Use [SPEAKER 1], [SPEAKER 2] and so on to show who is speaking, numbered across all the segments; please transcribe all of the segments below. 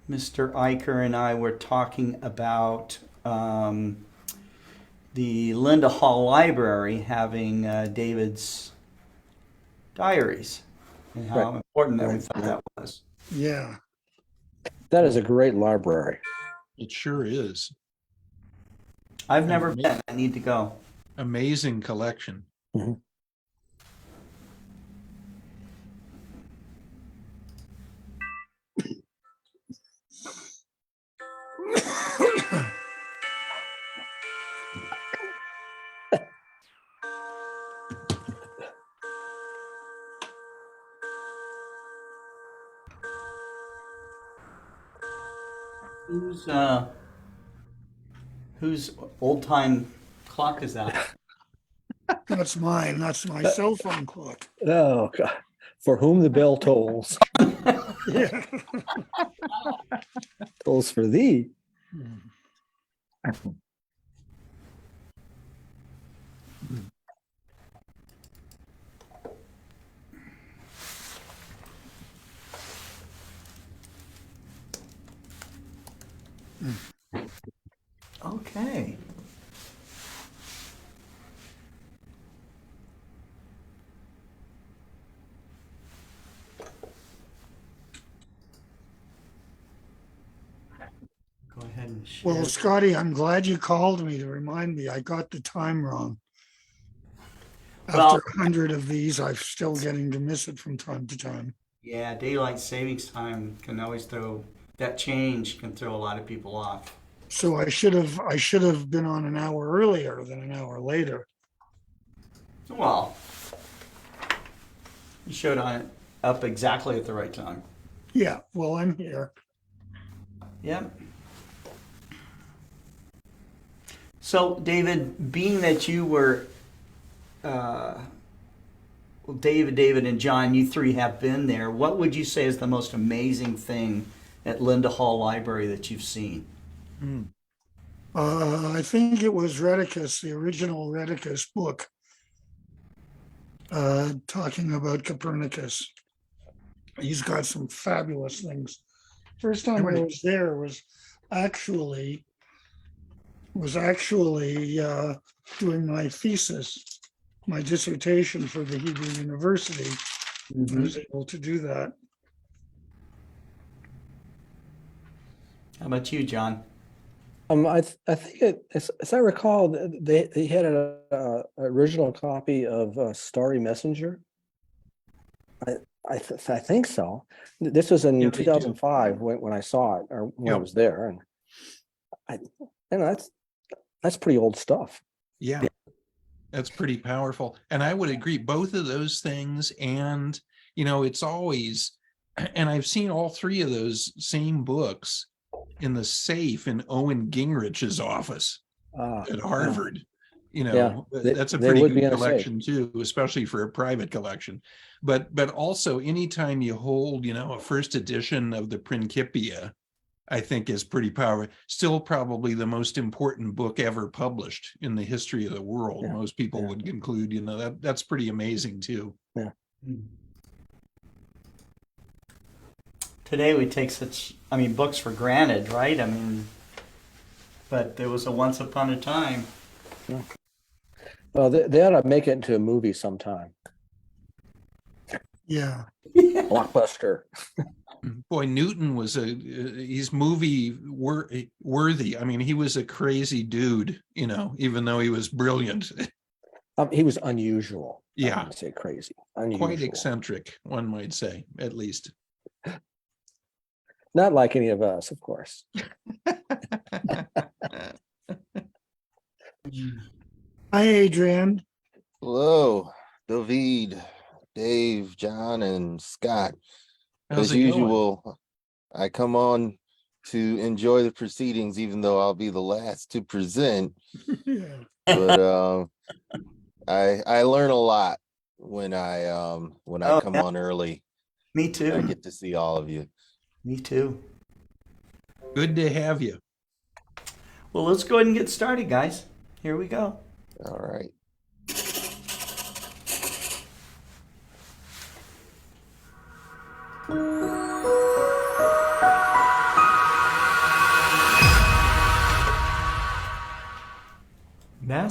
[SPEAKER 1] Mr. Eicher and I were talking about the Linda Hall Library having David's diaries and
[SPEAKER 2] Right.
[SPEAKER 1] how important that we
[SPEAKER 2] Right.
[SPEAKER 1] thought that was.
[SPEAKER 3] Yeah.
[SPEAKER 2] That is a great library.
[SPEAKER 4] It sure is.
[SPEAKER 1] I've never been. I need to go.
[SPEAKER 4] Amazing collection.
[SPEAKER 2] Mhm.
[SPEAKER 1] Whose old time clock is that?
[SPEAKER 3] That's mine. That's my cell phone clock.
[SPEAKER 2] Oh, God. For whom the bell tolls,
[SPEAKER 3] Yeah.
[SPEAKER 2] tolls for thee.
[SPEAKER 1] Okay. Go ahead and share.
[SPEAKER 3] Well, Scotty, I'm glad you called me to remind me. I got the time wrong.
[SPEAKER 1] Well-
[SPEAKER 3] After 100 of these, I'm still getting to miss it from time to time.
[SPEAKER 1] Yeah, daylight savings time can always throw that change can throw a lot of people off.
[SPEAKER 3] So I should have been on an hour earlier than an hour later.
[SPEAKER 1] Well, you showed up exactly at the right time.
[SPEAKER 3] Yeah, well, I'm here.
[SPEAKER 1] Yep. So, David, being that you were, David, and John, you three have been there, what would you say is the most amazing thing at Linda Hall Library that you've seen?
[SPEAKER 3] I think it was Rheticus, the original Rheticus book, talking about Copernicus. He's got some fabulous things. First time I was there was actually doing my thesis, my dissertation for the Hebrew University. I was able to do that.
[SPEAKER 1] How about you, John?
[SPEAKER 2] I think as I recall, they had an original copy of Starry Messenger. I think so. This was in
[SPEAKER 4] Yeah, they do.
[SPEAKER 2] 2005 when I saw it, or when I
[SPEAKER 4] Yep.
[SPEAKER 2] was there, and that's pretty old stuff.
[SPEAKER 4] Yeah. That's pretty powerful. And I would agree, both of those things. And, it's always, and I've seen all three of those same books in the safe in Owen Gingrich's office at Harvard. That's a
[SPEAKER 2] they
[SPEAKER 4] pretty
[SPEAKER 2] would be
[SPEAKER 4] good
[SPEAKER 2] in a safe.
[SPEAKER 4] collection too, especially for a private collection. But also anytime you hold, a first edition of the Principia, I think is pretty powerful. Still probably the most important book ever published in the history of the world.
[SPEAKER 2] Yeah.
[SPEAKER 4] Most people would conclude, that's pretty amazing too.
[SPEAKER 2] Yeah.
[SPEAKER 1] Today we take books for granted, right? But there was a once upon a time.
[SPEAKER 2] Yeah. Well, they ought to make it into a movie sometime.
[SPEAKER 3] Yeah.
[SPEAKER 2] Blockbuster.
[SPEAKER 4] Boy, Newton was he's movie worthy. He was a crazy dude, even though he was brilliant.
[SPEAKER 2] He was unusual. I
[SPEAKER 4] Yeah.
[SPEAKER 2] wouldn't say crazy. Unusual.
[SPEAKER 4] Quite eccentric, one might say, at least.
[SPEAKER 2] Not like any of us, of course.
[SPEAKER 3] Hi, Adrian.
[SPEAKER 5] Hello, David, Dave, John, and Scott.
[SPEAKER 4] How's
[SPEAKER 5] As
[SPEAKER 4] it
[SPEAKER 5] usual, I come on to enjoy the proceedings, even though I'll be the last to present.
[SPEAKER 3] Yeah.
[SPEAKER 5] But I learn a lot when I come on early.
[SPEAKER 1] Me
[SPEAKER 5] I
[SPEAKER 1] too.
[SPEAKER 5] get to see all of you.
[SPEAKER 1] Me too.
[SPEAKER 4] Good to have you.
[SPEAKER 1] Well, let's go ahead and get started, guys. Here we go.
[SPEAKER 5] All right.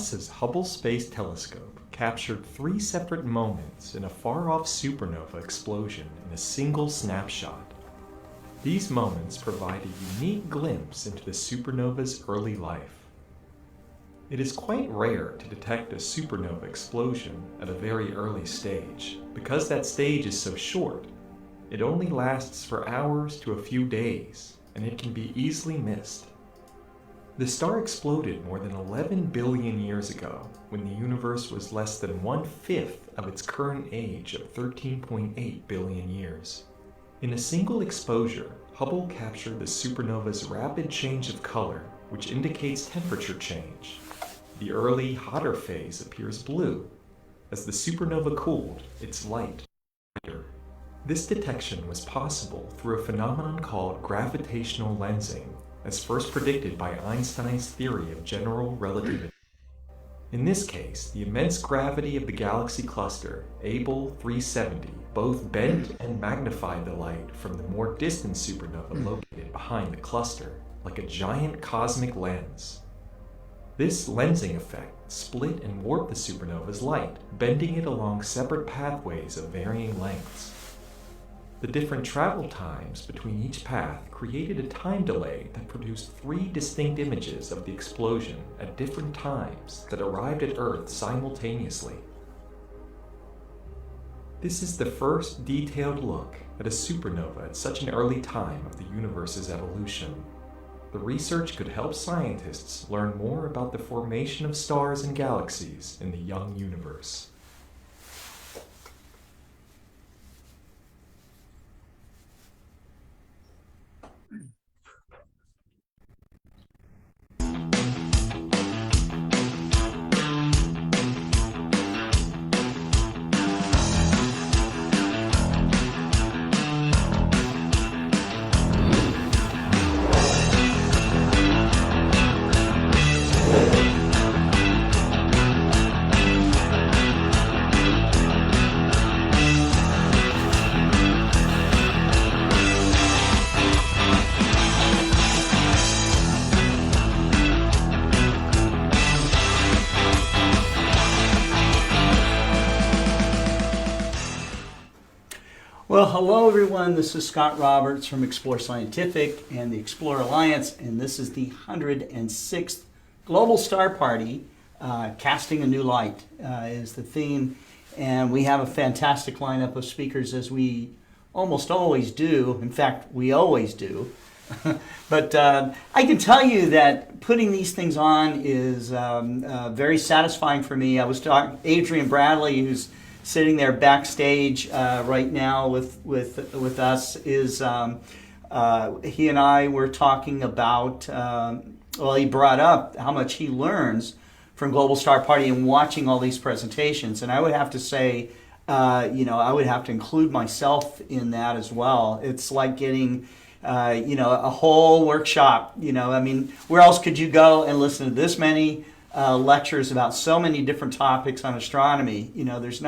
[SPEAKER 6] NASA's Hubble Space Telescope captured 3 separate moments in a far-off supernova explosion in a single snapshot. These moments provide a unique glimpse into the supernova's early life. It is quite rare to detect a supernova explosion at a very early stage. Because that stage is so short, it only lasts for hours to a few days, and it can be easily missed. The star exploded more than 11 billion years ago, when the universe was less than 1/5 of its current age of 13.8 billion years. In a single exposure, Hubble captured the supernova's rapid change of color, which indicates temperature change. The early, hotter phase appears blue. As the supernova cooled, its light brighter. This detection was possible through a phenomenon called gravitational lensing, as first predicted by Einstein's theory of general relativity. In this case, the immense gravity of the galaxy cluster, Abell 370, both bent and magnified the light from the more distant supernova located behind the cluster, like a giant cosmic lens. This lensing effect split and warped the supernova's light, bending it along separate pathways of varying lengths. The different travel times between each path created a time delay that produced 3 distinct images of the explosion at different times that arrived at Earth simultaneously. This is the first detailed look at a supernova at such an early time of the universe's evolution. The research could help scientists learn more about the formation of stars and galaxies in the young universe.
[SPEAKER 1] Well, hello everyone. This is Scott Roberts from Explore Scientific and the Explore Alliance, and this is the 106th Global Star Party. Casting a New Light is the theme, and we have a fantastic lineup of speakers, as we almost always do. In fact, we always do. But I can tell you that putting these things on is very satisfying for me. I was talking Adrian Bradley, who's sitting there backstage right now with us, is he and I were talking about, well, he brought up how much he learns from Global Star Party and watching all these presentations. And I would have to say, I would have to include myself in that as well. It's like getting, a whole workshop. Where else could you go and listen to this many lectures about so many different topics on astronomy? There's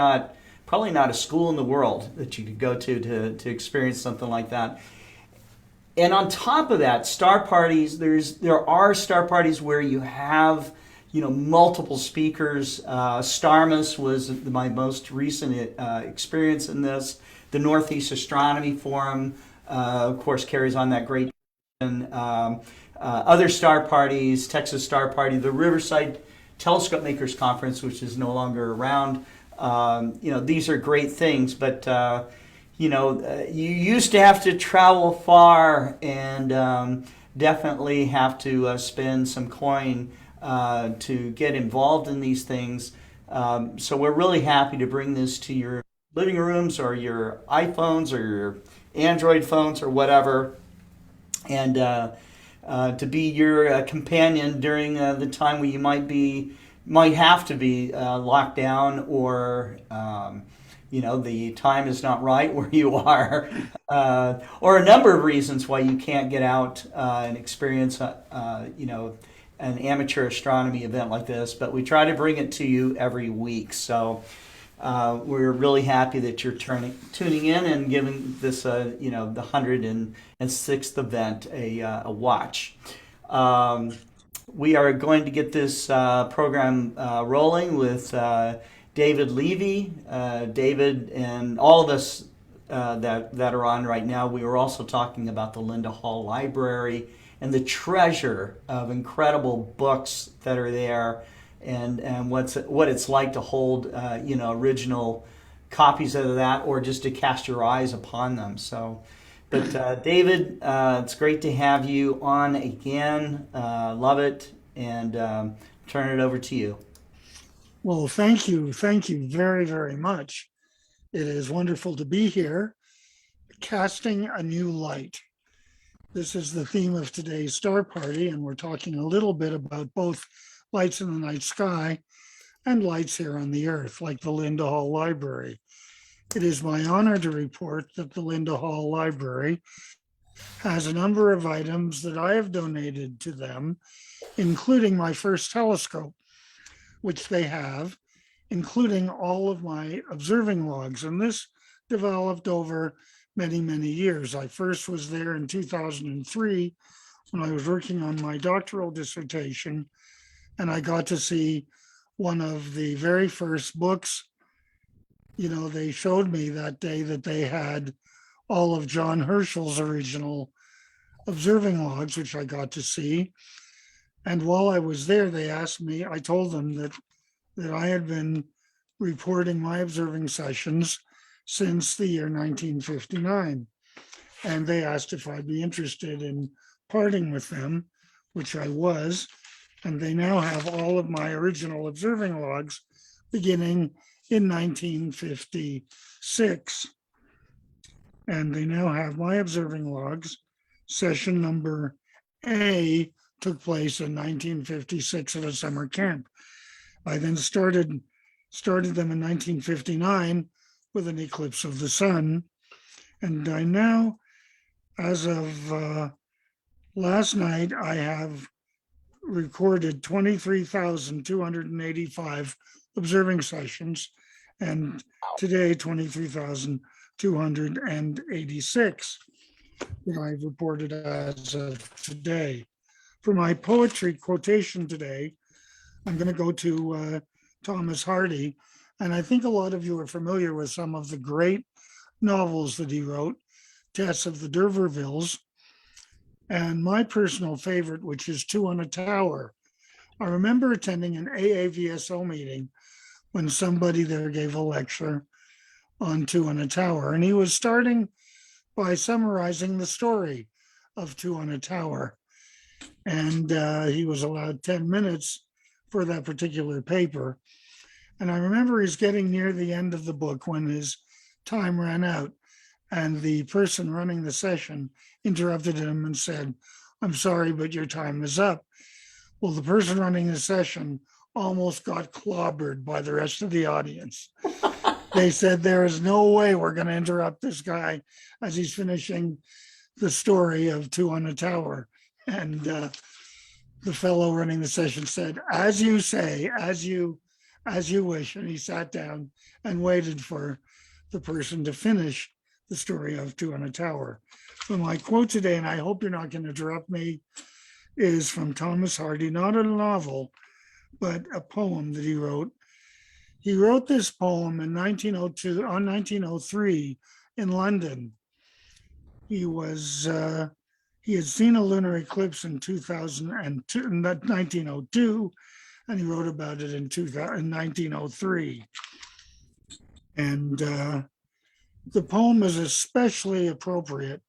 [SPEAKER 1] probably not a school in the world that you could go to experience something like that. And on top of that, star parties, there are star parties where you have multiple speakers. Starmus was my most recent experience in this. The Northeast Astronomy Forum, of course, carries on that great tradition. Other star parties, Texas Star Party, the Riverside Telescope Makers Conference, which is no longer around. These are great things, but you used to have to travel far and definitely have to spend some coin to get involved in these things. So we're really happy to bring this to your living rooms or your iPhones or your Android phones or whatever, and to be your companion during the time where you might have to be locked down, or the time is not right where you are, or a number of reasons why you can't get out and experience an amateur astronomy event like this. But we try to bring it to you every week. So we're really happy that you're tuning in and giving this, the 106th event a watch. we are going to get this program rolling with David Levy. David and all of us that are on right now, we were also talking about the Linda Hall Library and the treasure of incredible books that are there, and what it's like to hold original copies of that, or just to cast your eyes upon them. So, but David, it's great to have you on again. Love it, and turn it over to you.
[SPEAKER 3] Well, thank you. Thank you very, very much. It is wonderful to be here, casting a new light. This is the theme of today's Star Party, and we're talking a little bit about both lights in the night sky and lights here on the Earth, like the Linda Hall Library. It is my honor to report that the Linda Hall Library has a number of items that I have donated to them, including my first telescope, which they have, including all of my observing logs. And this developed over many, many years. I first was there in 2003 when I was working on my doctoral dissertation, and I got to see one of the very first books. You know, they showed me that day that they had all of John Herschel's original observing logs, which I got to see. And while I was there, they asked me, I told them that I had been reporting my observing sessions since the year 1959. And they asked if I'd be interested in parting with them, which I was. And they now have all of my original observing logs beginning in 1956. And they now have my observing logs. Session number A took place in 1956 at a summer camp. I then started them in 1959 with an eclipse of the sun. And I now, as of last night, I have recorded 23,285 observing sessions, and today 23,286 that I've reported as of today. For my poetry quotation today, I'm going to go to Thomas Hardy, and I think a lot of you are familiar with some of the great novels that he wrote, Tess of the D'Urbervilles, and my personal favorite, which is Two on a Tower. I remember attending an AAVSO meeting when somebody there gave a lecture on Two on a Tower, and he was starting by summarizing the story of Two on a Tower. And he was allowed 10 minutes for that particular paper. And I remember he's getting near the end of the book when his time ran out, and the person running the session interrupted him and said, "I'm sorry, but your time is up." Well, the person running the session almost got clobbered by the rest of the audience. They said, "There is no way we're going to interrupt this guy as he's finishing the story of Two on a Tower." And the fellow running the session said, "As you say, as you wish." And he sat down and waited for the person to finish the story of Two on a Tower. So my quote today, and I hope you're not going to interrupt me, is from Thomas Hardy, not a novel, but a poem that he wrote. He wrote this poem in 1902, on 1903 in London. He had seen a lunar eclipse in 1902, and he wrote about it in 1903. And the poem is especially appropriate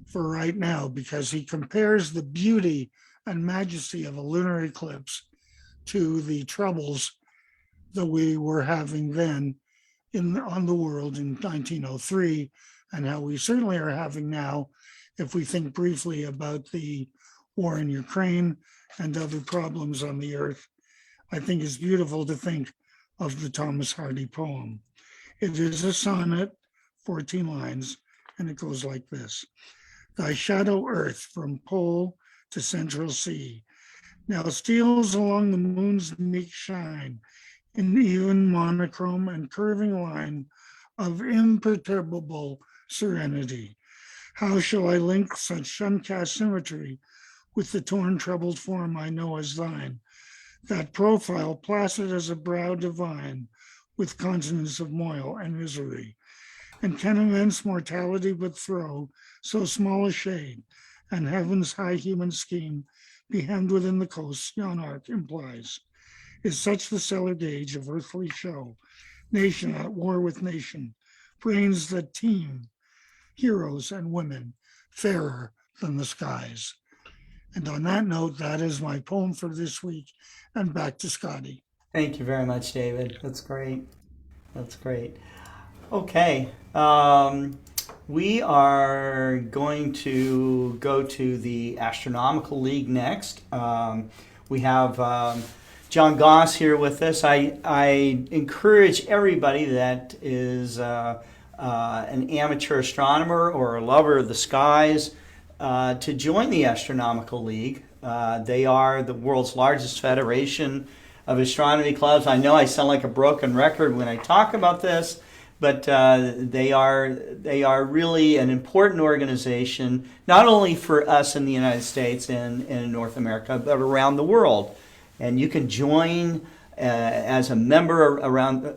[SPEAKER 3] for right now because he compares the beauty and majesty of a lunar eclipse to the troubles that we were having then on the world in 1903, and how we certainly are having now if we think briefly about the war in Ukraine and other problems on the earth. I think it's beautiful to think of the Thomas Hardy poem. It is a sonnet, 14 lines, and it goes like this. Thy shadow earth from pole to central sea now steals along the moon's meek shine in even monochrome and curving line of imperturbable serenity. How shall I link such uncast symmetry with the torn, troubled form I know as thine. That profile, placid as a brow divine, with continents of moil and misery, and can immense mortality but throw so small a shade, and heaven's high human scheme be hemmed within the coast yon arc implies. Is such the stellar gauge of earthly show, nation at war with nation, brains that teem, heroes and women, fairer than the skies. And on that note, that is my poem for this week. And back to Scotty.
[SPEAKER 1] Thank you very much, David. That's great. That's great. Okay. We are going to go to the Astronomical League next. We have John Goss here with us. I encourage everybody that is an amateur astronomer or a lover of the skies to join the Astronomical League. They are the world's largest federation of astronomy clubs. I know I sound like a broken record when I talk about this, but they are really an important organization, not only for us in the United States and in North America, but around the world. And you can join as a member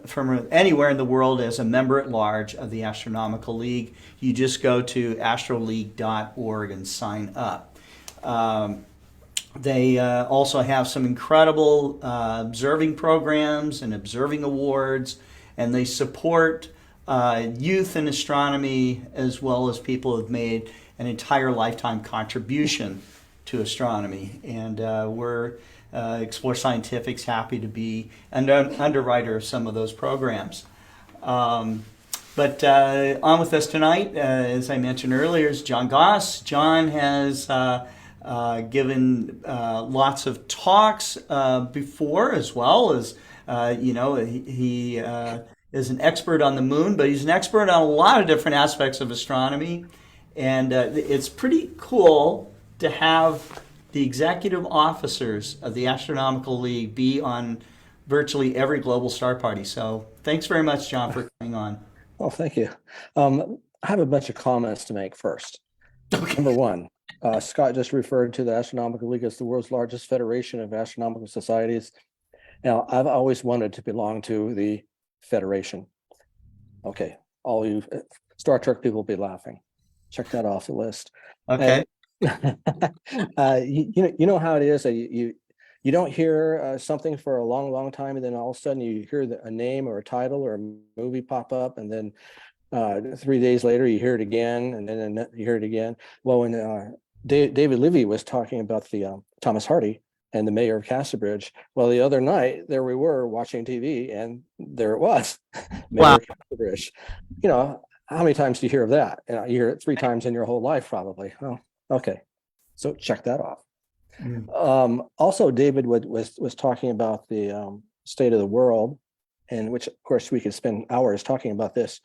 [SPEAKER 1] from anywhere in the world as a member at large of the Astronomical League. You just go to astroleague.org and sign up. They also have some incredible observing programs and observing awards, and they support youth in astronomy as well as people who have made an entire lifetime contribution to astronomy. And we're Explore Scientific's happy to be an underwriter of some of those programs. But on with us tonight, as I mentioned earlier, is John Goss. John has given lots of talks before, as well as, he is an expert on the moon, but he's an expert on a lot of different aspects of astronomy. And it's pretty cool to have the executive officers of the Astronomical League be on virtually every global star party. So thanks very much, John, for coming on.
[SPEAKER 2] Oh, thank you. I have a bunch of comments to make first. Okay. Number one, Scott just referred to the Astronomical League as the world's largest federation of astronomical societies. Now, I've always wanted to belong to the federation. Okay, all you Star Trek people will be laughing. Check that off the list.
[SPEAKER 1] Okay.
[SPEAKER 2] You know how it is. You don't hear something for a long time, and then all of a sudden you hear a name or a title or a movie pop up, and then 3 days later you hear it again, and then you hear it again. Well, when David Levy was talking about the Thomas Hardy and the mayor of Casterbridge, well, the other night there we were watching TV, and there it was, Mayor of Casterbridge. You know, how many times do you hear of that? You hear it 3 times in your whole life, probably. Well, okay, so check that off. Also, David was talking about the state of the world, and which, of course, we could spend hours talking about this.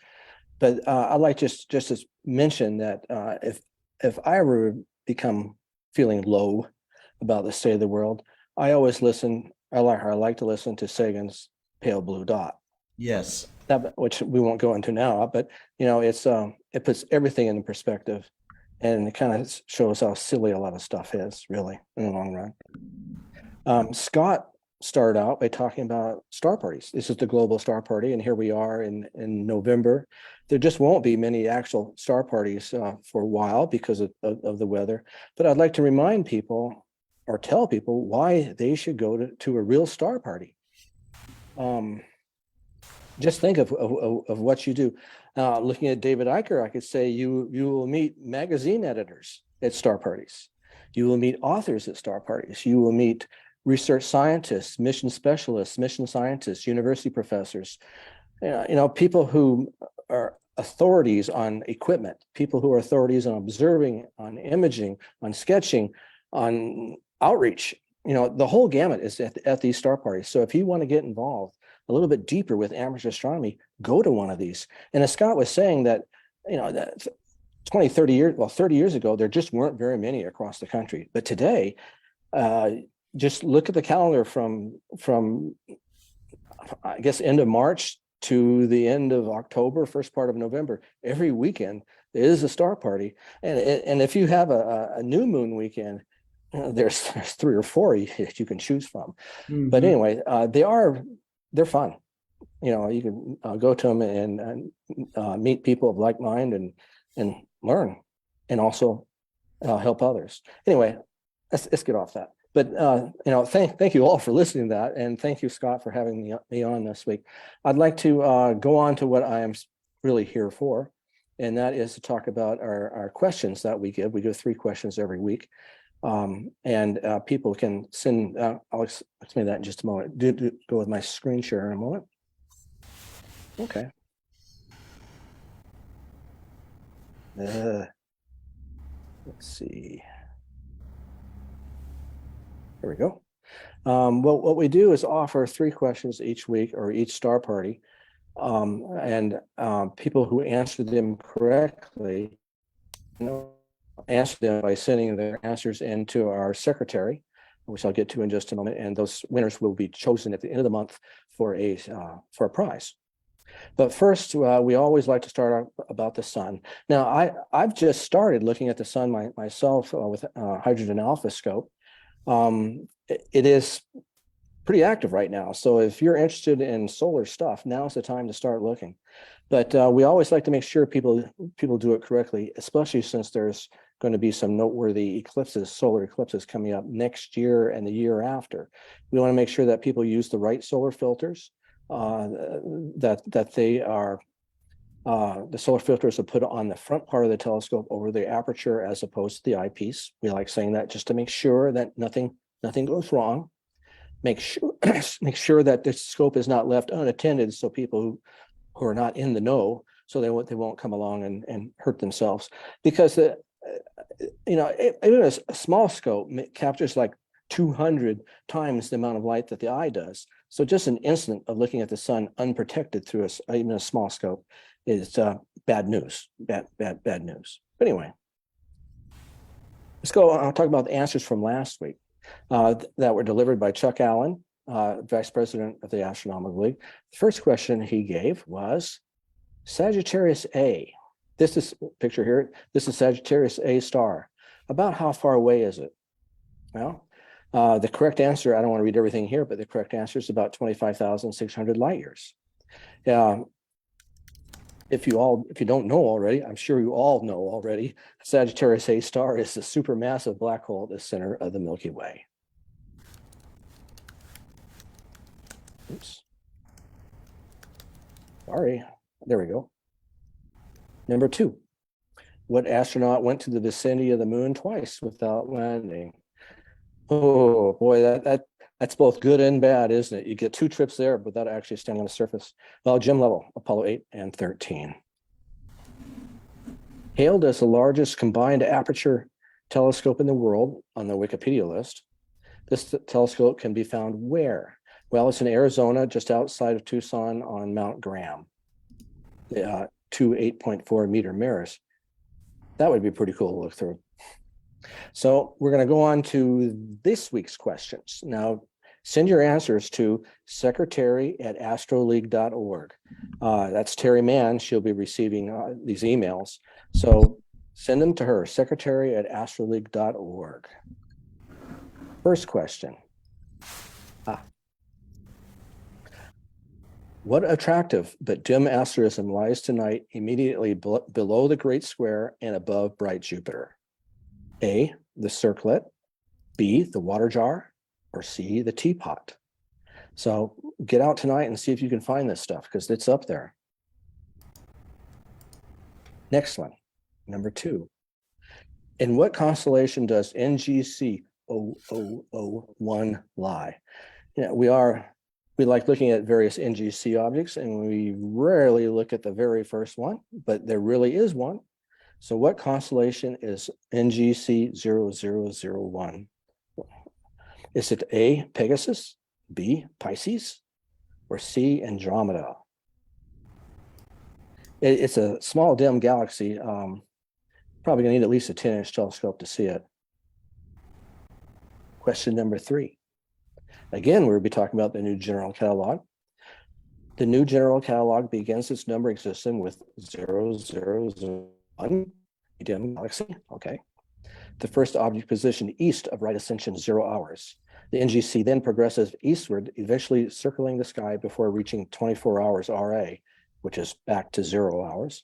[SPEAKER 2] But I'd like just to mention that if I ever become feeling low about the state of the world, I always listen. I like to listen to Sagan's Pale Blue Dot.
[SPEAKER 1] Yes,
[SPEAKER 2] which we won't go into now, but it puts everything in perspective. And it kind of shows how silly a lot of stuff is, really, in the long run. Scott started out by talking about star parties. This is the global star party, and here we are in November. There just won't be many actual star parties for a while because of the weather. But I'd like to remind people or tell people why they should go to a real star party. Just think of what you do. Looking at David Eicher, I could say you will meet magazine editors at star parties. You will meet authors at star parties. You will meet research scientists, mission specialists, mission scientists, university professors, people who are authorities on equipment, people who are authorities on observing, on imaging, on sketching, on outreach. The whole gamut is at these star parties. So if you want to get involved a little bit deeper with amateur astronomy, go to one of these. And as Scott was saying that, that 30 years ago, there just weren't very many across the country. But today, just look at the calendar from I guess end of March to the end of October, first part of November. Every weekend there is a star party. And if you have a new moon weekend, there's 3 or 4 you can choose from. But
[SPEAKER 1] Mhm.
[SPEAKER 2] anyway, they're fun. You can go to them and meet people of like mind and learn, and also help others. Anyway, let's get off that. But thank you all for listening to that, and thank you, Scott, for having me on this week. I'd like to go on to what I am really here for, and that is to talk about our questions that we give. We give 3 questions every week. And people can send, I'll explain that in just a moment. Go with my screen share in a moment. Okay. Let's see. There we go. Well, what we do is offer 3 questions each week or each star party. And people who answer them correctly, answer them by sending their answers into our secretary, which I'll get to in just a moment. And those winners will be chosen at the end of the month for a prize. But first, we always like to start out about the sun. Now, I've just started looking at the sun myself with hydrogen alpha scope. It is pretty active right now. So if you're interested in solar stuff, now's the time to start looking. But we always like to make sure people do it correctly, especially since there's going to be some noteworthy eclipses, solar eclipses coming up next year and the year after. We want to make sure that people use the right solar filters, that they are, the solar filters are put on the front part of the telescope over the aperture as opposed to the eyepiece. We like saying that just to make sure that nothing goes wrong. Make sure that the scope is not left unattended, so people who are not in the know, so they won't come along and hurt themselves. Because even a small scope captures like 200 times the amount of light that the eye does. So just an instant of looking at the sun unprotected through even a small scope is bad news. Bad news. But anyway, let's go. I'll talk about the answers from last week that were delivered by Chuck Allen, Vice President of the Astronomical League. The first question he gave was Sagittarius A. This is picture here. This is Sagittarius A star. About how far away is it? Well, the correct answer, I don't want to read everything here, but the correct answer is about 25,600 light years. If you don't know already, I'm sure you all know already, Sagittarius A star is the supermassive black hole at the center of the Milky Way. Oops. Sorry. There we go. Number 2. What astronaut went to the vicinity of the moon twice without landing? Oh boy, that's both good and bad, isn't it? You get 2 trips there without actually standing on the surface. Well, Jim Lovell, Apollo 8 and 13. Hailed as the largest combined aperture telescope in the world on the Wikipedia list. This telescope can be found where? Well, it's in Arizona, just outside of Tucson on Mount Graham. 2 8.4 meter mirrors. That would be pretty cool to look through. So we're going to go on to this week's questions. Now, send your answers to secretary@astroleague.org. That's Terry Mann. She'll be receiving these emails. So send them to her, secretary@astroleague.org. First question. What attractive but dim asterism lies tonight immediately below the Great Square and above bright Jupiter? A, the circlet, B, the water jar, or C, the teapot? So get out tonight and see if you can find this stuff, because it's up there. Next one, number 2. In what constellation does NGC 0001 lie? We like looking at various NGC objects, and we rarely look at the very first one, but there really is one. So what constellation is NGC 0001? Is it A, Pegasus, B, Pisces, or C, Andromeda? It's a small dim galaxy. Probably gonna need at least a 10-inch telescope to see it. Question number 3. Again, we'll be talking about the new general catalog. The new general catalog begins its numbering system with 0001, dim galaxy. Okay. The first object positioned east of right ascension 0 hours. The NGC then progresses eastward, eventually circling the sky before reaching 24 hours RA, which is back to 0 hours.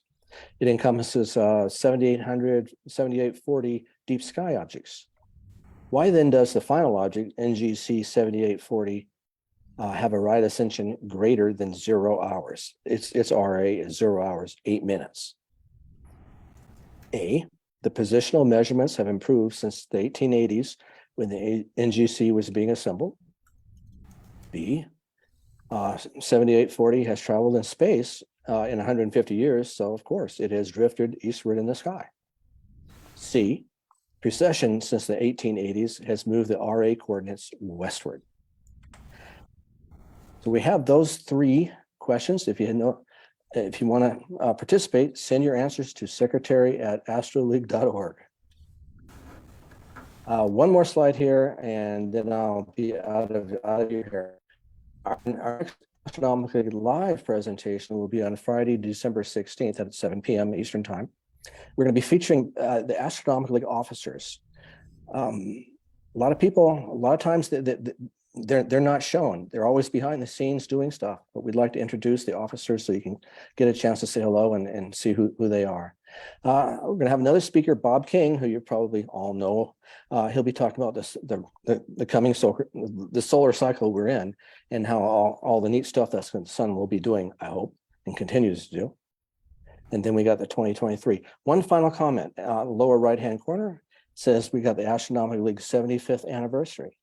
[SPEAKER 2] It encompasses 7,800, 7,840 deep sky objects. Why then does the final object, NGC 7840, have a right ascension greater than 0 hours? Its RA is 0 hours, 8 minutes. A, the positional measurements have improved since the 1880s when the NGC was being assembled. B, 7840 has traveled in space in 150 years, so of course it has drifted eastward in the sky. C, precession since the 1880s has moved the RA coordinates westward. So we have those 3 questions. If you want to participate, send your answers to secretary@astroleague.org. One more slide here, and then I'll be out of your hair. Our Astronomical live presentation will be on Friday, December 16th at 7 p.m. Eastern Time. We're going to be featuring the Astronomical League officers. A lot of people, a lot of times they're not shown. They're always behind the scenes doing stuff, but we'd like to introduce the officers so you can get a chance to say hello and see who they are. We're going to have another speaker, Bob King, who you probably all know. He'll be talking about the coming solar cycle we're in and how all the neat stuff that the sun will be doing, I hope, and continues to do. And then we got the 2023. One final comment, lower right-hand corner says we got the Astronomical League 75th anniversary.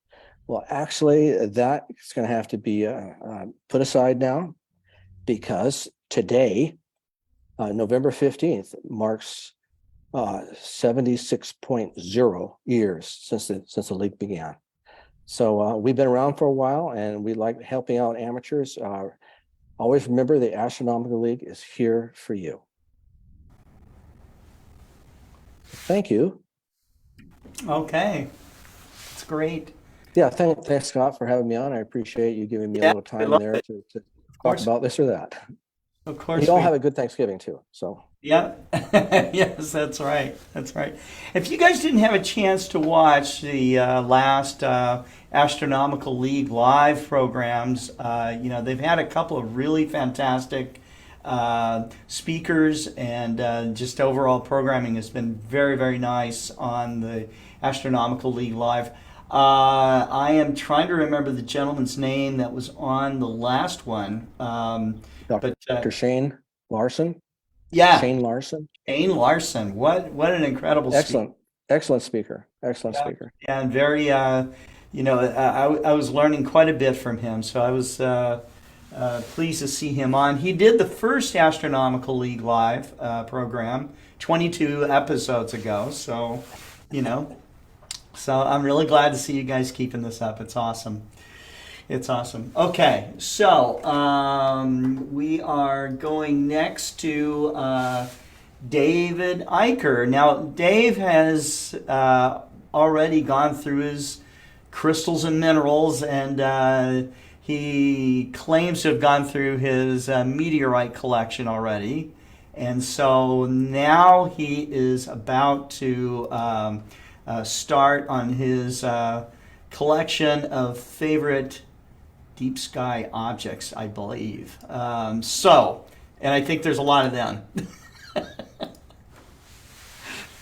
[SPEAKER 2] Well, actually, that is going to have to be put aside now because today, November 15th, marks 76.0 years since the league began. So we've been around for a while, and we like helping out amateurs. Always remember the Astronomical League is here for you. Thank you.
[SPEAKER 1] Okay, it's great.
[SPEAKER 2] Yeah, thanks, Scott, for having me on. I appreciate you giving me a little time there to talk about this or that.
[SPEAKER 1] Of course.
[SPEAKER 2] You all have a good Thanksgiving too. So
[SPEAKER 1] yeah, yes, that's right. That's right. If you guys didn't have a chance to watch the last Astronomical League live programs, they've had a couple of really fantastic speakers, and just overall programming has been very, very nice on the Astronomical League live. I am trying to remember the gentleman's name that was on the last one.
[SPEAKER 2] Dr. Shane Larson.
[SPEAKER 1] Yeah.
[SPEAKER 2] Shane Larson.
[SPEAKER 1] Shane Larson. What an incredible
[SPEAKER 2] speaker. Excellent speaker. Excellent speaker.
[SPEAKER 1] Yeah, and very, I was learning quite a bit from him. So I was pleased to see him on. He did the first Astronomical League live program 22 episodes ago. So, so I'm really glad to see you guys keeping this up. It's awesome. It's awesome. Okay, so we are going next to David Eicher. Now, Dave has already gone through his crystals and minerals, and he claims to have gone through his meteorite collection already. And so now he is about to start on his collection of favorite deep sky objects, I believe. And I think there's a lot of them.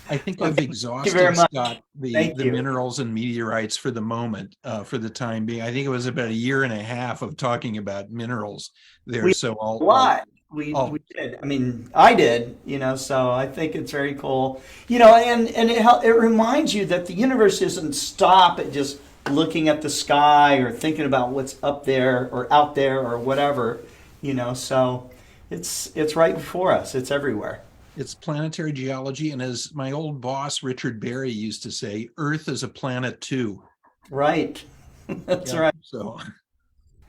[SPEAKER 4] I think I've exhausted, Scott, the minerals and meteorites for the moment, for the time being. I think it was about 1.5 years of talking about minerals there. We did. I mean, I did, so I think it's very cool. And it reminds you that the universe doesn't stop at just looking at the sky or thinking about what's up there or out there or whatever, so it's right before us. It's everywhere. It's planetary geology, and as my old boss Richard Berry used to say, Earth is a planet too.
[SPEAKER 1] Right. That's right.
[SPEAKER 4] So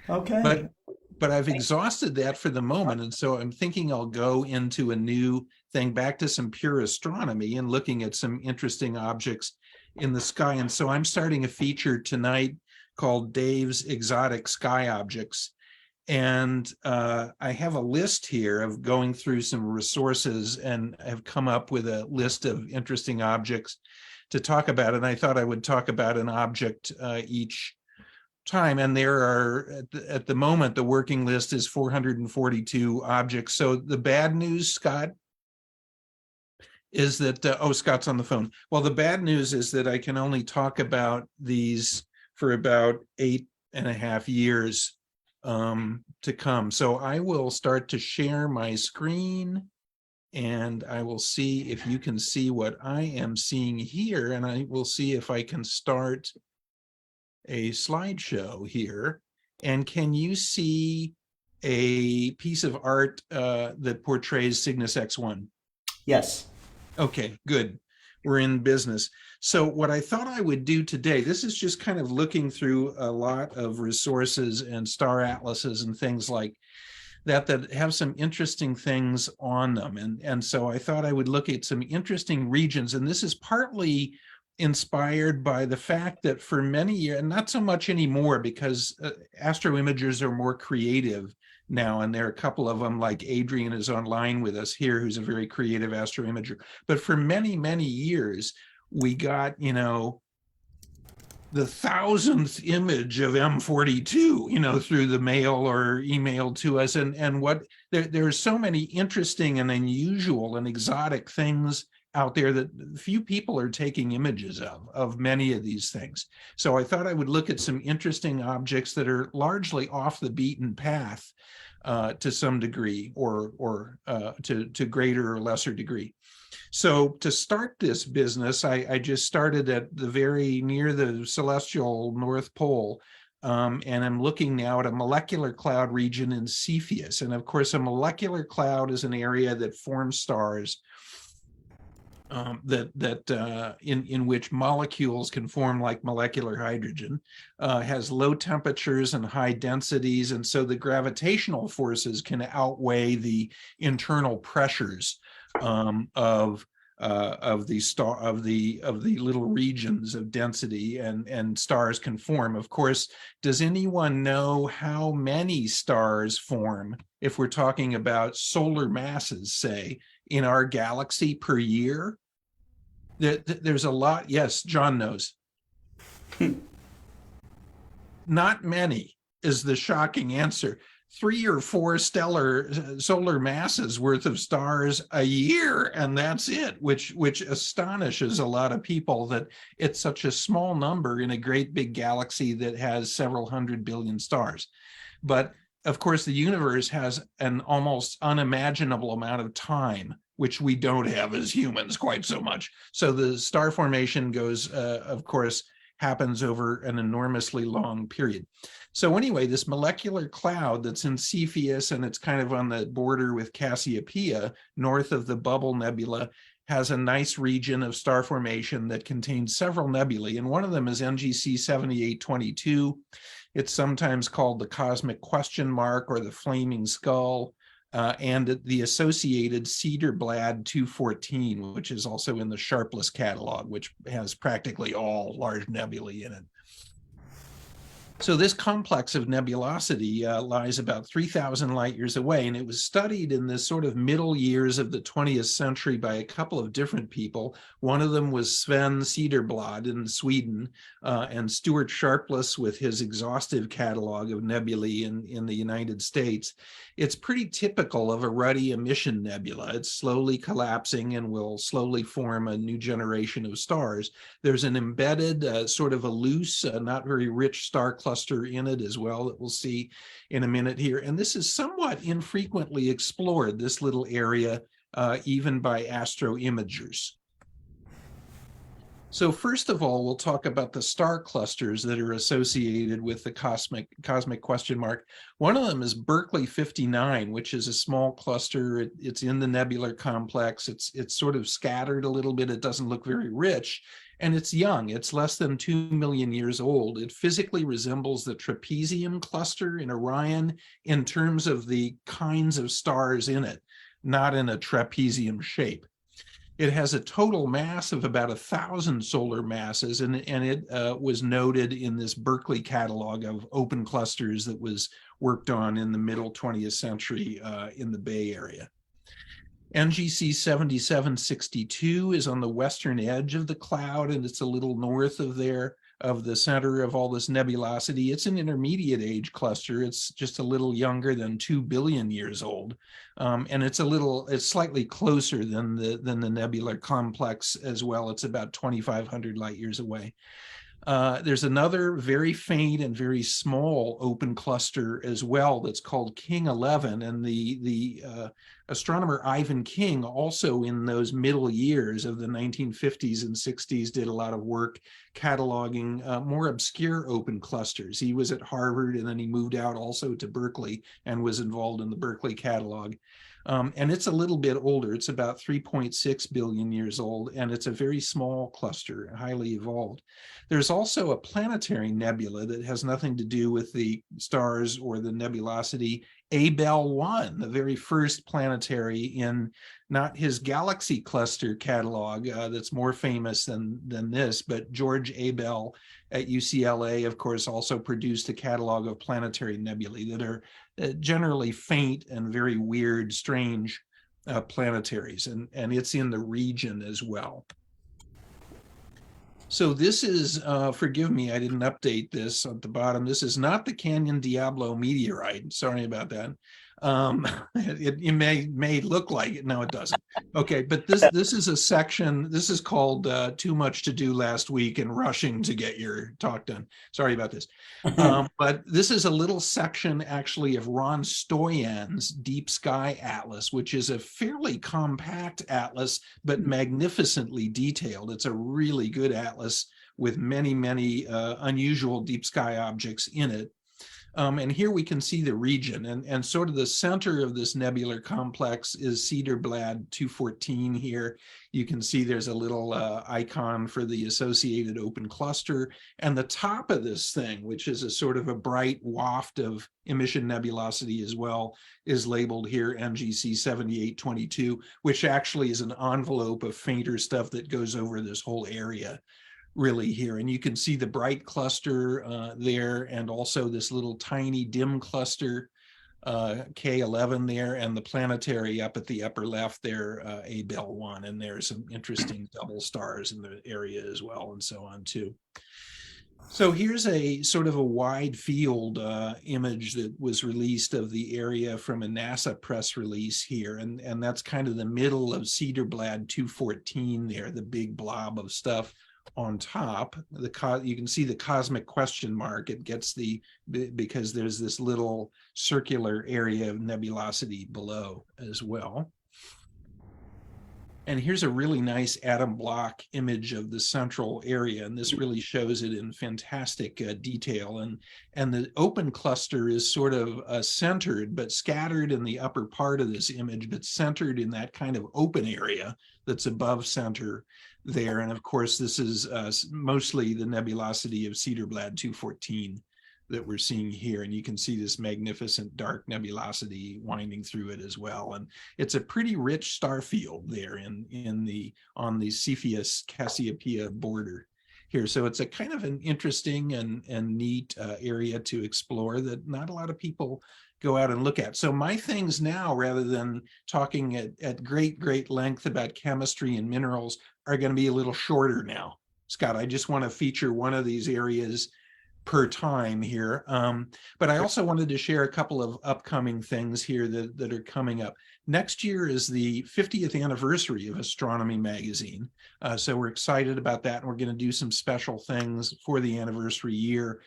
[SPEAKER 1] okay.
[SPEAKER 4] But I've exhausted that for the moment, and so I'm thinking I'll go into a new thing, back to some pure astronomy and looking at some interesting objects in the sky. And so I'm starting a feature tonight called Dave's Exotic Sky Objects. And I have a list here of going through some resources, and have come up with a list of interesting objects to talk about. And I thought I would talk about an object each time. And there are, at the moment, the working list is 442 objects. So the bad news, Scott, is that, oh, Scott's on the phone. Well, the bad news is that I can only talk about these for about 8.5 years to come. So I will start to share my screen, and I will see if you can see what I am seeing here, and I will see if I can start a slideshow here. And can you see a piece of art that portrays Cygnus X1?
[SPEAKER 1] Yes.
[SPEAKER 4] Okay, good. We're in business. So what I thought I would do today, this is just kind of looking through a lot of resources and star atlases and things like that have some interesting things on them. And so I thought I would look at some interesting regions. And this is partly inspired by the fact that for many years, and not so much anymore, because astroimagers are more creative now, and there are a couple of them, like Adrian is online with us here, who's a very creative astroimager. But for many, many years, we got, the 1,000th image of M42, through the mail or email to us. And what there are so many interesting and unusual and exotic things out there that few people are taking images of many of these things. So I thought I would look at some interesting objects that are largely off the beaten path to some degree, or to greater or lesser degree. So to start this business, I just started at the very near the celestial North Pole, and I'm looking now at a molecular cloud region in Cepheus. And of course, a molecular cloud is an area that forms stars in which molecules can form like molecular hydrogen, has low temperatures and high densities, and so the gravitational forces can outweigh the internal pressures of the little regions of density, and stars can form. Of course, does anyone know how many stars form, if we're talking about solar masses, say, in our galaxy per year? There's a lot. Yes, John knows. Not many is the shocking answer. 3 or 4 stellar solar masses worth of stars a year, and that's it, which astonishes a lot of people, that it's such a small number in a great big galaxy that has several hundred billion stars. But of course, the universe has an almost unimaginable amount of time, which we don't have as humans quite so much. So the star formation goes, of course, happens over an enormously long period. So anyway, this molecular cloud that's in Cepheus, and it's kind of on the border with Cassiopeia, north of the Bubble Nebula, has a nice region of star formation that contains several nebulae. And one of them is NGC 7822. It's sometimes called the cosmic question mark or the flaming skull, and the associated Cedarblad 214, which is also in the Sharpless catalog, which has practically all large nebulae in it. So this complex of nebulosity lies about 3,000 light years away, and it was studied in the sort of middle years of the 20th century by a couple of different people. One of them was Sven Cedarblad in Sweden, and Stuart Sharpless with his exhaustive catalog of nebulae in the United States. It's pretty typical of a ruddy emission nebula. It's slowly collapsing and will slowly form a new generation of stars. There's an embedded, sort of a loose, not very rich star cluster in it as well that we'll see in a minute here. And this is somewhat infrequently explored, this little area, even by astroimagers. So first of all, we'll talk about the star clusters that are associated with the cosmic question mark. One of them is Berkeley 59, which is a small cluster. It's in the nebular complex. It's sort of scattered a little bit. It doesn't look very rich, and it's young. It's less than 2 million years old. It physically resembles the trapezium cluster in Orion in terms of the kinds of stars in it, not in a trapezium shape. It has a total mass of about 1,000 solar masses, and it was noted in this Berkeley catalog of open clusters that was worked on in the middle 20th century in the Bay Area. NGC 7762 is on the western edge of the cloud, and it's a little north of the center of all this nebulosity. It's an intermediate age cluster. It's just a little younger than 2 billion years old. And it's slightly closer than the nebular complex as well. It's about 2,500 light years away. There's another very faint and very small open cluster as well that's called King 11, and the astronomer Ivan King, also in those middle years of the 1950s and 60s, did a lot of work cataloging more obscure open clusters. He was at Harvard, and then he moved out also to Berkeley and was involved in the Berkeley catalog. And it's a little bit older. It's about 3.6 billion years old, and it's a very small cluster, highly evolved. There's also a planetary nebula that has nothing to do with the stars or the nebulosity, Abell 1, the very first planetary in not his galaxy cluster catalog that's more famous than this, but George Abell at UCLA, of course, also produced a catalog of planetary nebulae that are generally faint and very weird, strange planetaries, and it's in the region as well. So this is, forgive me, I didn't update this at the bottom. This is not the Canyon Diablo meteorite. Sorry about that. It may look like it. No, it doesn't. Okay, but this is a section. This is called Too Much to Do Last Week and Rushing to Get Your Talk Done. Sorry about this. But this is a little section actually of Ron Stoyan's Deep Sky Atlas, which is a fairly compact atlas, but magnificently detailed. It's a really good atlas with many, many unusual deep sky objects in it. And here we can see the region, and sort of the center of this nebular complex is Cedarblad 214 here. You can see there's a little icon for the associated open cluster, and the top of this thing, which is a sort of a bright waft of emission nebulosity as well, is labeled here NGC 7822, which actually is an envelope of fainter stuff that goes over this whole area really here. And you can see the bright cluster there, and also this little tiny dim cluster, K11 there, and the planetary up at the upper left there, Abell 1, and there's some interesting double stars in the area as well, and so on too. So here's a sort of a wide field image that was released of the area from a NASA press release here, and that's kind of the middle of Cedarblad 214 there, the big blob of stuff on top. You can see the cosmic question mark. It gets because there's this little circular area of nebulosity below as well. And here's a really nice atom block image of the central area, and this really shows it in fantastic detail. And the open cluster is sort of centered, but scattered in the upper part of this image, but centered in that kind of open area that's above center there. And of course, this is mostly the nebulosity of Cedarblad 214 that we're seeing here. And you can see this magnificent dark nebulosity winding through it as well. And it's a pretty rich star field there on the Cepheus Cassiopeia border here. So it's a kind of an interesting and neat area to explore that not a lot of people go out and look at. So my things now, rather than talking at great length about chemistry and minerals, are going to be a little shorter now. Scott, I just want to feature one of these areas per time here. But I also wanted to share a couple of upcoming things here that are coming up. Next year is the 50th anniversary of Astronomy magazine. So we're excited about that, and we're going to do some special things for the anniversary year.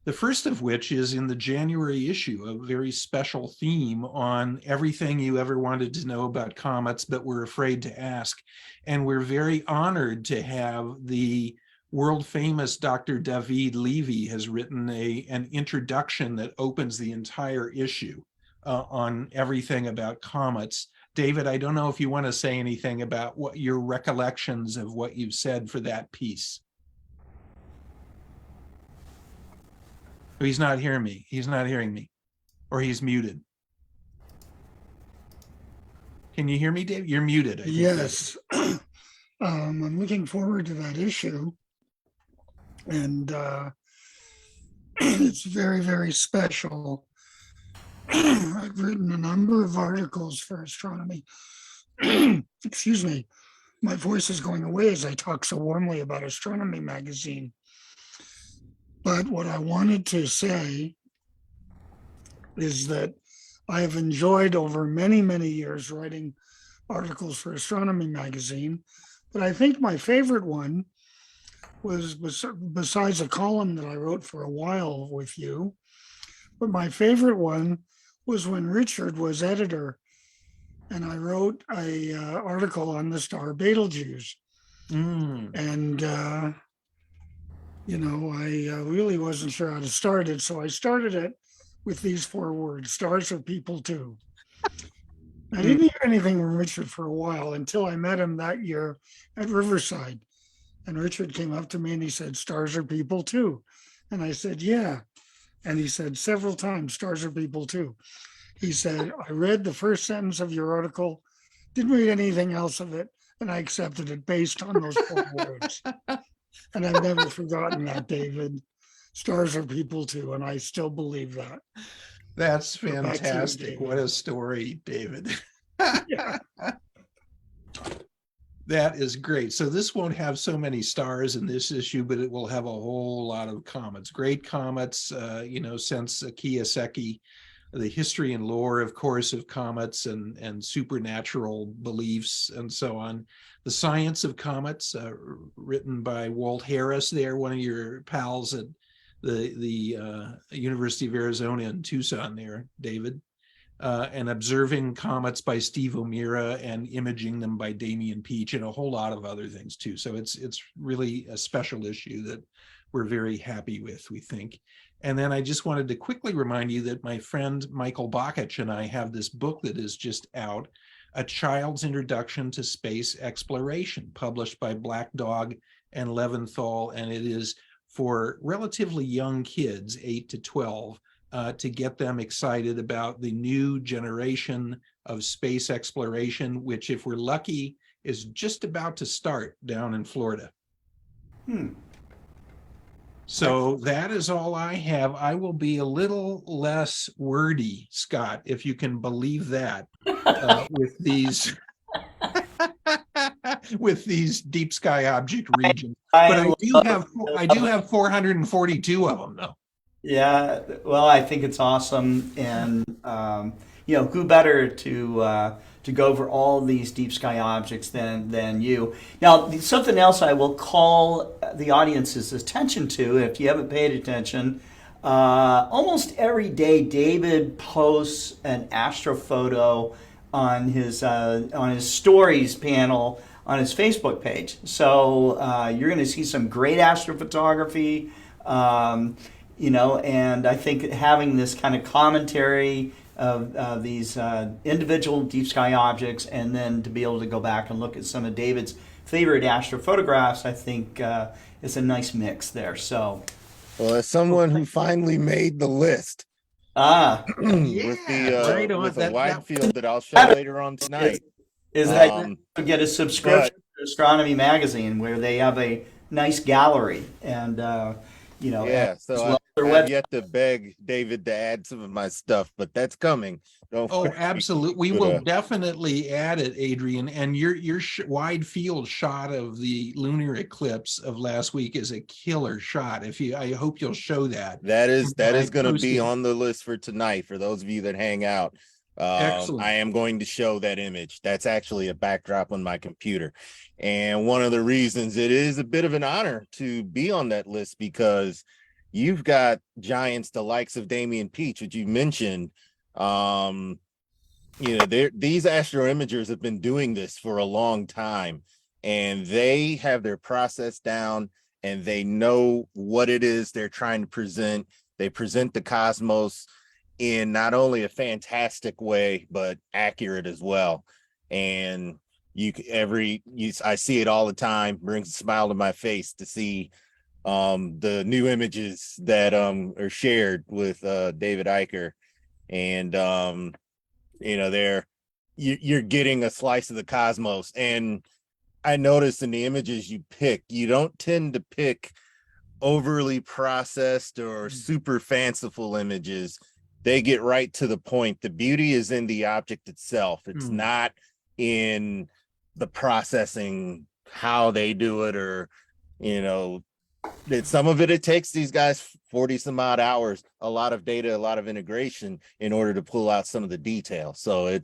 [SPEAKER 4] The first of which is in the January issue, a very special theme on everything you ever wanted to know about comets, but were afraid to ask. And we're very honored to have the world famous Dr. David Levy has written an introduction that opens the entire issue on everything about comets. David, I don't know if you want to say anything about what your recollections of what you've said for that piece. He's not hearing me. He's not hearing me, or he's muted. Can you hear me, Dave? You're muted. I think.
[SPEAKER 3] Yes. I'm looking forward to that issue. And it's very, very special. I've written a number of articles for Astronomy. Excuse me, my voice is going away as I talk so warmly about Astronomy magazine. But what I wanted to say is that I have enjoyed over many, many years writing articles for Astronomy magazine. But I think my favorite one was, besides a column that I wrote for a while with you, but my favorite one was when Richard was editor, and I wrote a article on the star Betelgeuse. And I really wasn't sure how to start it, so I started it with these 4 words: stars are people too. I didn't hear anything from Richard for a while until I met him that year at Riverside. And Richard came up to me and he said, "Stars are people too." And I said, "Yeah." And he said several times, "Stars are people too." He said, "I read the first sentence of your article, didn't read anything else of it, and I accepted it based on those 4 words." And I've never forgotten that, David. Stars are people too, and I still believe that.
[SPEAKER 4] That's
[SPEAKER 3] So back to you,
[SPEAKER 4] fantastic. What
[SPEAKER 3] David.
[SPEAKER 4] a story, David.
[SPEAKER 3] Yeah.
[SPEAKER 4] That is great. So this won't have so many stars in this issue, but it will have a whole lot of comets, great comets, since Kiyosaki, the history and lore, of course, of comets and supernatural beliefs and so on. The Science of Comets, written by Walt Harris there, one of your pals at the University of Arizona in Tucson there, David. And Observing Comets by Steve O'Meara, and Imaging Them by Damian Peach, and a whole lot of other things too. So it's really a special issue that we're very happy with, we think. And then I just wanted to quickly remind you that my friend Michael Bakich and I have this book that is just out, A Child's Introduction to Space Exploration, published by Black Dog and Leventhal, and it is for relatively young kids, 8 to 12, to get them excited about the new generation of space exploration, which, if we're lucky, is just about to start down in Florida. So that is all I have. I will be a little less wordy, Scott, if you can believe that, with these with these deep sky object regions. But I do have 442 of them, though.
[SPEAKER 1] Yeah, well, I think it's awesome, and who better to go over all these deep sky objects than you. Now, something else I will call the audience's attention to, if you haven't paid attention, almost every day David posts an astrophoto on his stories panel on his Facebook page. So you're going to see some great astrophotography. And I think having this kind of commentary of these individual deep sky objects, and then to be able to go back and look at some of David's favorite astrophotographs, I think is a nice mix there. So,
[SPEAKER 5] Well, as someone who finally made the list with a wide field that I'll show later on tonight,
[SPEAKER 1] is that you get a subscription to Astronomy magazine, where they have a nice gallery, and
[SPEAKER 5] so I've yet to beg David to add some of my stuff, but that's coming.
[SPEAKER 4] Absolutely. We will definitely add it, Adrian. And your wide field shot of the lunar eclipse of last week is a killer shot. I hope you'll show that. That is
[SPEAKER 5] going to be on the list for tonight for those of you that hang out.
[SPEAKER 4] Excellent.
[SPEAKER 5] I am going to show that image. That's actually a backdrop on my computer. And one of the reasons it is a bit of an honor to be on that list, because you've got giants, the likes of Damian Peach, which you mentioned. These astro imagers have been doing this for a long time, and they have their process down, and they know what it is they're trying to present. They present the cosmos in not only a fantastic way, but accurate as well. And I see it all the time. Brings a smile to my face to see the new images that are shared with David Eicher. And you're getting a slice of the cosmos. And I noticed in the images you pick, you don't tend to pick overly processed or super fanciful images. They get right to the point. The beauty is in the object itself. It's not in the processing, how they do it, or, you know, that some of it takes these guys 40 some odd hours, a lot of data, a lot of integration in order to pull out some of the detail. So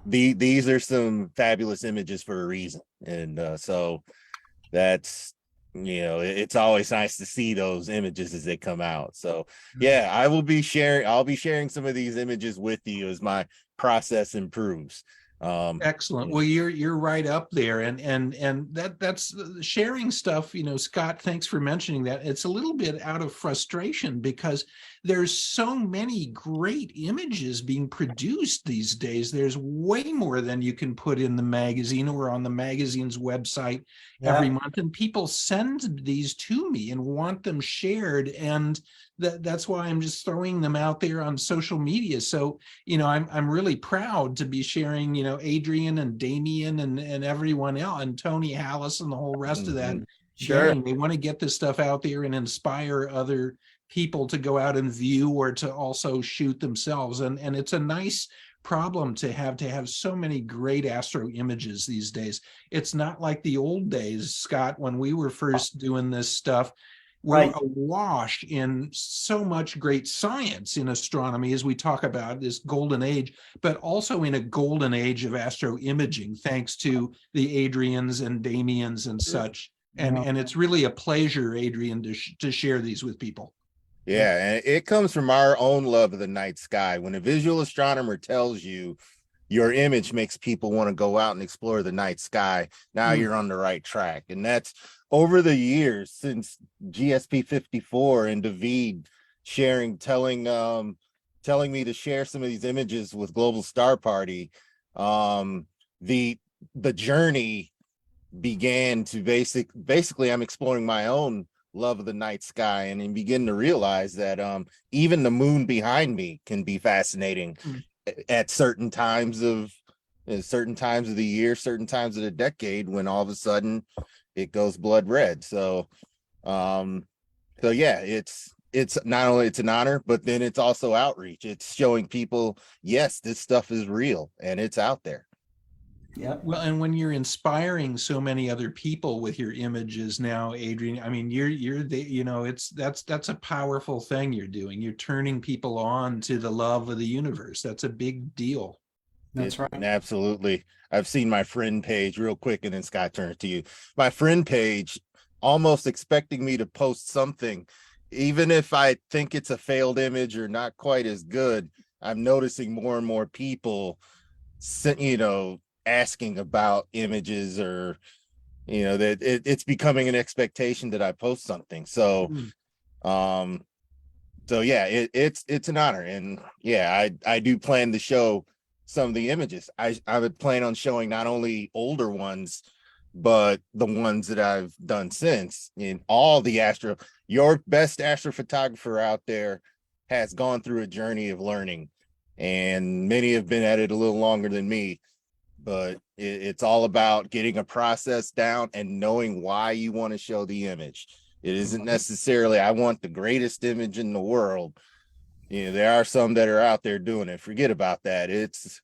[SPEAKER 5] these are some fabulous images for a reason. And so that's, it's always nice to see those images as they come out. So yeah, I'll be sharing some of these images with you as my process improves.
[SPEAKER 4] Excellent. Well, you're right up there, and that's sharing stuff. Scott, thanks for mentioning that. It's a little bit out of frustration because there's so many great images being produced these days. There's way more than you can put in the magazine or on the magazine's website every month, and people send these to me and want them shared, and that's why I'm just throwing them out there on social media. So, I'm really proud to be sharing, Adrian and Damien and everyone else, and Tony Hallis and the whole rest of that.
[SPEAKER 1] Sure.
[SPEAKER 4] Gang. They want to get this stuff out there and inspire other people to go out and view or to also shoot themselves. And it's a nice problem to have so many great astro images these days. It's not like the old days, Scott, when we were first doing this stuff. We're awash in so much great science in astronomy, as we talk about this golden age, but also in a golden age of astro imaging, thanks to the Adrians and Damians and such. And it's really a pleasure, Adrian, to share these with people.
[SPEAKER 5] Yeah, and it comes from our own love of the night sky. When a visual astronomer tells you your image makes people want to go out and explore the night sky, now you're on the right track. And that's over the years since GSP 54 and David telling me to share some of these images with Global Star Party. The journey began to basically I'm exploring my own love of the night sky and begin to realize that even the moon behind me can be fascinating at certain times of the year, certain times of the decade, when all of a sudden it goes blood red. So yeah, it's not only it's an honor, but then it's also outreach. It's showing people, yes, this stuff is real and it's out there.
[SPEAKER 1] Yeah.
[SPEAKER 4] Well, and when you're inspiring so many other people with your images now, Adrian, I mean, that's a powerful thing you're doing. You're turning people on to the love of the universe. That's a big deal.
[SPEAKER 1] That's right.
[SPEAKER 5] Absolutely. I've seen my friend page real quick, and then Scott, turn it to you. My friend page almost expecting me to post something, even if I think it's a failed image or not quite as good. I'm noticing more and more people, asking about images, or that it's becoming an expectation that I post something. So yeah, it's an honor. And yeah, I do plan to show some of the images. I would plan on showing not only older ones, but the ones that I've done since. In all the your best astrophotographer out there has gone through a journey of learning, and many have been at it a little longer than me. But it's all about getting a process down and knowing why you want to show the image. It isn't necessarily, I want the greatest image in the world. There are some that are out there doing it. Forget about that. It's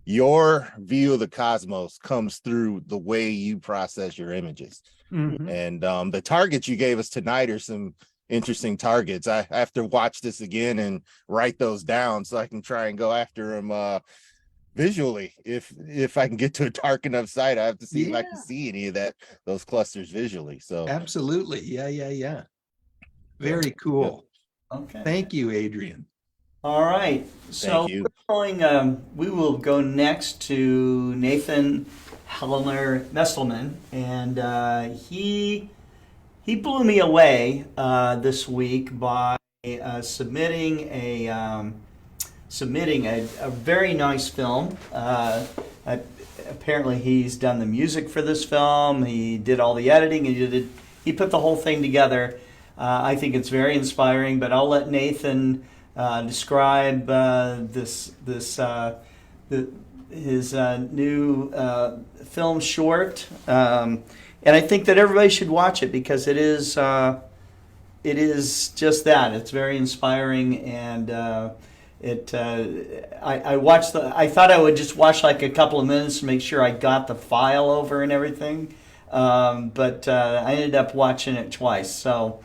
[SPEAKER 5] your view of the cosmos comes through the way you process your images. And the targets you gave us tonight are some interesting targets. I have to watch this again and write those down so I can try and go after them visually. If I can get to a dark enough site, I have to see if I can see any of those clusters visually. So
[SPEAKER 4] absolutely. Yeah. Very cool.
[SPEAKER 1] Okay.
[SPEAKER 4] Thank you, Adrian.
[SPEAKER 1] All right. So we will go next to Nathan Hellner-Mestelman, and he blew me away this week by submitting a very nice film. Apparently he's done the music for this film. He did all the editing. He put the whole thing together. I think it's very inspiring, but I'll let Nathan describe the his new film short, and I think that everybody should watch it because it is just that. It's very inspiring, and I watched I thought I would just watch like a couple of minutes to make sure I got the file over and everything, but I ended up watching it twice. So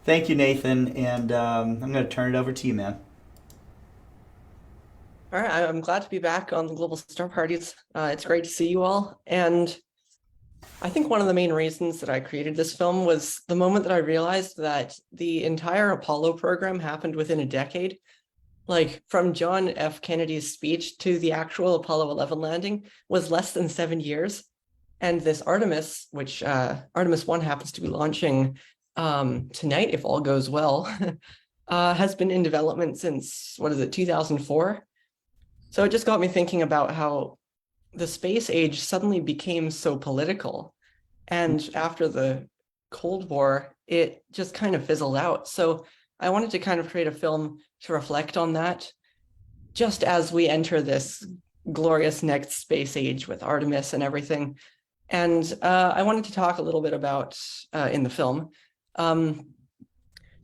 [SPEAKER 1] thank you, Nathan, and I'm going to turn it over to you, man.
[SPEAKER 7] All right, I'm glad to be back on the Global Star Parties. It's great to see you all. And I think one of the main reasons that I created this film was the moment that I realized that the entire Apollo program happened within a decade. Like from John F. Kennedy's speech to the actual Apollo 11 landing was less than 7 years. And this Artemis, which Artemis 1 happens to be launching tonight, if all goes well, has been in development since, 2004? So it just got me thinking about how the space age suddenly became so political. And after the Cold War, it just kind of fizzled out. So I wanted to kind of create a film to reflect on that, just as we enter this glorious next space age with Artemis and everything. And I wanted to talk a little bit about, in the film,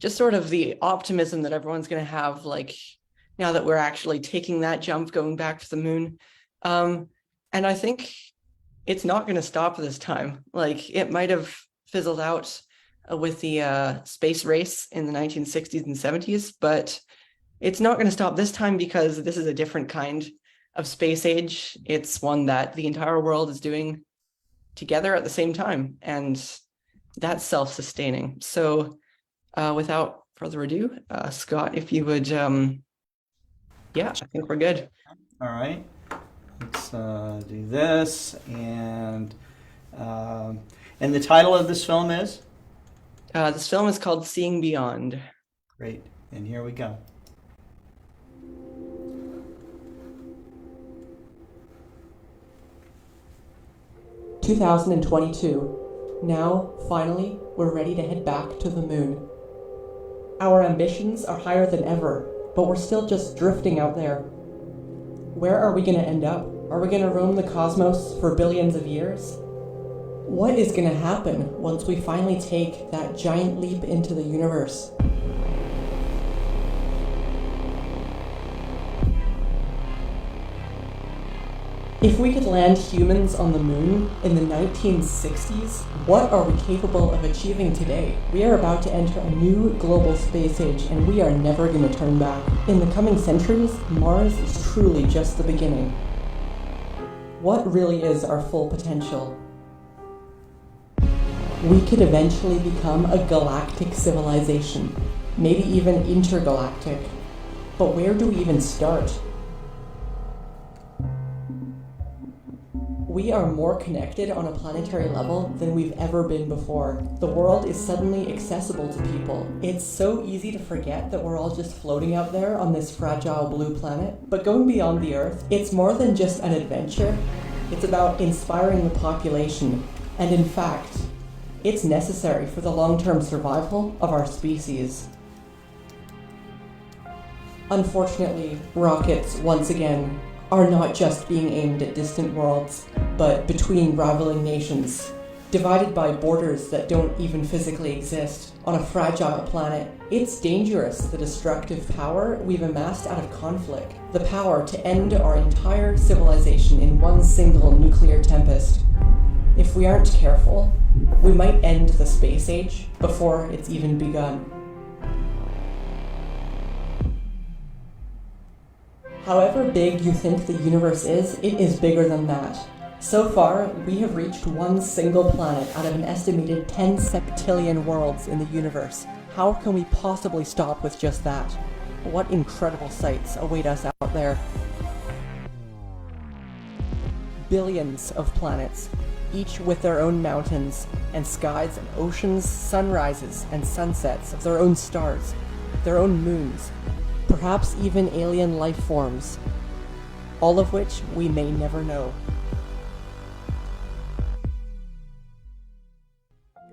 [SPEAKER 7] just sort of the optimism that everyone's going to have, like, now that we're actually taking that jump, going back to the moon. And I think it's not going to stop this time. Like, it might have fizzled out with the space race in the 1960s and 70s, but it's not going to stop this time because this is a different kind of space age. It's one that the entire world is doing together at the same time, and that's self-sustaining. So without further ado, Scott, if you would... Yeah, I think we're good.
[SPEAKER 1] All right, let's do this, and the title of this film is?
[SPEAKER 7] This film is called Seeing Beyond.
[SPEAKER 1] Great, and here we go.
[SPEAKER 7] (2022). Now, finally, we're ready to head back to the moon. Our ambitions are higher than ever, but we're still just drifting out there. Where are we going to end up? Are we going to roam the cosmos for billions of years? What is going to happen once we finally take that giant leap into the universe? If we could land humans on the moon in the 1960s, what are we capable of achieving today? We are about to enter a new global space age, and we are never going to turn back. In the coming centuries, Mars is truly just the beginning. What really is our full potential? We could eventually become a galactic civilization, maybe even intergalactic. But where do we even start? We are more connected on a planetary level than we've ever been before. The world is suddenly accessible to people. It's so easy to forget that we're all just floating out there on this fragile blue planet. But going beyond the Earth, it's more than just an adventure. It's about inspiring the population. And in fact, it's necessary for the long-term survival of our species. Unfortunately, rockets, once again, are not just being aimed at distant worlds, but between rivaling nations, divided by borders that don't even physically exist on a fragile planet. It's dangerous, the destructive power we've amassed out of conflict, the power to end our entire civilization in one single nuclear tempest. If we aren't careful, we might end the space age before it's even begun. However big you think the universe is, it is bigger than that. So far, we have reached one single planet out of an estimated 10 septillion worlds in the universe. How can we possibly stop with just that? What incredible sights await us out there. Billions of planets, each with their own mountains and skies and oceans, sunrises and sunsets of their own stars, their own moons, perhaps even alien life forms, all of which we may never know.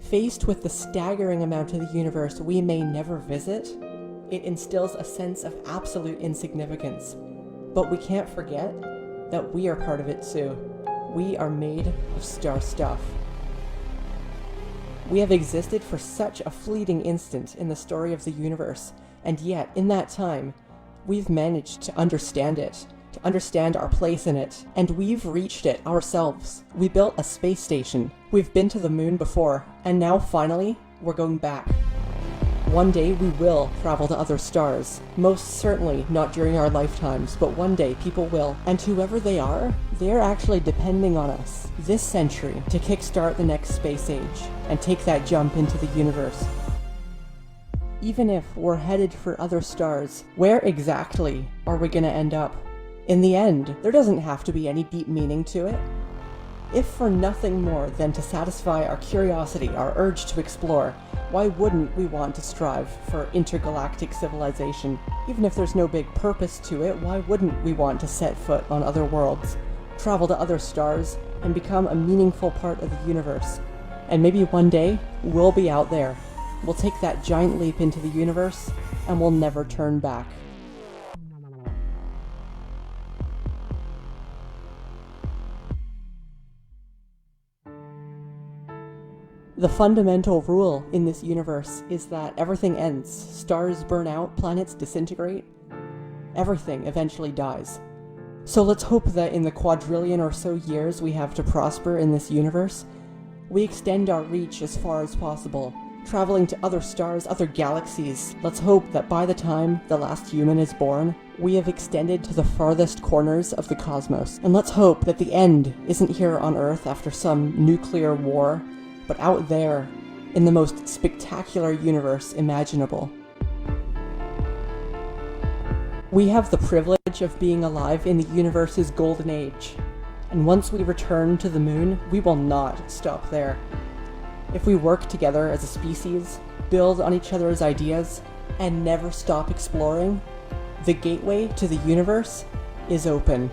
[SPEAKER 7] Faced with the staggering amount of the universe we may never visit, it instills a sense of absolute insignificance. But we can't forget
[SPEAKER 8] that we are part of it too. We are made of star stuff. We have existed for such a fleeting instant in the story of the universe, and yet, in that time, we've managed to understand it, to understand our place in it, and we've reached it ourselves. We built a space station, we've been to the moon before, and now finally, we're going back. One day we will travel to other stars. Most certainly not during our lifetimes, but one day people will. And whoever they are, they're actually depending on us, this century, to kickstart the next space age, and take that jump into the universe. Even if we're headed for other stars, where exactly are we gonna end up? In the end, there doesn't have to be any deep meaning to it. If for nothing more than to satisfy our curiosity, our urge to explore, why wouldn't we want to strive for intergalactic civilization? Even if there's no big purpose to it, why wouldn't we want to set foot on other worlds, travel to other stars, and become a meaningful part of the universe? And maybe one day, we'll be out there. We'll take that giant leap into the universe, and we'll never turn back. The fundamental rule in this universe is that everything ends. Stars burn out, planets disintegrate. Everything eventually dies. So let's hope that in the quadrillion or so years we have to prosper in this universe, we extend our reach as far as possible, traveling to other stars, other galaxies. Let's hope that by the time the last human is born, we have extended to the farthest corners of the cosmos. And let's hope that the end isn't here on Earth after some nuclear war, but out there, in the most spectacular universe imaginable. We have the privilege of being alive in the universe's golden age, and once we return to the moon, we will not stop there. If we work together as a species, build on each other's ideas, and never stop exploring, the gateway to the universe is open.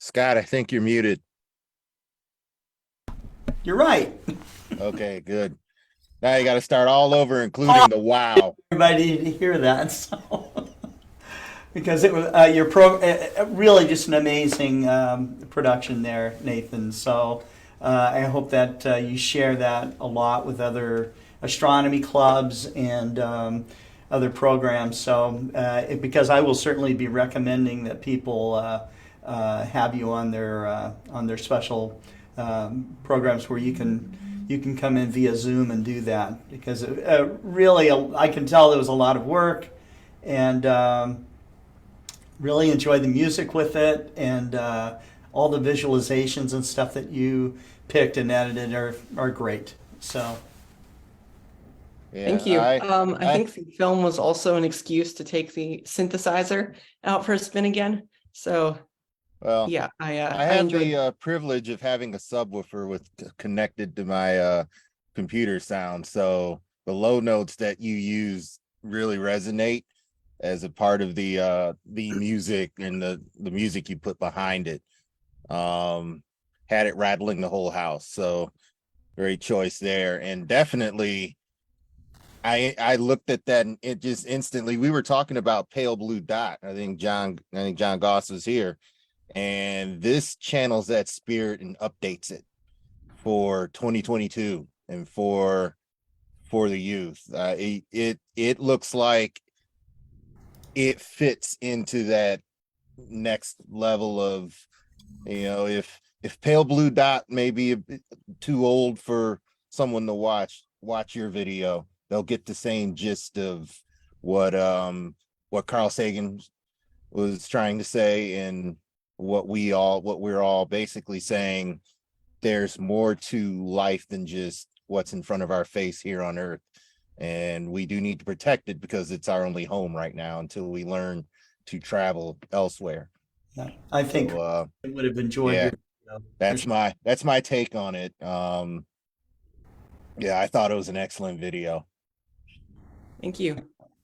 [SPEAKER 5] Scott, I think you're muted.
[SPEAKER 1] You're right.
[SPEAKER 5] Okay, good. Now you got to start all over, including the wow.
[SPEAKER 1] Everybody to hear that. So. Because it was really just an amazing production there, Nathan. So I hope that you share that a lot with other astronomy clubs and other programs. So because I will certainly be recommending that people have you on their special programs where you can come in via Zoom and do that, because really I can tell it was a lot of work, and really enjoyed the music with it, and all the visualizations and stuff that you picked and edited are great. So
[SPEAKER 5] Yeah,
[SPEAKER 7] thank you. I think the film was also an excuse to take the synthesizer out for a spin again. So
[SPEAKER 5] well,
[SPEAKER 7] yeah, I
[SPEAKER 5] have
[SPEAKER 7] enjoyed
[SPEAKER 5] the privilege of having a subwoofer connected to my computer sound, so the low notes that you use really resonate as a part of the music and the music you put behind it. Had it rattling the whole house, so great choice there. And definitely I looked at that and it just instantly, we were talking about Pale Blue Dot. I think John Goss was here, and this channels that spirit and updates it for 2022 and for the youth. It looks like it fits into that next level of, if Pale Blue Dot may be a bit too old for someone to watch your video, they'll get the same gist of what Carl Sagan was trying to say, and what we're all basically saying, there's more to life than just what's in front of our face here on Earth. And we do need to protect it because it's our only home right now until we learn to travel elsewhere.
[SPEAKER 1] Yeah, I think I would have enjoyed
[SPEAKER 5] yeah,
[SPEAKER 1] your
[SPEAKER 5] that's my take on it. Yeah, I thought it was an excellent video.
[SPEAKER 7] Thank you.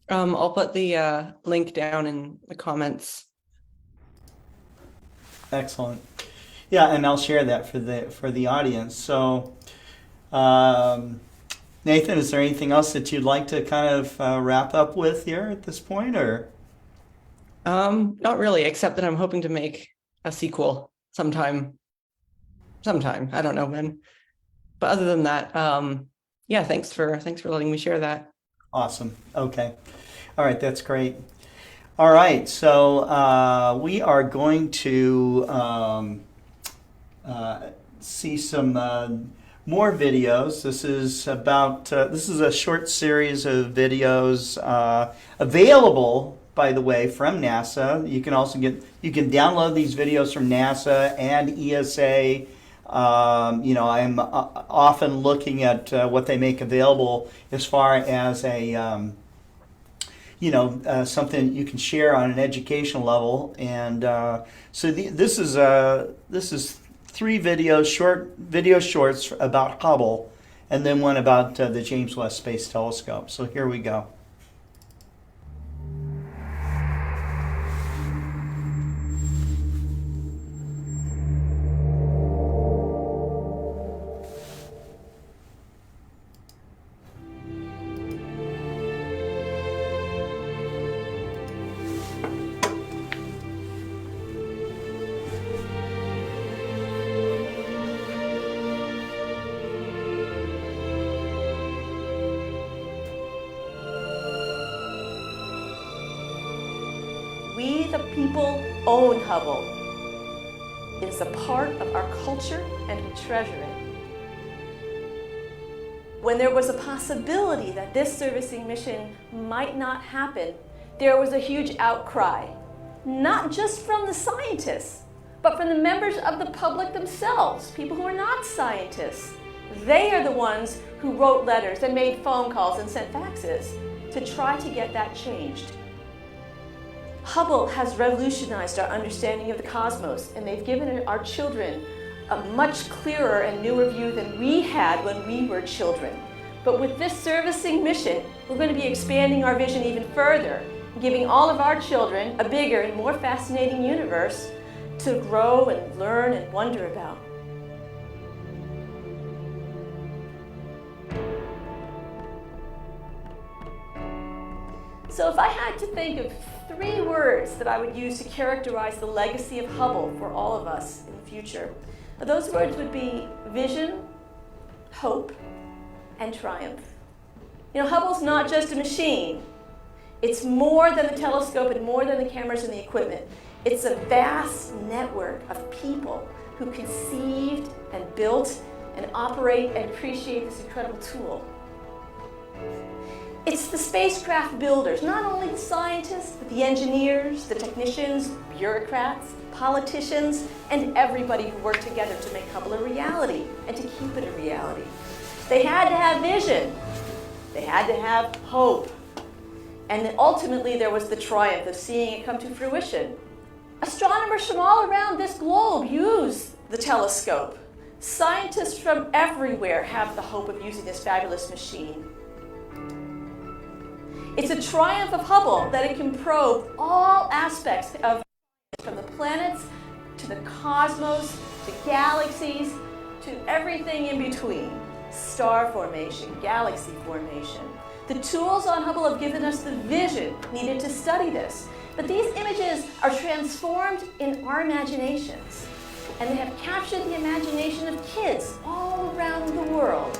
[SPEAKER 7] I'll put the link down in the comments.
[SPEAKER 1] Excellent. Yeah, and I'll share that for the audience. So, Nathan, is there anything else that you'd like to kind of wrap up with here at this point, or?
[SPEAKER 7] Not really, except that I'm hoping to make a sequel sometime. I don't know when. But other than that, yeah, thanks for letting me share that.
[SPEAKER 1] Awesome. Okay. All right, that's great. All right, so we are going to see some more videos. This is a short series of videos available, by the way, from NASA. You can also download these videos from NASA and ESA. I'm often looking at what they make available as far as a something you can share on an educational level. And so this is 3 videos, short video shorts about Hubble, and then one about the James Webb Space Telescope. So here we go.
[SPEAKER 9] We, the people, own Hubble. It is a part of our culture and we treasure it. When there was a possibility that this servicing mission might not happen, there was a huge outcry, not just from the scientists, but from the members of the public themselves, people who are not scientists. They are the ones who wrote letters and made phone calls and sent faxes to try to get that changed. Hubble has revolutionized our understanding of the cosmos, and they've given our children a much clearer and newer view than we had when we were children. But with this servicing mission, we're going to be expanding our vision even further, giving all of our children a bigger and more fascinating universe to grow and learn and wonder about. So if I had to think of 3 words that I would use to characterize the legacy of Hubble for all of us in the future, those words would be vision, hope, and triumph. You know, Hubble's not just a machine. It's more than the telescope and more than the cameras and the equipment. It's a vast network of people who conceived and built and operate and appreciate this incredible tool. It's the spacecraft builders, not only the scientists, but the engineers, the technicians, bureaucrats, politicians, and everybody who worked together to make Hubble a reality and to keep it a reality. They had to have vision. They had to have hope. And then ultimately there was the triumph of seeing it come to fruition. Astronomers from all around this globe use the telescope. Scientists from everywhere have the hope of using this fabulous machine. It's a triumph of Hubble that it can probe all aspects of, from the planets to the cosmos to galaxies to everything in between. Star formation, galaxy formation. The tools on Hubble have given us the vision needed to study this. But these images are transformed in our imaginations, and they have captured the imagination of kids all around the world.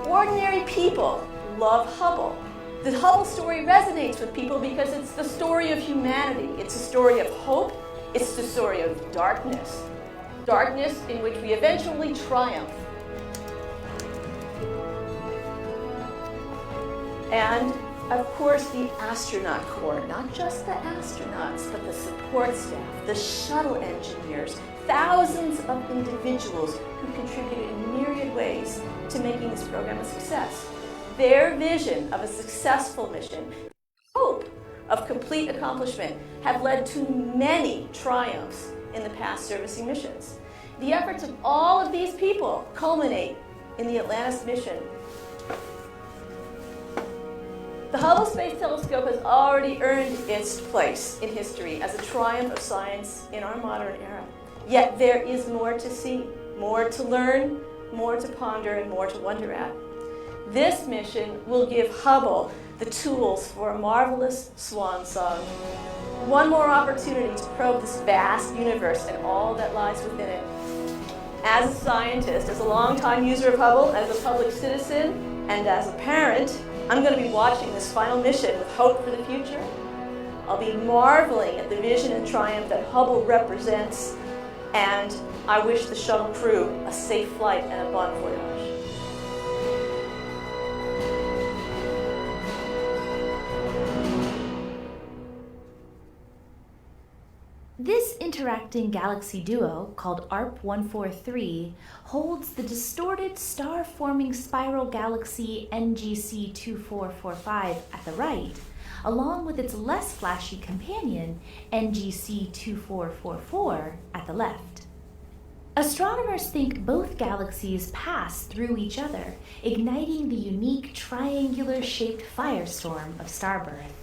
[SPEAKER 9] Ordinary people love Hubble. The Hubble story resonates with people because it's the story of humanity. It's a story of hope. It's the story of darkness. Darkness in which we eventually triumph. And Of course, the astronaut corps, not just the astronauts, but the support staff, the shuttle engineers, thousands of individuals who contributed in myriad ways to making this program a success. Their vision of a successful mission, hope of complete accomplishment, have led to many triumphs in the past servicing missions. The efforts of all of these people culminate in the Atlantis mission. The Hubble Space Telescope has already earned its place in history as a triumph of science in our modern era. Yet there is more to see, more to learn, more to ponder, and more to wonder at. This mission will give Hubble the tools for a marvelous swan song. One more opportunity to probe this vast universe and all that lies within it. As a scientist, as a longtime user of Hubble, as a public citizen, and as a parent, I'm going to be watching this final mission with hope for the future. I'll be marveling at the vision and triumph that Hubble represents, and I wish the shuttle crew a safe flight and a bon voyage.
[SPEAKER 10] This interacting galaxy duo, called ARP-143, holds the distorted star-forming spiral galaxy NGC-2445 at the right, along with its less flashy companion, NGC-2444, at the left. Astronomers think both galaxies pass through each other, igniting the unique triangular-shaped firestorm of starbirth.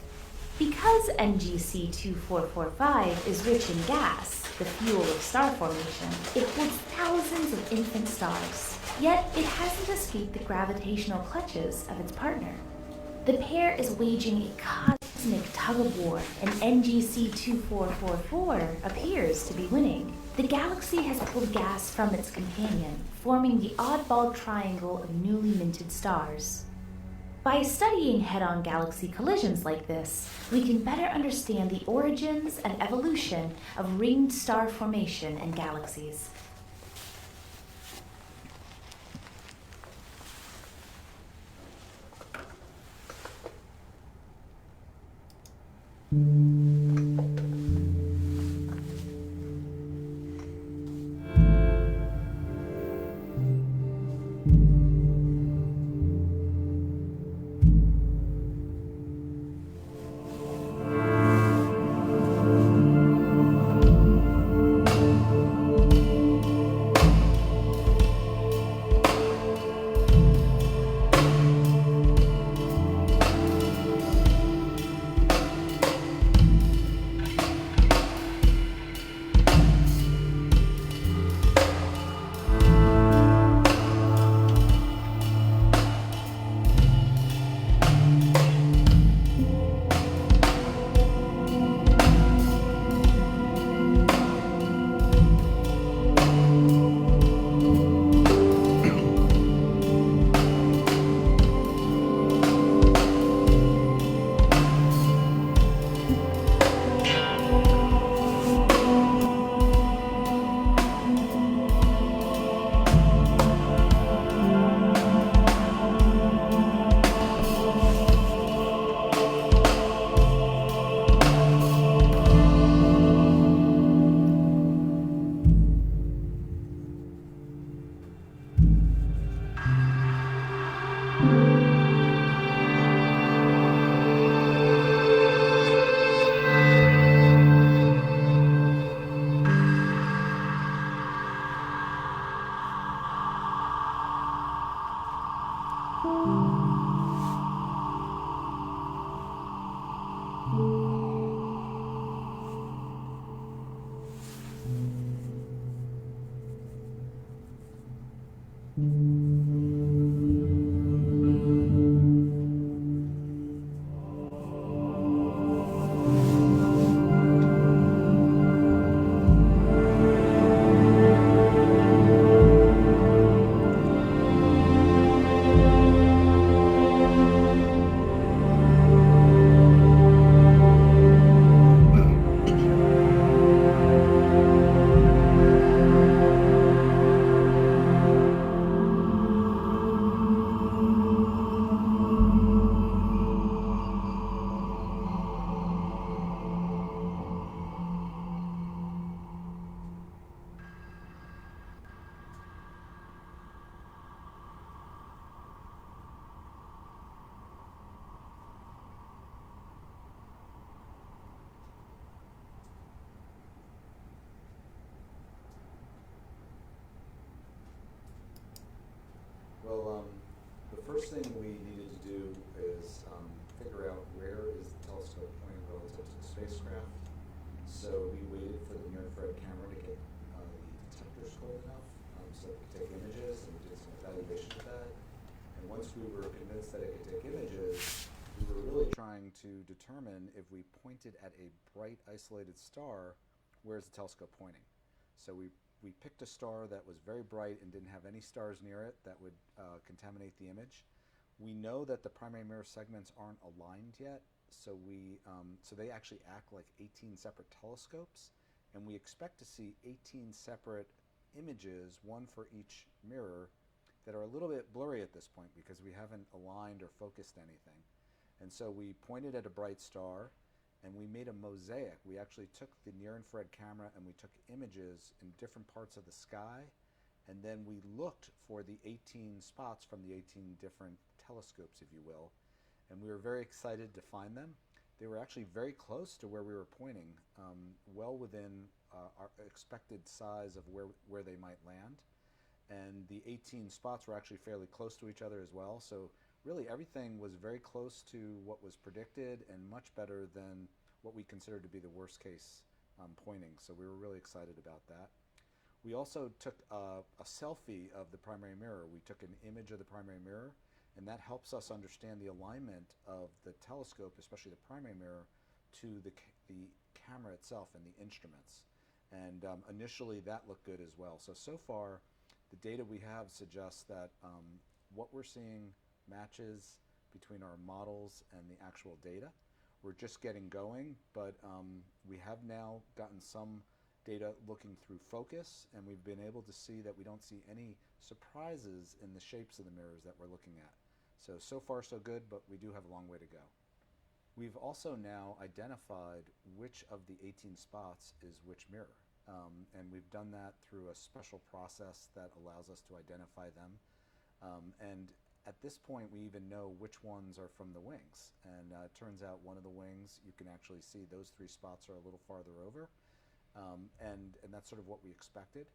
[SPEAKER 10] Because NGC-2445 is rich in gas, the fuel of star formation, it holds thousands of infant stars. Yet it hasn't escaped the gravitational clutches of its partner. The pair is waging a cosmic tug-of-war, and NGC-2444 appears to be winning. The galaxy has pulled gas from its companion, forming the oddball triangle of newly minted stars. By studying head-on galaxy collisions like this, we can better understand the origins and evolution of ringed star formation and galaxies.
[SPEAKER 11] first thing we needed to do is figure out where is the telescope pointing relative to the spacecraft. So we waited for the near-infrared camera to get the detectors cold enough so it could take images, and we did some evaluation of that. And once we were convinced that it could take images, we were really trying to determine if we pointed at a bright isolated star, where's the telescope pointing? So we picked a star that was very bright and didn't have any stars near it that would contaminate the image. We know that the primary mirror segments aren't aligned yet, so so they actually act like 18 separate telescopes, and we expect to see 18 separate images, one for each mirror, that are a little bit blurry at this point because we haven't aligned or focused anything. And so we pointed at a bright star, and we made a mosaic. We actually took the near-infrared camera and we took images in different parts of the sky, and then we looked for the 18 spots from the 18 different telescopes, if you will, and we were very excited to find them. They were actually very close to where we were pointing, well within our expected size of where they might land. And the 18 spots were actually fairly close to each other as well. So really everything was very close to what was predicted and much better than what we considered to be the worst case pointing. So we were really excited about that. We also took a selfie of the primary mirror. We took an image of the primary mirror, and that helps us understand the alignment of the telescope, especially the primary mirror, to the camera itself and the instruments. And initially that looked good as well. So far, the data we have suggests that what we're seeing matches between our models and the actual data. We're just getting going, but we have now gotten some data looking through focus, and we've been able to see that we don't see any surprises in the shapes of the mirrors that we're looking at. So far so good, but we do have a long way to go. We've also now identified which of the 18 spots is which mirror. And we've done that through a special process that allows us to identify them. And at this point, we even know which ones are from the wings. And it turns out one of the wings, you can actually see those 3 spots are a little farther over. And that's sort of what we expected.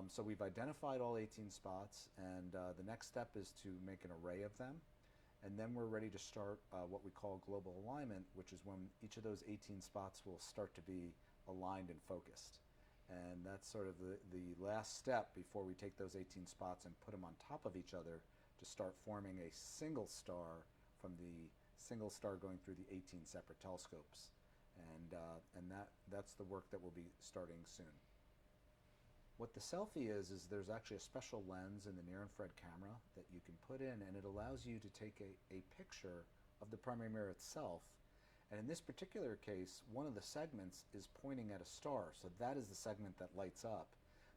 [SPEAKER 11] So we've identified all 18 spots, and the next step is to make an array of them. And then we're ready to start what we call global alignment, which is when each of those 18 spots will start to be aligned and focused. And that's sort of the last step before we take those 18 spots and put them on top of each other to start forming a single star from the single star going through the 18 separate telescopes. And that's the work that we'll be starting soon. What the selfie is there's actually a special lens in the near-infrared camera that you can put in, and it allows you to take a picture of the primary mirror itself. And in this particular case, one of the segments is pointing at a star, so that is the segment that lights up.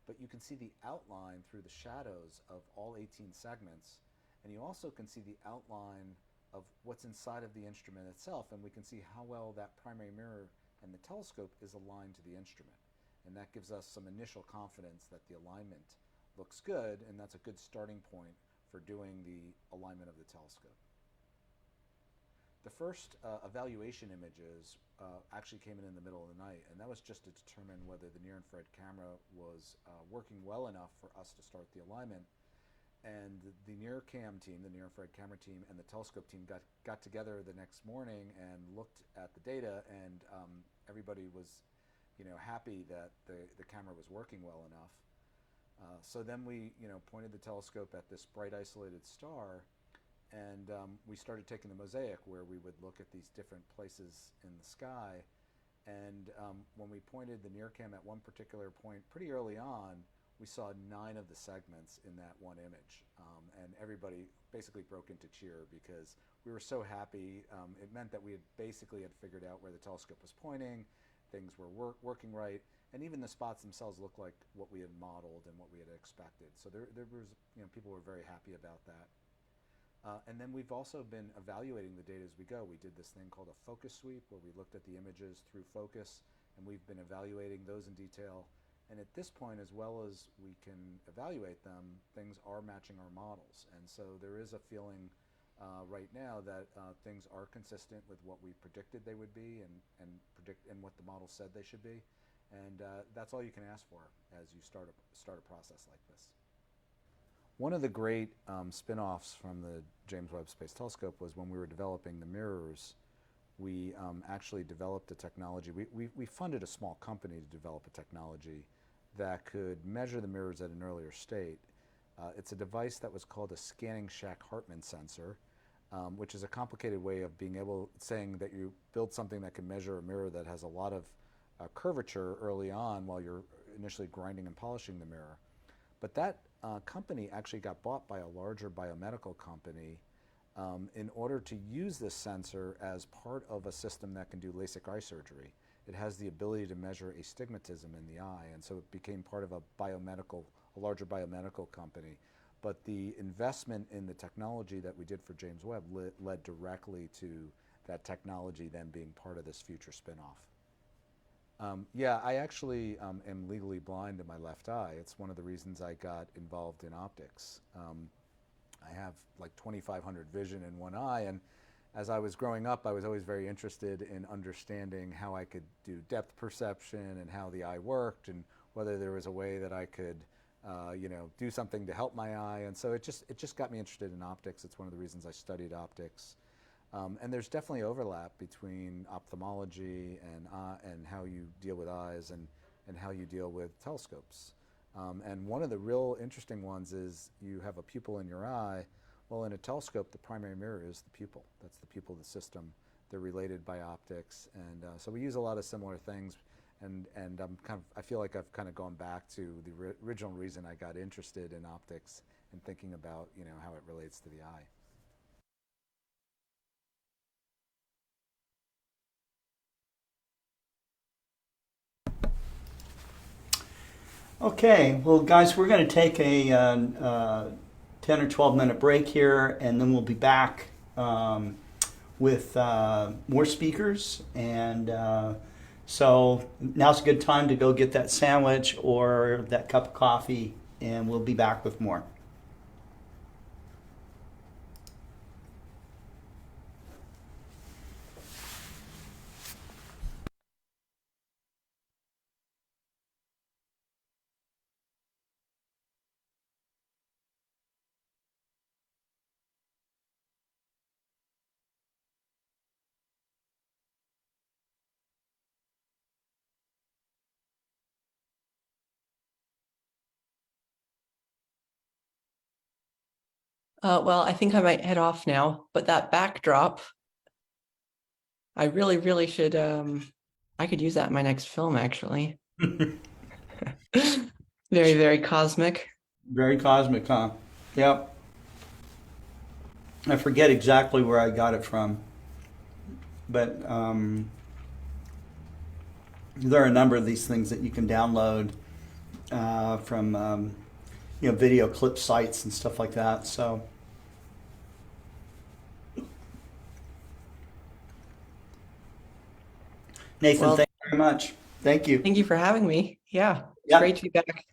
[SPEAKER 11] But you can see the outline through the shadows of all 18 segments, and you also can see the outline of what's inside of the instrument itself, and we can see how well that primary mirror and the telescope is aligned to the instrument. And that gives us some initial confidence that the alignment looks good, and that's a good starting point for doing the alignment of the telescope. The first evaluation images actually came in the middle of the night, and that was just to determine whether the near-infrared camera was working well enough for us to start the alignment. And the NearCam team, the near-infrared camera team, and the telescope team got together the next morning and looked at the data, and everybody was happy that the camera was working well enough. So then we pointed the telescope at this bright isolated star, and we started taking the mosaic where we would look at these different places in the sky. And when we pointed the NearCam at one particular point pretty early on, we saw 9 of the segments in that one image. And everybody basically broke into cheer because we were so happy. It meant that we had basically figured out where the telescope was pointing, things were working right, and even the spots themselves looked like what we had modeled and what we had expected. So there was, people were very happy about that. And then we've also been evaluating the data as we go. We did this thing called a focus sweep where we looked at the images through focus, and we've been evaluating those in detail. And at this point, as well as we can evaluate them, things are matching our models. And so there is a feeling right now that things are consistent with what we predicted they would be and what the model said they should be. And that's all you can ask for as you start a process like this.
[SPEAKER 12] One of the great spin-offs from the James Webb Space Telescope was when we were developing the mirrors, we actually developed a technology. We funded a small company to develop a technology that could measure the mirrors at an earlier state. It's a device that was called a scanning Shack-Hartman sensor, which is a complicated way of saying that you build something that can measure a mirror that has a lot of curvature early on while you're initially grinding and polishing the mirror. But that company actually got bought by a larger biomedical company in order to use this sensor as part of a system that can do LASIK eye surgery. It has the ability to measure astigmatism in the eye, and so it became part of a larger biomedical company. But the investment in the technology that we did for James Webb led directly to that technology then being part of this future spin-off. Yeah, I actually am legally blind in my left eye. It's one of the reasons I got involved in optics. I have like 2,500 vision in one eye, and as I was growing up, I was always very interested in understanding how I could do depth perception and how the eye worked, and whether there was a way that I could, do something to help my eye. And so it just got me interested in optics. It's one of the reasons I studied optics. And there's definitely overlap between ophthalmology and how you deal with eyes and how you deal with telescopes. And one of the real interesting ones is you have a pupil in your eye. Well, in a telescope, the primary mirror is the pupil. That's the pupil of the system. They're related by optics. And so we use a lot of similar things. And I feel like I've kind of gone back to the original reason I got interested in optics and thinking about, how it relates to the eye.
[SPEAKER 1] Okay, well, guys, we're going to take a 10 or 12 minute break here, and then we'll be back with more speakers. And so now's a good time to go get that sandwich or that cup of coffee, and we'll be back with more.
[SPEAKER 7] Well, I think I might head off now, but that backdrop, I really, really should, I could use that in my next film, actually. Very, very cosmic.
[SPEAKER 1] Very cosmic, huh? Yep. I forget exactly where I got it from, but there are a number of these things that you can download from video clip sites and stuff like that. So Nathan,
[SPEAKER 7] Well,
[SPEAKER 1] thank you very much. Thank you.
[SPEAKER 7] Thank you for having me. Yeah, it's
[SPEAKER 1] Yeah.
[SPEAKER 7] great to be back.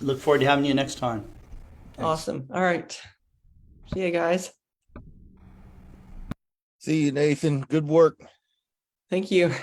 [SPEAKER 1] Look forward to having you next time. Thanks.
[SPEAKER 7] Awesome. All right. See you guys.
[SPEAKER 5] See you, Nathan. Good work.
[SPEAKER 7] Thank you.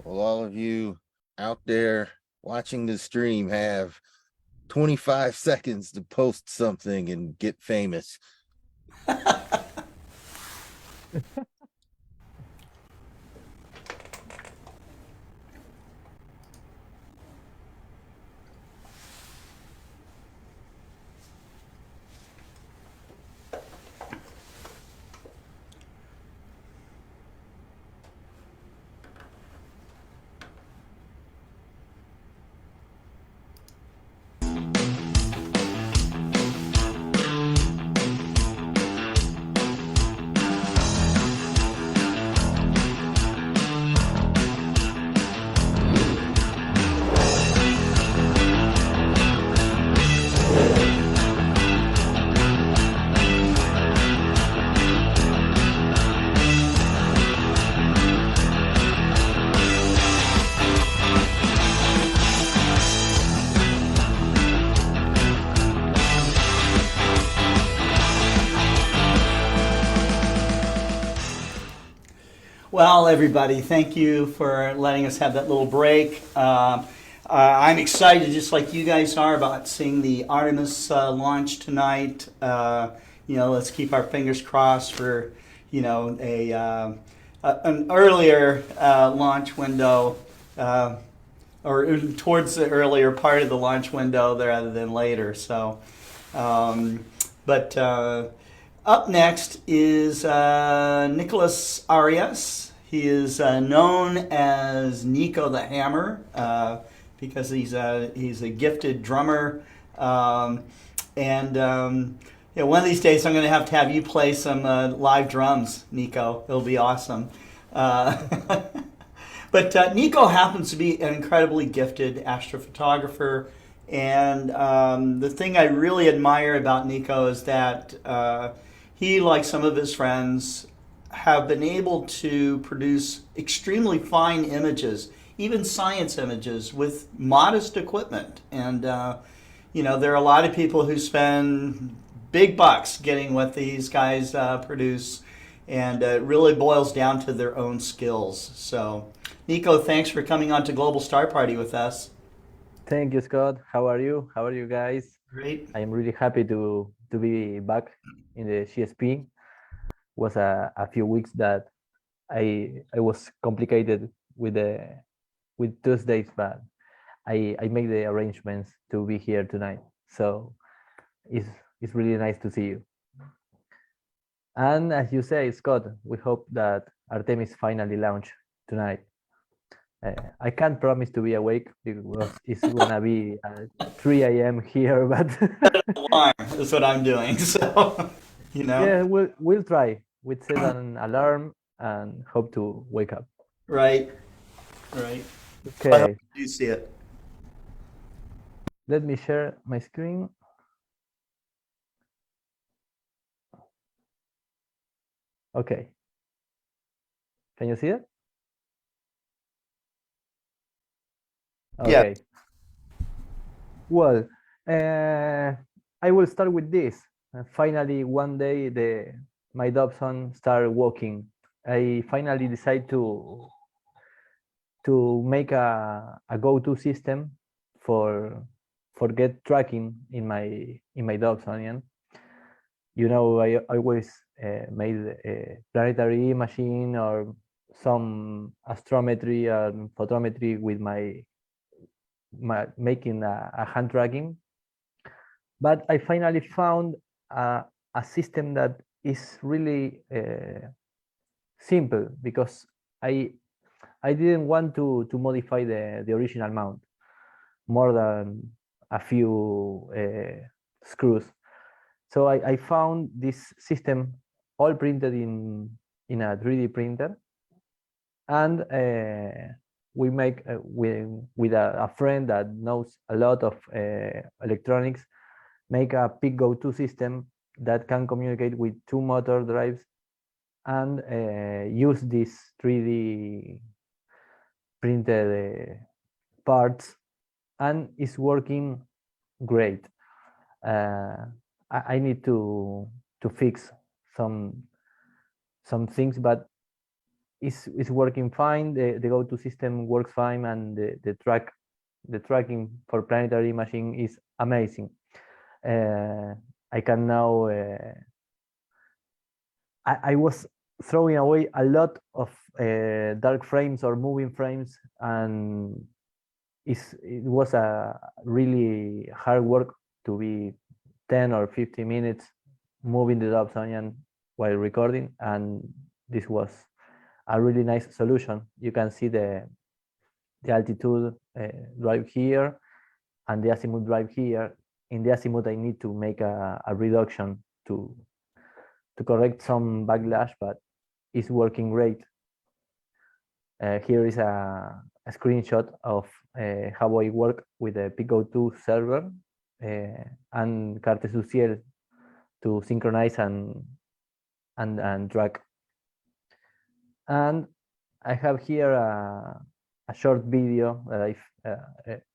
[SPEAKER 5] Well, all of you out there watching the stream have 25 seconds to post something and get famous.
[SPEAKER 1] Well, everybody, thank you for letting us have that little break. I'm excited, just like you guys are, about seeing the Artemis launch tonight. Let's keep our fingers crossed for, an earlier launch window, or towards the earlier part of the launch window rather than later. So, up next is Nicolas Arias. He is known as Nico the Hammer because he's a gifted drummer. One of these days I'm going to have you play some live drums, Nico. It'll be awesome. But Nico happens to be an incredibly gifted astrophotographer. And the thing I really admire about Nico is that he, like some of his friends, have been able to produce extremely fine images, even science images, with modest equipment. And, there are a lot of people who spend big bucks getting what these guys produce, and it really boils down to their own skills. So, Nico, thanks for coming on to Global Star Party with us.
[SPEAKER 13] Thank you, Scott. How are you? How are you guys?
[SPEAKER 1] Great.
[SPEAKER 13] I'm really happy to be back in the CSP. Was a few weeks that I was complicated with Tuesdays, but I made the arrangements to be here tonight. So it's really nice to see you. And as you say, Scott, we hope that Artemis finally launch tonight. I can't promise to be awake because it's gonna be 3 a.m. here, but
[SPEAKER 1] alarm is what I'm doing. So,
[SPEAKER 13] Yeah, we'll try. We'll set an alarm and hope to wake up.
[SPEAKER 1] Right.
[SPEAKER 13] Okay.
[SPEAKER 1] I hope you see it.
[SPEAKER 13] Let me share my screen. Okay. Can you see it? Okay.
[SPEAKER 1] Yeah.
[SPEAKER 13] Well, I will start with this. Finally, one day, my Dobson started walking. I finally decided to make a go-to system for get tracking in my Dobsonian. I always made a planetary imaging or some astrometry and photometry with my making a hand tracking. But I finally found a system that is really simple, because I didn't want to modify the original mount more than a few screws. So I found this system all printed in a 3D printer, and we make with a friend that knows a lot of electronics, make a peak go-to system that can communicate with 2 motor drives and use these 3D printed parts, and it's working great. I need to fix some things, but is working fine. The go-to system works fine, and the tracking for planetary imaging is amazing. I can now. I was throwing away a lot of dark frames or moving frames, and it was a really hard work to be 10 or 15 minutes moving the Dobsonian while recording, and this was a really nice solution. You can see the altitude drive here and the azimuth drive here. In the azimuth, I need to make a reduction to correct some backlash, but it's working great. Here is a screenshot of how I work with the Pico 2 server and Cartes du Ciel to synchronize and track. And I have here a short video that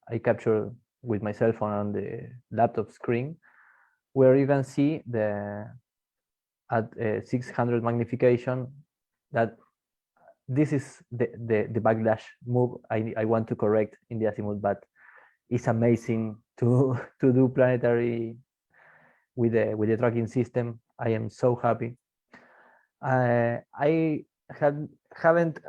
[SPEAKER 13] I captured with my cell phone on the laptop screen, where you can see at 600 magnification that this is the backlash move I want to correct in the azimuth, but it's amazing to do planetary with the tracking system. I am so happy. I haven't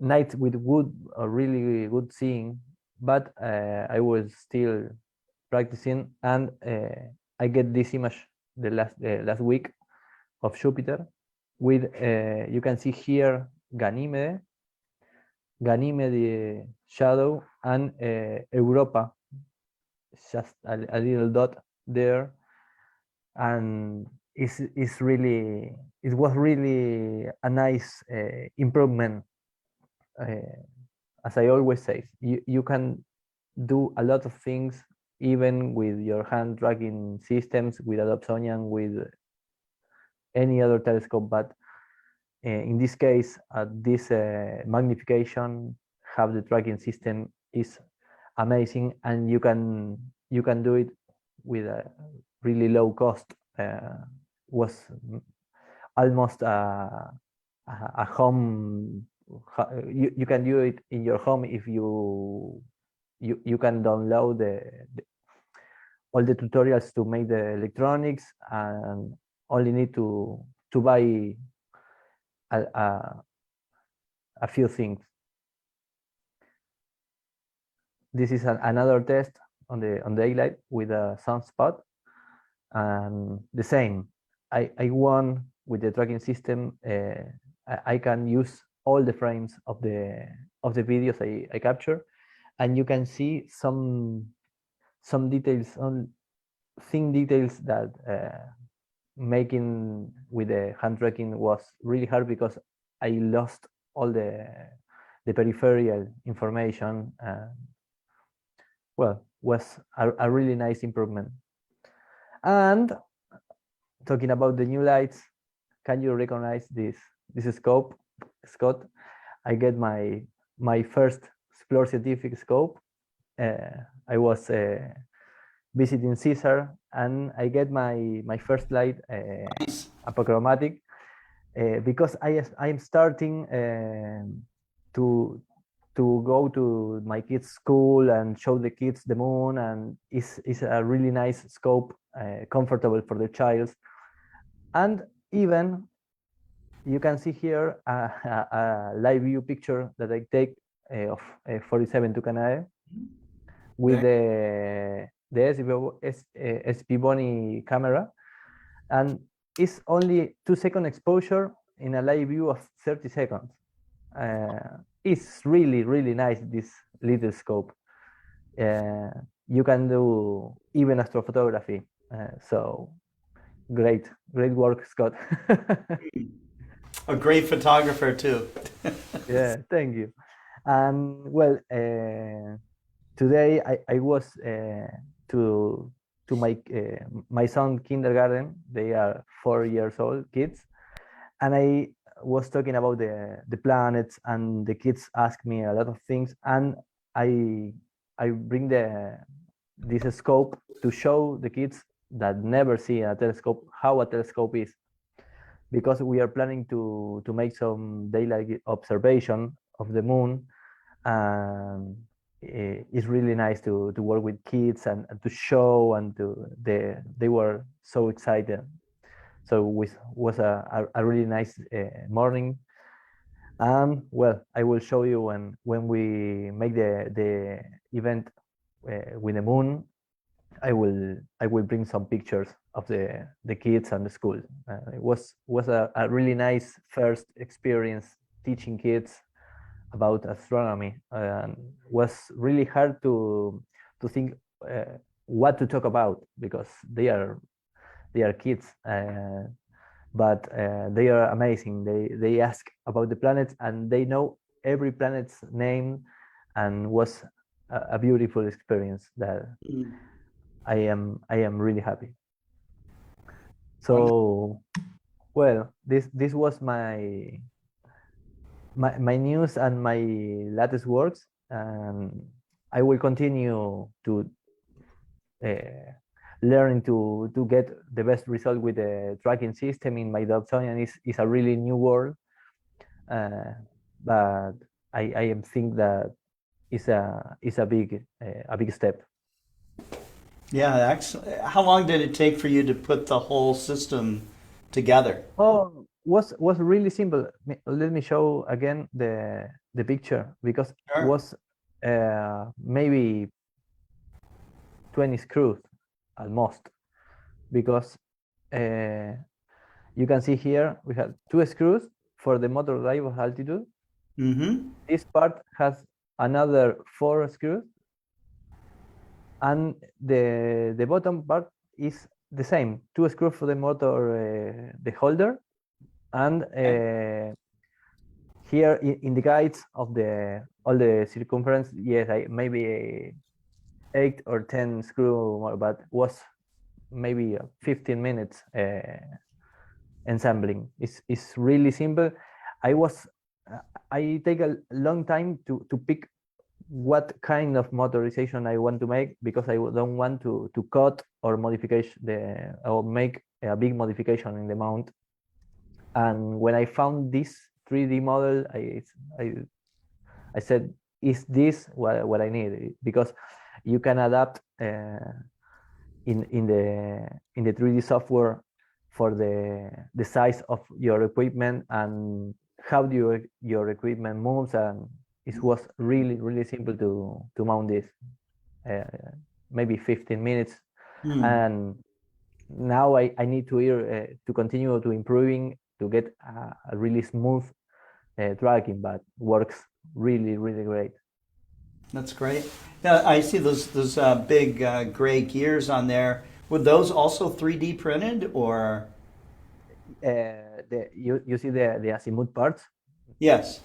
[SPEAKER 13] night with good or really good seeing, but I was still practicing, and I get this image the last week of Jupiter with you can see here Ganymede shadow, and Europa, just a little dot there, and it was really a nice improvement. As I always say, you can do a lot of things even with your hand tracking systems, with Dobsonian, with any other telescope, but in this case, at this magnification, have the tracking system is amazing, and you can do it with a really low cost. Was almost a home. You can do it in your home if you can download all the tutorials to make the electronics, and only need to buy a few things. This is another test on the daylight with a sunspot, and the same. I won with the tracking system. I can use all the frames of the videos I capture, and you can see some details, thin details that making with the hand tracking was really hard, because I lost all the peripheral information. Well, was a really nice improvement. And talking about the new lights, can you recognize this scope, Scott? I get my first Explore Scientific scope. I was visiting Cesar, and I get my first light, apochromatic, because I am starting to go to my kids' school and show the kids the moon, and it's a really nice scope, comfortable for the child. And even you can see here a live view picture that I take of 47 Tucanae with the SP Boni camera, and it's only 2-second exposure in a live view of 30 seconds. It's really nice, this little scope. You can do even astrophotography. So great work, Scott.
[SPEAKER 1] A great photographer too.
[SPEAKER 13] Yeah, thank you. And well, today I was to my son kindergarten. They are 4 years old kids, and I was talking about the planets, and the kids ask me a lot of things, and I bring this scope to show the kids that never see a telescope how a telescope is. because we are planning to make some daylight observation of the moon, and it's really nice to work with kids and to show, and they were so excited. So it was a really nice morning. And well, I will show you when we make the event with the moon. I will bring some pictures of the kids and the school. It was a really nice first experience teaching kids about astronomy, and was really hard to think what to talk about, because they are kids, but they are amazing. They ask about the planets, and they know every planet's name, and was a beautiful experience that I am really happy. So, well, this was my news and my latest works, and I will continue to learn to get the best result with the tracking system in my Dobsonian. Is a really new world, but I am think that is a big step.
[SPEAKER 1] Yeah, actually, how long did it take for you to put the whole system together?
[SPEAKER 13] Oh, was really simple. Let me show again the picture, because
[SPEAKER 1] Sure.
[SPEAKER 13] was maybe 20 screws almost, because you can see here we have 2 screws for the motor drive of altitude.
[SPEAKER 1] Mm-hmm.
[SPEAKER 13] This part has another 4 screws, and the bottom part is the same, 2 screws for the motor, the holder, and here in the guides of all the circumference, yes, maybe 8 or 10 screw more, but was maybe 15 minutes ensembling. It's really simple. I take a long time to pick what kind of motorization I want to make, because I don't want to cut or modification or make a big modification in the mount. And when I found this 3D model, I said, is this what I need? Because you can adapt in the 3D software for the size of your equipment and how your equipment moves, and it was really simple to mount this, maybe 15 minutes. And now I need to continue to improving to get a really smooth tracking, but works really great.
[SPEAKER 1] That's great. Now I see those big gray gears on there. Were those also 3D printed, or?
[SPEAKER 13] You see the azimuth parts?
[SPEAKER 1] Yes.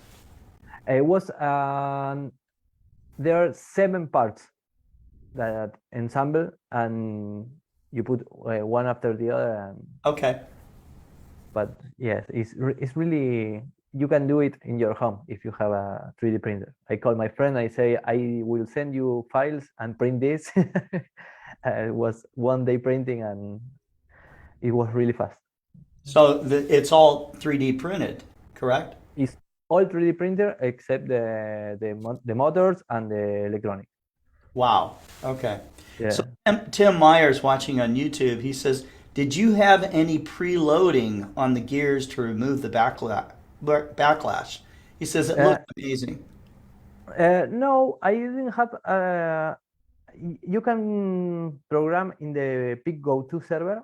[SPEAKER 13] It was there are 7 parts that ensemble, and you put one after the other. And,
[SPEAKER 1] okay.
[SPEAKER 13] But yes, it's really, you can do it in your home if you have a 3D printer. I call my friend, I say, I will send you files and print this. It was one day printing, and it was really fast.
[SPEAKER 1] So it's all 3D printed, correct?
[SPEAKER 13] It's all 3D printer except the motors and the electronics.
[SPEAKER 1] Wow. Okay.
[SPEAKER 13] Yeah.
[SPEAKER 1] So Tim Myers watching on YouTube, he says, did you have any preloading on the gears to remove the backlash? He says it looked amazing.
[SPEAKER 13] No, I didn't have. You can program in the PickGo2 server,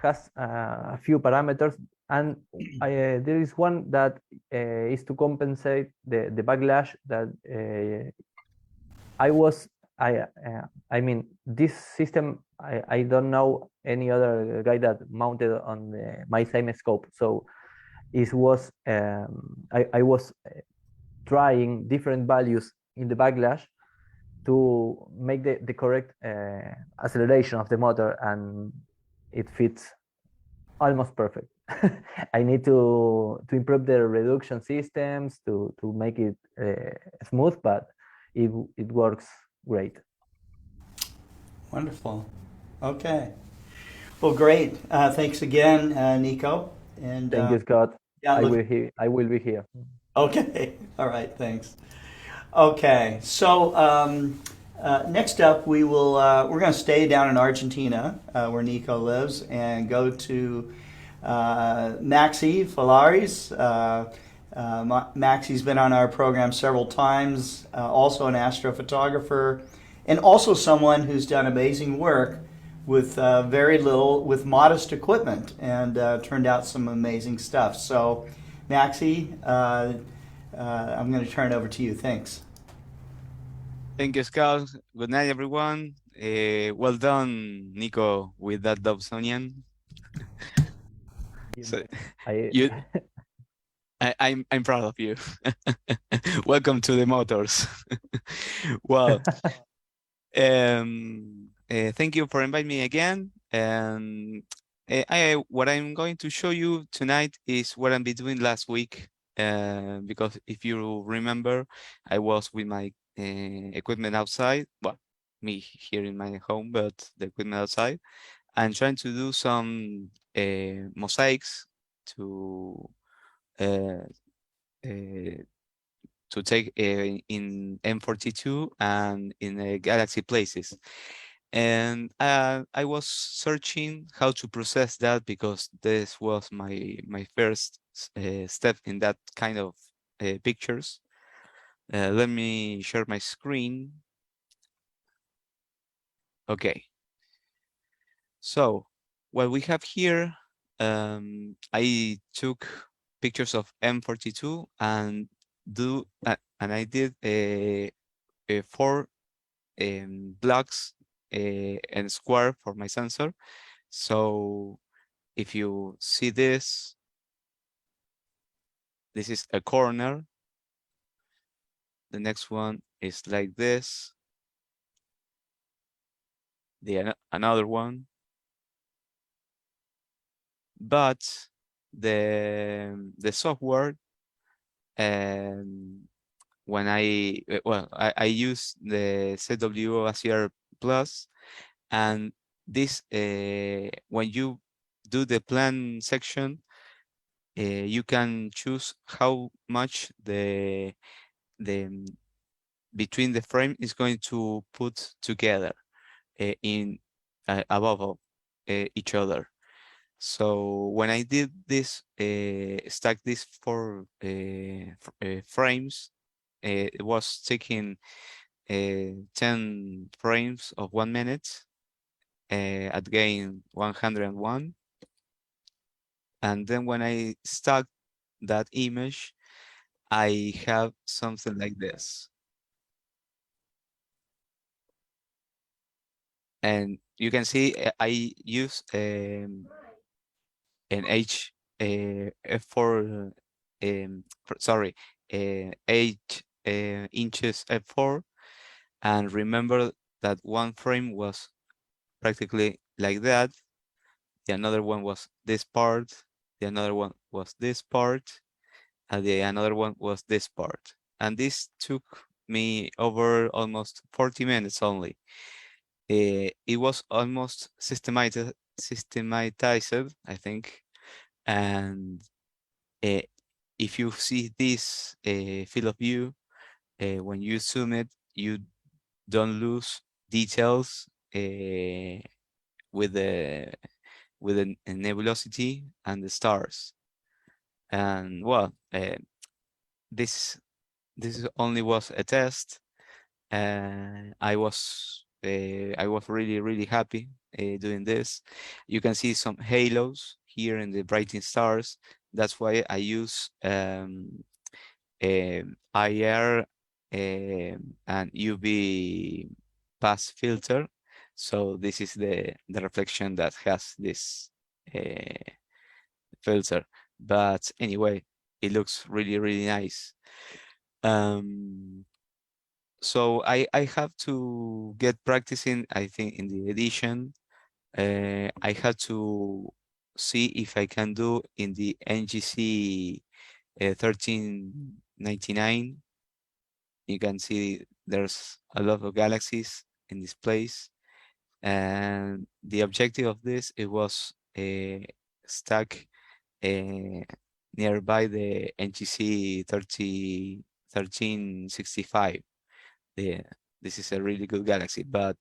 [SPEAKER 13] has a few parameters, and there is one that is to compensate the backlash that I mean, this system, I don't know any other guy that mounted on my same scope. So it was, I was trying different values in the backlash to make the correct acceleration of the motor, and it fits almost perfect. I need to improve the reduction systems to make it smooth, but it works great.
[SPEAKER 1] Wonderful. Okay. Well, great. Thanks again, Nico. And
[SPEAKER 13] Thank you, Scott.
[SPEAKER 1] yeah,
[SPEAKER 13] I
[SPEAKER 1] look,
[SPEAKER 13] will here. I will be here.
[SPEAKER 1] okay. All right. Thanks. Okay. So next up, we're going to stay down in Argentina, where Nico lives, and go to Maxi Falieres. Maxi's been on our program several times. Also an astrophotographer, and also someone who's done amazing work with very little, with modest equipment, and turned out some amazing stuff. So, Maxi, I'm going to turn it over to you. Thanks.
[SPEAKER 14] Thank you, Scott. Good night, everyone. Well done, Nico, with that Dobsonian. So, you, I'm proud of you. Welcome to the motors. Well, thank you for inviting me again. And what I'm going to show you tonight is what I've been doing last week. Because if you remember, I was with my equipment outside. Well, me here in my home, but the equipment outside, and trying to do some mosaics to take in M42 and in Galaxy places. And I was searching how to process that, because this was my first step in that kind of pictures. Let me share my screen. Okay. So what we have here, I took pictures of M42 and I did 4 blocks and square for my sensor. So if you see this is a corner. The next one is like this. Another one. But the software, when I use the CWACR Plus, and this when you do the plan section, you can choose how much the between the frame is going to put together in above of each other. So when I did this, stack these 4 frames, it was taking 10 frames of 1 minute at gain 101. And then when I stack that image, I have something like this. And you can see I use an f4, sorry, 8 inches f4, and remember that one frame was practically like that. The another one was this part, the another one was this part, and the another one was this part. And this took me over almost 40 minutes only. It was almost systematized, I think. And if you see this field of view, when you zoom it, you don't lose details with the nebulosity and the stars. And well, this only was a test. I was really happy doing this. You can see some halos here in the brightening stars. That's why I use IR and UV pass filter. So this is the reflection that has this filter. But anyway, it looks really nice. So I have to get practicing, I think, in the edition. I had to see if I can do in the NGC 1399. You can see there's a lot of galaxies in this place. And the objective of this, it was stack nearby the NGC 1365. This is a really good galaxy, but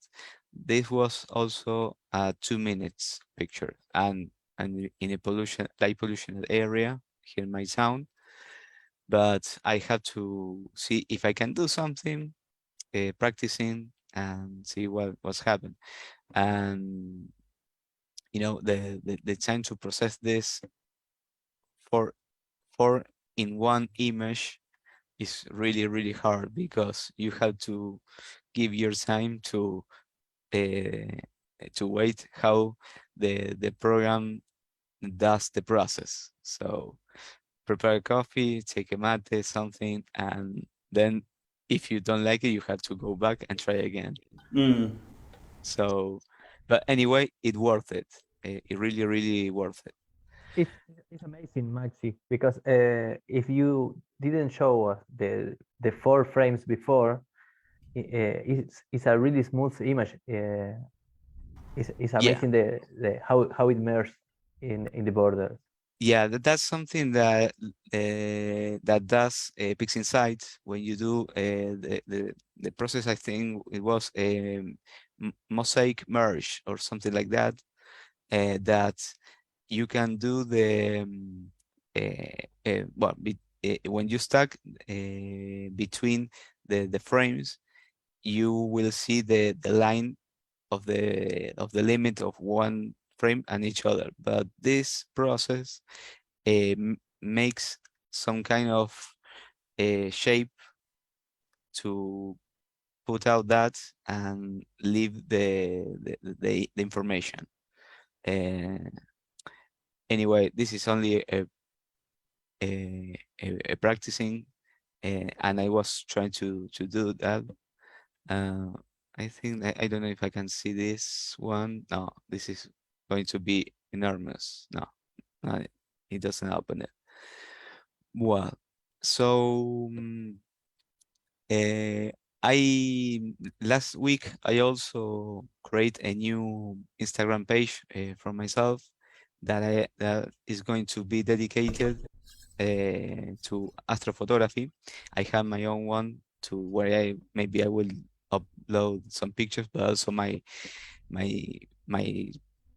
[SPEAKER 14] this was also a 2 minutes picture, and in a light pollution area here in my town. But I have to see if I can do something, practicing and see what's happened. And the time to process this for in one image is really, really hard, because you have to give your time to wait how the program does the process. So prepare coffee, take a mate, something, and then if you don't like it, you have to go back and try again. So, but anyway, it worth it. It really, really worth it.
[SPEAKER 13] It's amazing, Maxi, because if you didn't show us the 4 frames before, it's a really smooth image. It's amazing the how it merged in the borders.
[SPEAKER 14] Yeah, that's something that that does PixInsight when you do the process. I think it was a mosaic merge or something like that. That you can do the when you stack between the frames, you will see the line of the limit of one frame and each other. But this process makes some kind of shape to put out that and leave the information. Anyway, this is only a practicing, and I was trying to do that. I think I don't know if I can see this one. No, this is going to be enormous. No, it doesn't open it. Well, so I last week I also create a new Instagram page for myself that is going to be dedicated to astrophotography. I have my own one to where I will upload some pictures, but also my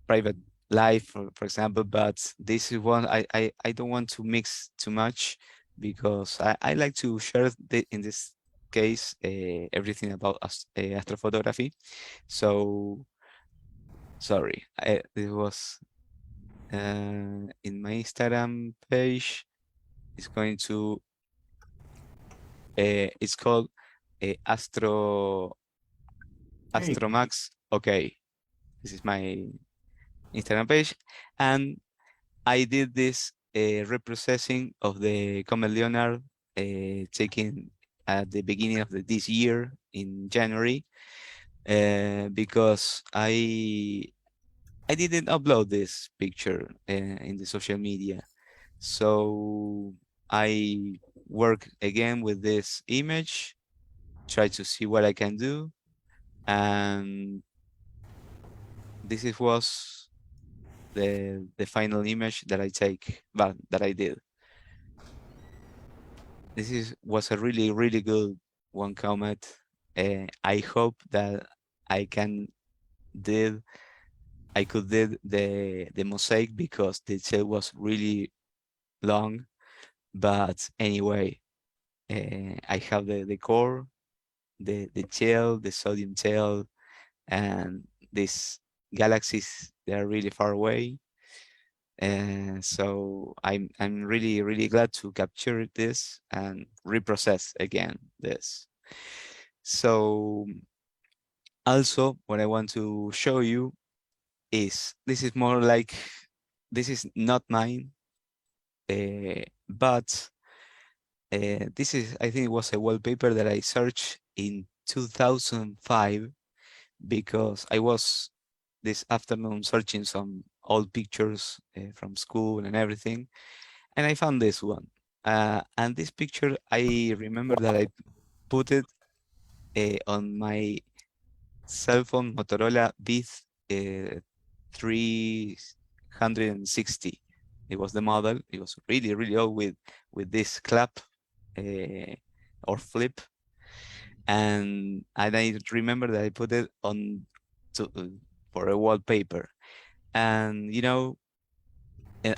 [SPEAKER 14] private life, for example. But this is one I don't want to mix too much, because I like to share in this case everything about astrophotography. So sorry, this was in my Instagram page. It's going to it's called Astromax. Okay, this is my Instagram page, and I did this reprocessing of the Comet Leonard taken at the beginning of this year in January, because I didn't upload this picture in the social media. So I work again with this image, try to see what I can do, and this was the final image that I did. This was a really, really good one comet. I hope that I could did the mosaic, because the tail was really long. But anyway, I have the core, the tail, the sodium tail, and these galaxies, they're really far away. And so I'm really, really glad to capture this and reprocess again this. So also what I want to show you is this is more like, this is not mine, but this is, I think it was a wallpaper that I searched in 2005, because I was this afternoon searching some old pictures from school and everything, and I found this one. And this picture, I remember that I put it on my cell phone Motorola B 360. It was the model. It was really, really old with this clap or flip. And I remember that I put it on for a wallpaper. And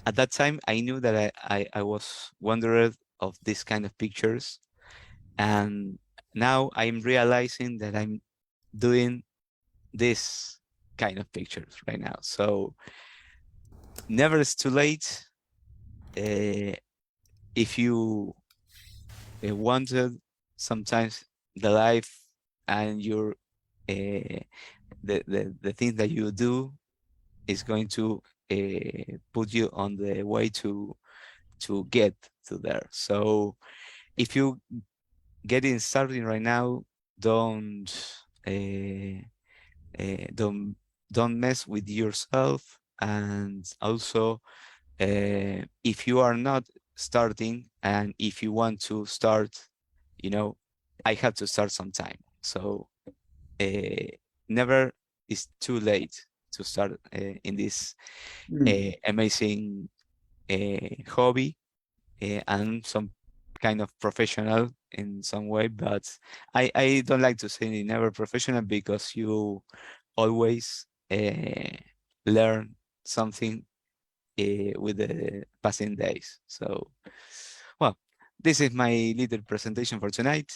[SPEAKER 14] at that time I knew that I was wondering of this kind of pictures. And now I'm realizing that I'm doing this kind of pictures right now. So never is too late. If you wanted, sometimes the life and your the things that you do is going to put you on the way to get to there. So if you getting started right now, don't don't mess with yourself. And also, if you are not starting and if you want to start, I have to start sometime. So never is too late to start in this amazing hobby and some kind of professional in some way. But I don't like to say never professional, because you always learn something with the passing days. So, well, this is my little presentation for tonight.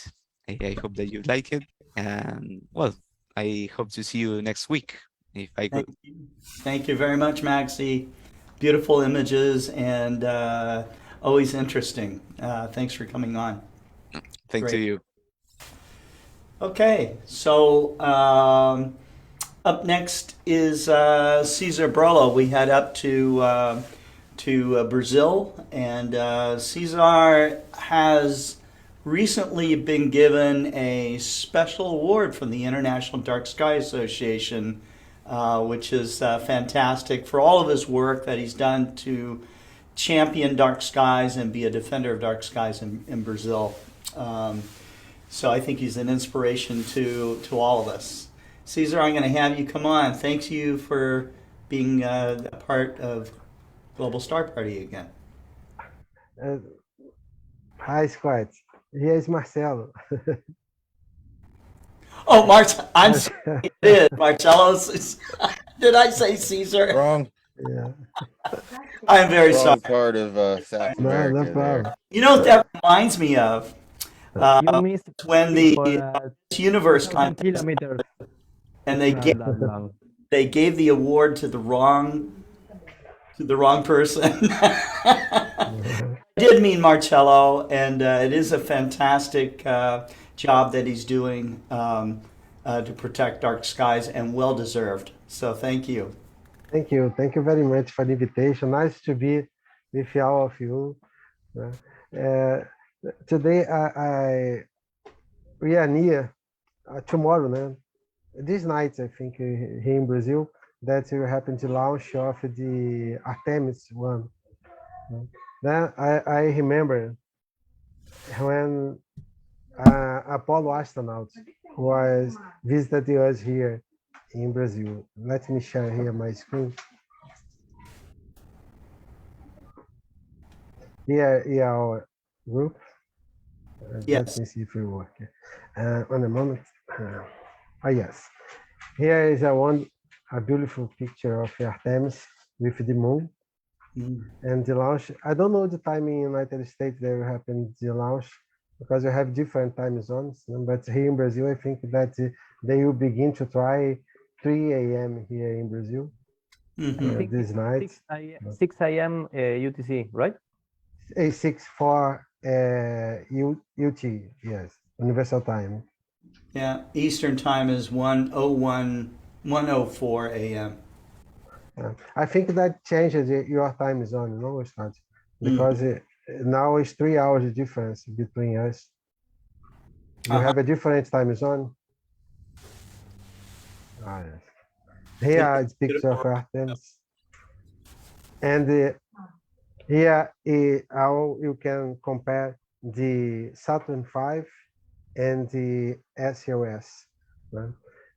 [SPEAKER 14] I hope that you like it, and well, I hope to see you next week if I could.
[SPEAKER 1] Thank you very much, Maxi. Beautiful images and always interesting. Thanks for coming on.
[SPEAKER 14] Thanks to you.
[SPEAKER 1] Okay, so up next is Cesar Brollo. We head up to Brazil, and Cesar has recently been given a special award from the International Dark Sky Association, which is fantastic for all of his work that he's done to champion dark skies and be a defender of dark skies in Brazil. So I think he's an inspiration to all of us. Cesar, I'm going to have you come on. Thanks you for being a part of Global Star Party again.
[SPEAKER 15] Hi, Scott. Here is Marcelo.
[SPEAKER 1] Oh, I'm sorry, it is. Marcelo. Did I say Cesar?
[SPEAKER 5] Wrong.
[SPEAKER 15] Yeah.
[SPEAKER 1] I'm very
[SPEAKER 5] Wrong
[SPEAKER 1] sorry.
[SPEAKER 5] part of South America.
[SPEAKER 15] No problem.
[SPEAKER 1] You know what that reminds me of?
[SPEAKER 13] You missed
[SPEAKER 1] When the universe contest,
[SPEAKER 13] kilometers.
[SPEAKER 1] and they gave the award to the wrong person. I did mean Marcelo, and it is a fantastic job that he's doing to protect dark skies, and well deserved. So thank you.
[SPEAKER 15] Thank you. Thank you very much for the invitation. Nice to be with all of you. Today, we are near tomorrow, this night, I think, here in Brazil, that will happen to launch of the Artemis 1. Then I remember when Apollo astronaut was visited us here in Brazil. Let me share here my screen. Here our group.
[SPEAKER 1] Yes.
[SPEAKER 15] Let me see if we work. On a moment. Yes. Here is a beautiful picture of Artemis with the moon. And the launch. I don't know the time in the United States that will happen the launch, because we have different time zones. But here in Brazil, I think that they will begin to try 3 a.m. here in Brazil this night.
[SPEAKER 13] 6 a.m. UTC, right?
[SPEAKER 15] 6 for UT, yes, Universal Time.
[SPEAKER 1] Yeah, Eastern Time is 1:04 a.m.
[SPEAKER 15] I think that changes your time zone, Scott, because now it's 3 hours difference between us. You have a different time zone. Yes. Here is picture of Artemis, and here how you can compare the Saturn V and the SLS.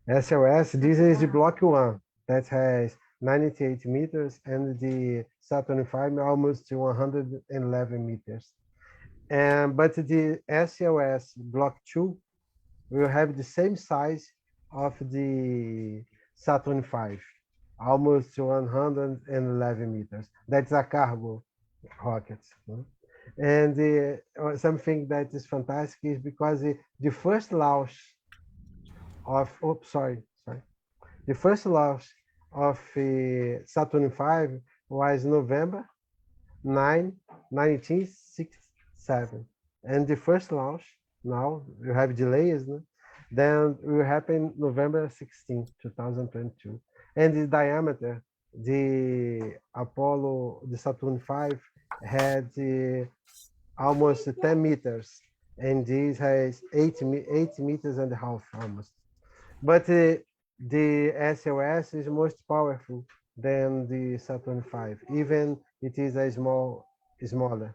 [SPEAKER 15] SLS, this is the block 1 that has 98 meters, and the Saturn V, almost to 111 meters. But the SLS Block 2 will have the same size of the Saturn V, almost 111 meters. That's a cargo rocket. And something that is fantastic is because the first launch of, the first launch of Saturn V was November 9, 1967. And the first launch, now you have delays, no? Then will happen November 16, 2022. And the diameter, the Apollo, the Saturn V had almost 10 meters, and this has 8 meters and a half almost. But the SLS is most powerful than the Saturn V, even it is a smaller.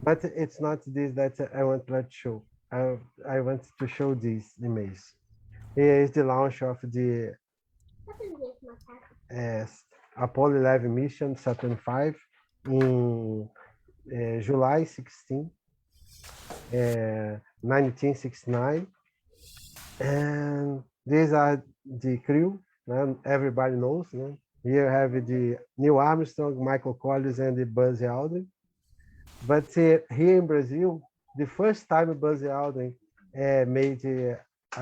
[SPEAKER 15] But it's not this that I want to show. I want to show this image. Here is the launch of the Apollo 11 mission Saturn V in July 16, 1969. And these are the crew, everybody knows. Here I have the Neil Armstrong, Michael Collins, and the Buzz Aldrin. But here in Brazil, the first time Buzz Aldrin made a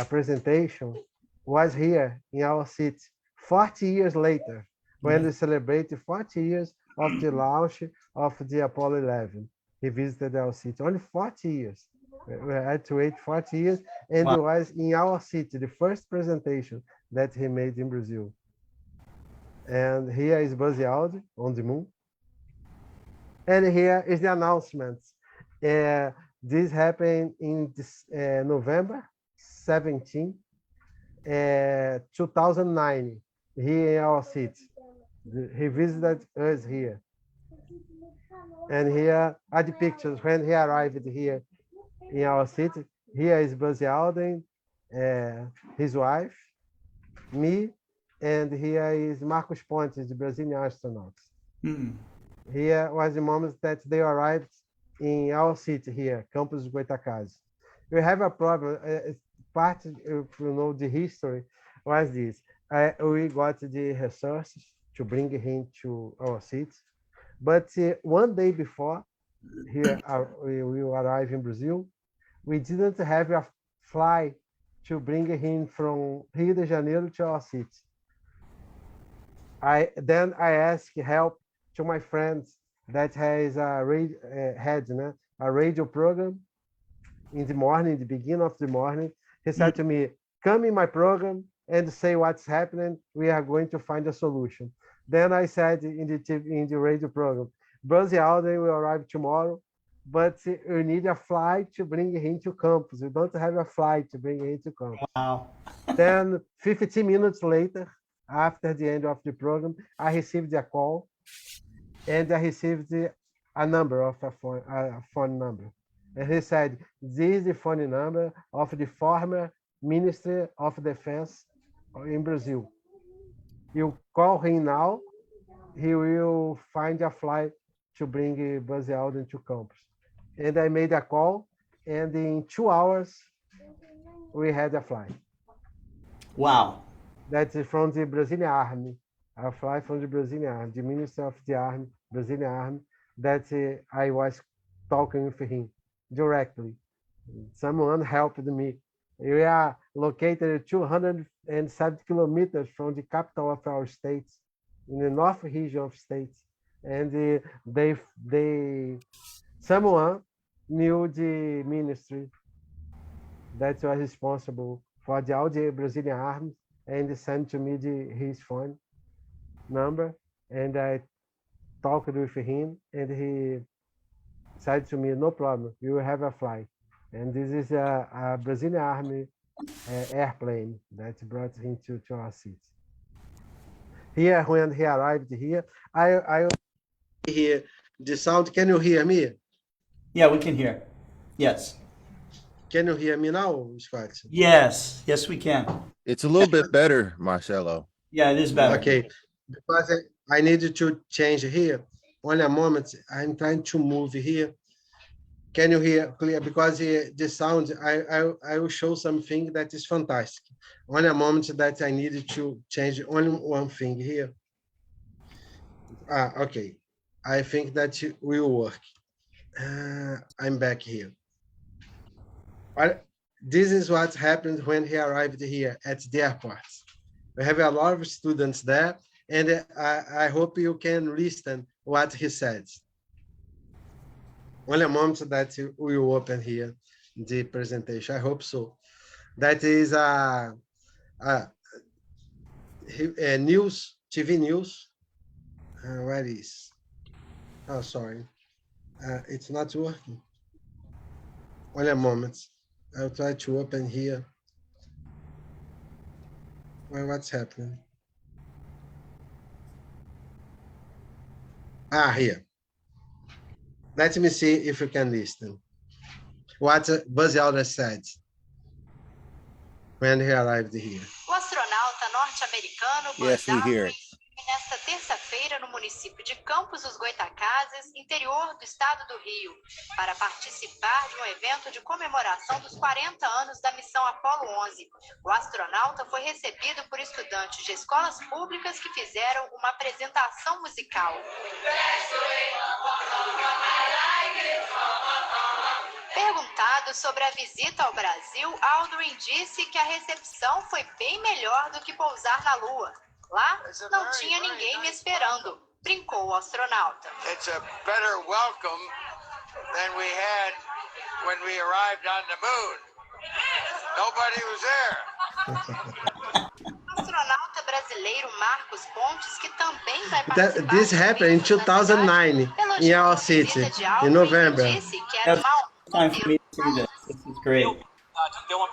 [SPEAKER 15] presentation was here in our city, 40 years later, when we celebrated 40 years of the launch of the Apollo 11. He visited our city, only 40 years. We had to wait 40 years, and it was in our city, the first presentation that he made in Brazil. And here is Buzz Aldrin on the moon. And here is the announcement. This happened in November 17, 2009, here in our city. He visited us here. And here are the pictures when he arrived here in our city. Here is Buzz Aldrin, his wife, me, and here is Marcos Pontes, the Brazilian astronauts. Here was the moment that they arrived in our city here, Campus Goitacazes. We have a problem. Part, if you know the history, was this. We got the resources to bring him to our city. But one day before here we will arrive in Brazil, we didn't have a flight to bring him from Rio de Janeiro to our city. Then I asked help to my friends that has a radio program in the morning, the beginning of the morning. He said to me, come in my program and say what's happening. We are going to find a solution. Then I said in the radio program, Buzz Aldrin will arrive tomorrow, but we need a flight to bring him to campus. We don't have a flight to bring him to campus.
[SPEAKER 1] Wow.
[SPEAKER 15] Then 15 minutes later, after the end of the program, I received a call, and I received a number of a phone number. And he said, this is the phone number of the former Ministry of Defense in Brazil. You call him now, he will find a flight to bring Buzz Aldrin to campus. And I made a call, and in 2 hours, we had a flight.
[SPEAKER 1] Wow.
[SPEAKER 15] That's from the Brazilian Army. A flight from the Brazilian Army, the Minister of the Army, Brazilian Army, that I was talking with him directly. Someone helped me. We are located 270 kilometers from the capital of our state, in the north region of states. And someone knew the ministry that was responsible for all the Brazilian Army, and sent to me his phone number, and I talked with him, and he said to me, no problem, you will have a flight. And this is a Brazilian Army airplane that brought him to our city. Here, when he arrived here, I hear the sound. Can you hear me?
[SPEAKER 1] Yeah, we can hear. Yes.
[SPEAKER 15] Can you hear me now, Scott?
[SPEAKER 1] Yes. Yes, we can.
[SPEAKER 5] It's a little bit better, Marcelo.
[SPEAKER 1] Yeah, it is better.
[SPEAKER 15] Okay. Because I need to change here. Only a moment. I'm trying to move here. Can you hear clear? Because the sound, I will show something that is fantastic. Only a moment that I needed to change only one thing here. Okay. I think that will work. I'm back here. This is what happened when he arrived here at the airport. We have a lot of students there, and I hope you can listen what he said. Only a moment that we will open here the presentation. I hope so. That is a news, TV news. Where is? Oh, sorry. It's not working. Only a moment. I'll try to open here. Well, what's happening? Here. Let me see if you can listen. What Buzz Aldrin said when he arrived here.
[SPEAKER 16] O astronauta norte-americano
[SPEAKER 5] Yes, we hear it.
[SPEAKER 16] nesta terça-feira no município de Campos dos Goitacazes, interior do estado do Rio, para participar de um evento de comemoração dos 40 anos da missão Apollo 11. O astronauta foi recebido por estudantes de escolas públicas que fizeram uma apresentação musical. Perguntado sobre a visita ao Brasil, Adrian disse que a recepção foi bem melhor do que pousar na Lua. Lá não tinha ninguém me esperando, brincou o astronauta.
[SPEAKER 17] It's a better welcome than we had when we arrived on the moon. Nobody was there.
[SPEAKER 16] O astronauta brasileiro Marcos Pontes, que também vai participar.
[SPEAKER 15] This happened in 2009 in our city, in November.
[SPEAKER 16] Disse que era uma
[SPEAKER 1] Time for me to see this. This is great.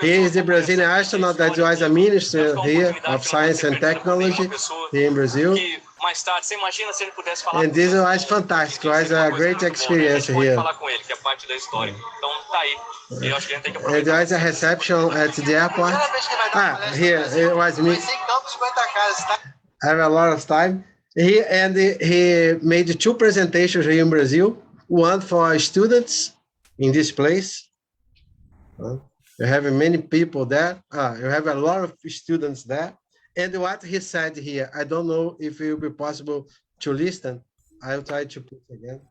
[SPEAKER 15] He is the Brazilian astronaut that was a minister here of science and technology here in Brazil. And this was fantastic. It was a great experience here. It was a reception at the airport. Here it was me. I have a lot of time. He made two presentations here in Brazil. One for students in this place. You have many people there. You have a lot of students there. And what he said here, I don't know if it will be possible to listen. I'll try to put again.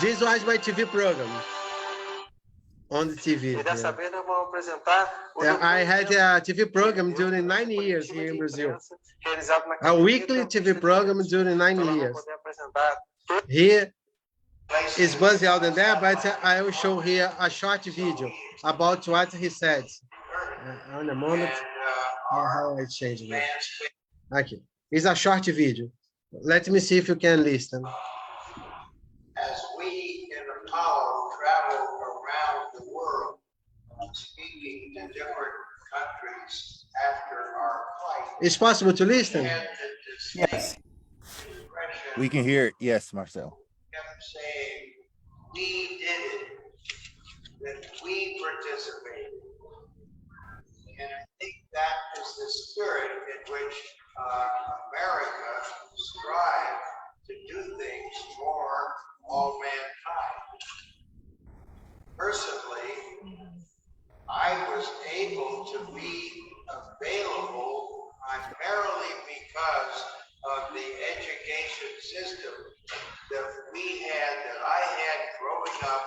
[SPEAKER 15] This was my TV program on the TV. I had a TV program during 9 years here in Brazil. A weekly TV program during 9 years. Here is Buzz Aldrin there, but I will show here a short video about what he said. On a moment, how I change it. Okay, it's a short video. Let me see if you can listen.
[SPEAKER 17] As we in Apollo travel around the world, speaking to different countries after our flight.
[SPEAKER 15] It's possible to listen?
[SPEAKER 1] Yes.
[SPEAKER 5] We can hear it. Yes, Marcelo.
[SPEAKER 17] Saying we did it, that we participated. And I think that is the spirit in which America strives to do things for all mankind. Personally, I was able to be available primarily because of the education system that I had growing up,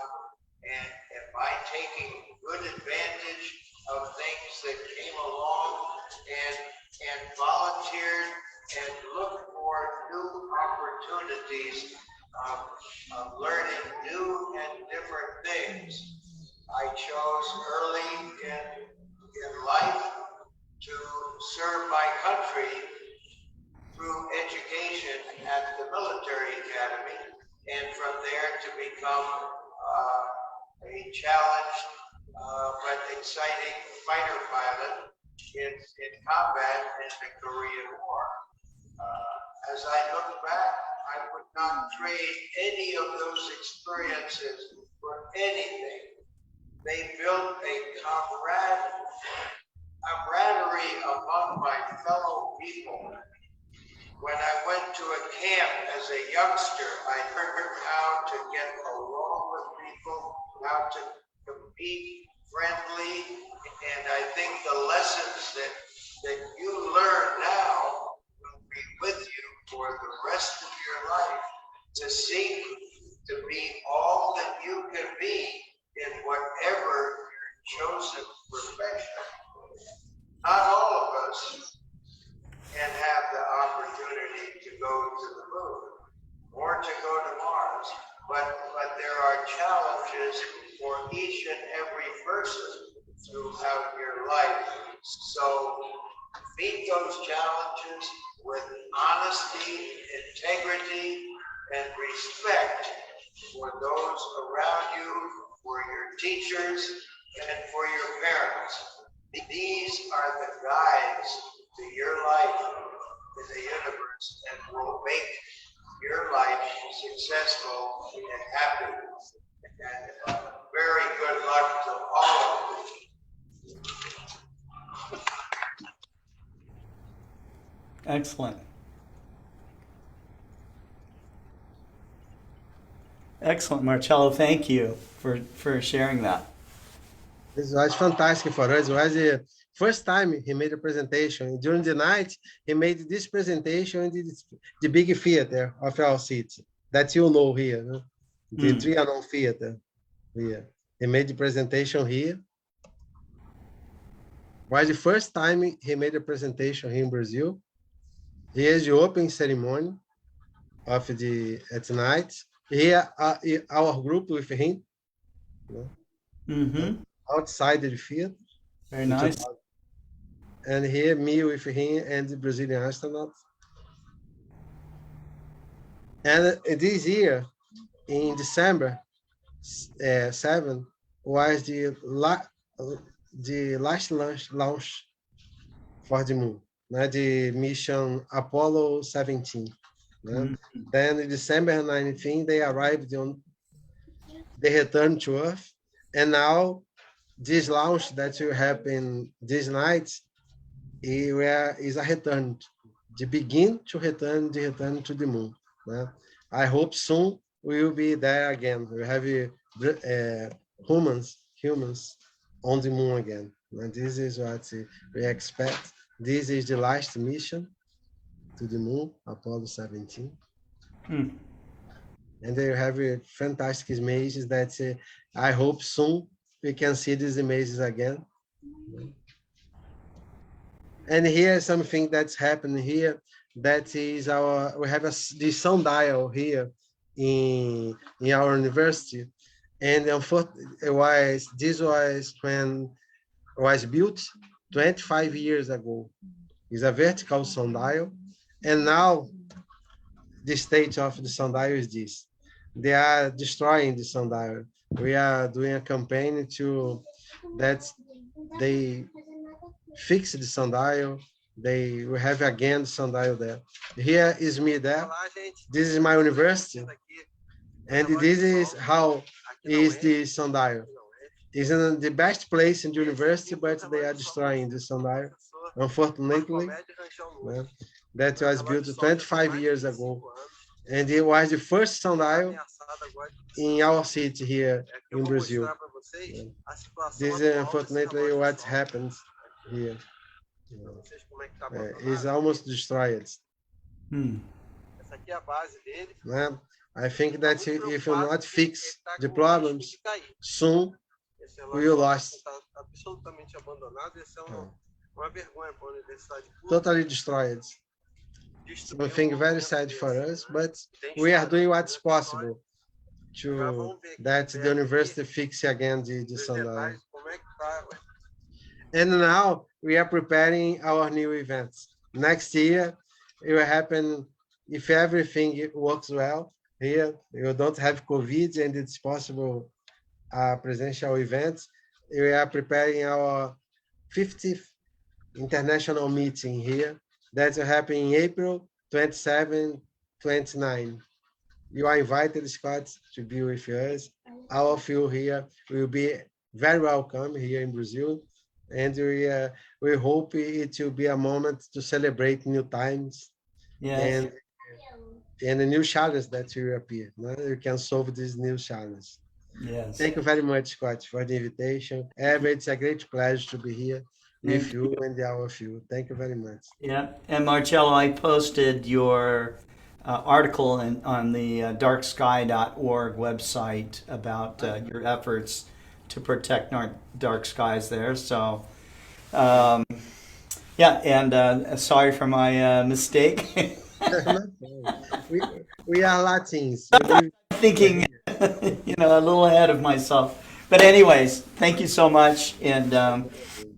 [SPEAKER 17] and by taking good advantage of things that came along and volunteered and looked for new opportunities of learning new and different things. I chose early in life to serve my country through education at the military academy, and from there to become a challenged but exciting fighter pilot in combat in the Korean War. As I look back, I would not trade any of those experiences for anything. They built a camaraderie camaraderie among my fellow people. When I went to a camp as a youngster, I learned how to get along with people, how to compete friendly, and I think the lessons that you learn now will be with you for the rest of your life, to seek to be all that you can be in whatever your chosen profession. Not all of us can have the opportunity to go to the moon or to go to Mars, but there are challenges for each and every person throughout your life. So meet those challenges with honesty, integrity, and respect for those around you, for your teachers, and for your parents. These are the guides to your life in the universe and will make your life successful and happy. And very good luck to all of you.
[SPEAKER 1] Excellent. Excellent, Marcelo. Thank you for sharing that.
[SPEAKER 15] This was fantastic for us. It was the first time he made a presentation. During the night, he made this presentation in the big theater of our city that you know here, no? The Trianon Theater here. He made the presentation here. It was the first time he made a presentation here in Brazil. Here is the opening ceremony of at night. Here, our group with him. You know? Outside the field.
[SPEAKER 1] Very nice.
[SPEAKER 15] And here, me with him and the Brazilian astronauts. And this year, in December 7, was the last launch for the moon, the mission Apollo 17. Then in December 19, they arrived they returned to Earth, and now this launch that will happen this night is a return, the begin to return to the moon. I hope soon we will be there again. We have humans on the moon again. And this is what we expect. This is the last mission to the moon, Apollo 17. And they have fantastic images that I hope soon we can see these images again. And here's something that's happening here. That is we have the sundial here in our university. And unfortunately, this was when it was built 25 years ago. It's a vertical sundial. And now the state of the sundial is this. They are destroying the sundial. We are doing a campaign that they fix the sundial. We have again the sundial there. Here is me there. This is my university. And this is how is the sundial. It's in the best place in the university, but they are destroying the sundial. Unfortunately, that was built 25 years ago. And it was the first sundial in our city here in Brazil. This is unfortunately what happens here. It's almost destroyed. I think that if you not fix the problems, soon we will lose. Totally destroyed. Something very sad for us, but we are doing what's possible to that the university fix again the sundial. And now we are preparing our new events. Next year, it will happen if everything works well. Here, you don't have COVID and it's possible presential events. We are preparing our 50th international meeting here. That will happen in April 27, 29. You are invited, Scott, to be with us. All of you here will be very welcome here in Brazil. and we hope it will be a moment to celebrate new times
[SPEAKER 1] Yes.
[SPEAKER 15] and the new challenges that will appear. No? You can solve these new challenges.
[SPEAKER 1] Yes.
[SPEAKER 15] Thank you very much, Scott, for the invitation. Ever, it's a great pleasure to be here with you and all of you. Thank you very much.
[SPEAKER 1] Yeah, and Marcelo, I posted your article on the darksky.org website about your efforts to protect dark skies there. So, yeah, and sorry for my mistake.
[SPEAKER 15] we are Latins.
[SPEAKER 1] Thinking, a little ahead of myself. But anyways, thank you so much, and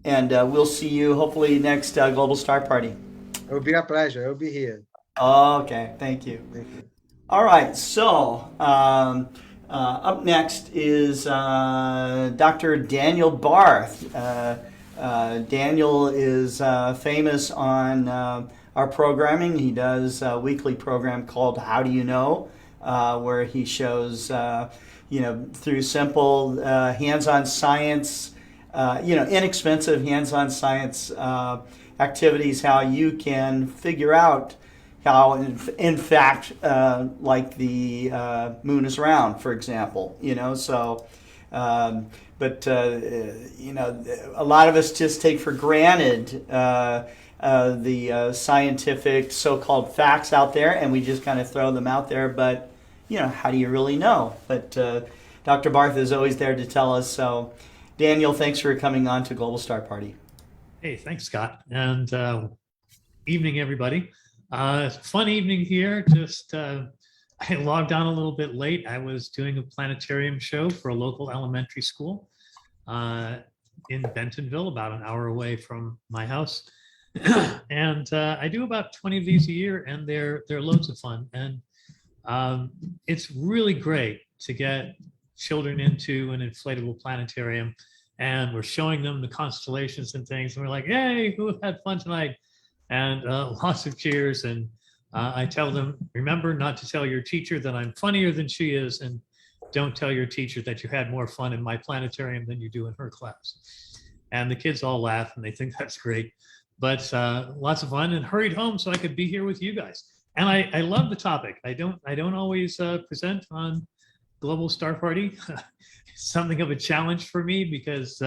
[SPEAKER 1] we'll see you hopefully next Global Star Party.
[SPEAKER 15] It will be a pleasure. I'll be here.
[SPEAKER 1] Okay, thank you. All right, so up next is Dr. Daniel Barth. Daniel is famous on our programming. He does a weekly program called How Do You Know, where he shows, through simple hands-on science, inexpensive hands-on science activities, how you can figure out how, in fact, like the moon is round, for example, so, but a lot of us just take for granted the scientific so-called facts out there, and we just kind of throw them out there, but, how do you really know? But Dr. Barth is always there to tell us. So, Daniel, thanks for coming on to Global Star Party.
[SPEAKER 18] Hey, thanks, Scott. And evening, everybody. Fun evening here. Just I logged on a little bit late. I was doing a planetarium show for a local elementary school in Bentonville, about an hour away from my house. And I do about 20 of these a year, and they're loads of fun. And it's really great to get children into an inflatable planetarium, and we're showing them the constellations and things, and we're like, "Hey, who had fun tonight?" And lots of cheers. And I tell them, remember not to tell your teacher that I'm funnier than she is, and don't tell your teacher that you had more fun in my planetarium than you do in her class. And the kids all laugh, and they think that's great. But lots of fun, and hurried home so I could be here with you guys. And I love the topic. I don't always present on Global Star Party. It's something of a challenge for me because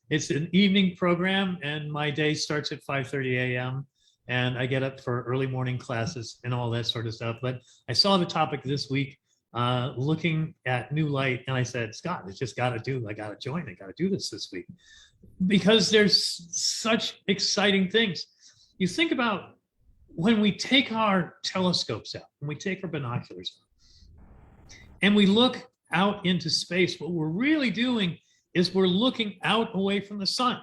[SPEAKER 18] it's an evening program, and my day starts at 5:30 a.m. and I get up for early morning classes and all that sort of stuff. But I saw the topic this week, looking at new light, and I said, Scott, I got to join. I got to do this week, because there's such exciting things. You think about when we take our telescopes out, when we take our binoculars out, and we look out into space, what we're really doing is we're looking out away from the sun.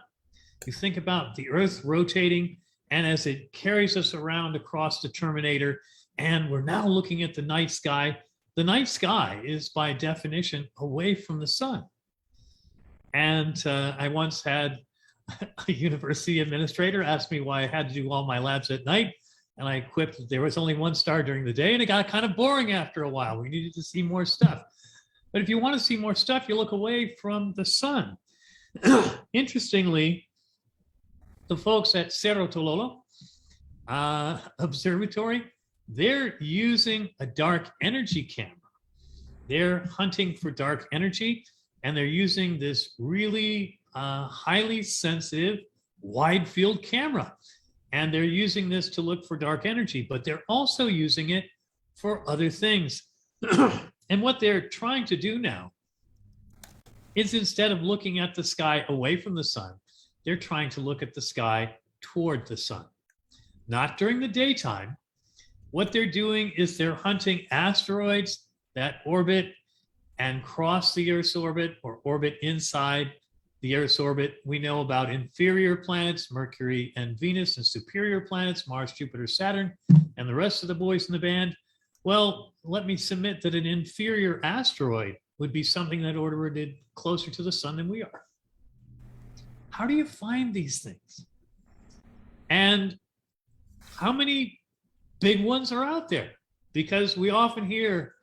[SPEAKER 18] You think about the Earth rotating, and as it carries us around across the terminator, and we're now looking at the night sky. The night sky is by definition away from the sun. And I once had a university administrator ask me why I had to do all my labs at night. And I quipped that there was only one star during the day, and it got kind of boring after a while. We needed to see more stuff. But if you want to see more stuff, you look away from the sun. Interestingly, the folks at Cerro Tololo Observatory, they're using a dark energy camera. They're hunting for dark energy, and they're using this really highly sensitive wide field camera. And they're using this to look for dark energy, but they're also using it for other things. And what they're trying to do now is, instead of looking at the sky away from the sun, they're trying to look at the sky toward the sun. Not during the daytime. What they're doing is they're hunting asteroids that orbit and cross the Earth's orbit, or orbit inside the Earth's orbit. We know about inferior planets, Mercury and Venus, and superior planets, Mars, Jupiter, Saturn, and the rest of the boys in the band. Well, let me submit that an inferior asteroid would be something that orbited closer to the sun than we are. How do you find these things? And how many big ones are out there? Because we often hear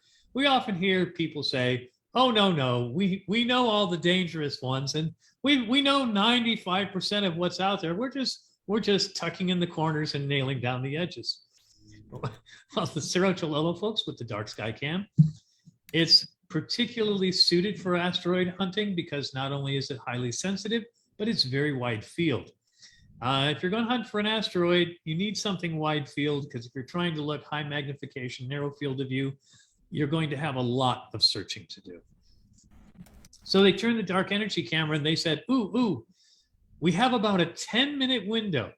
[SPEAKER 18] people say, oh no, we know all the dangerous ones, and we know 95% of what's out there. We're just tucking in the corners and nailing down the edges. Well, the Cerro Chololo folks with the dark sky cam, it's particularly suited for asteroid hunting because not only is it highly sensitive, but it's very wide field. If you're going to hunt for an asteroid, you need something wide field, because if you're trying to look high magnification, narrow field of view, you're going to have a lot of searching to do. So they turned the dark energy camera and they said, ooh, we have about a 10-minute window.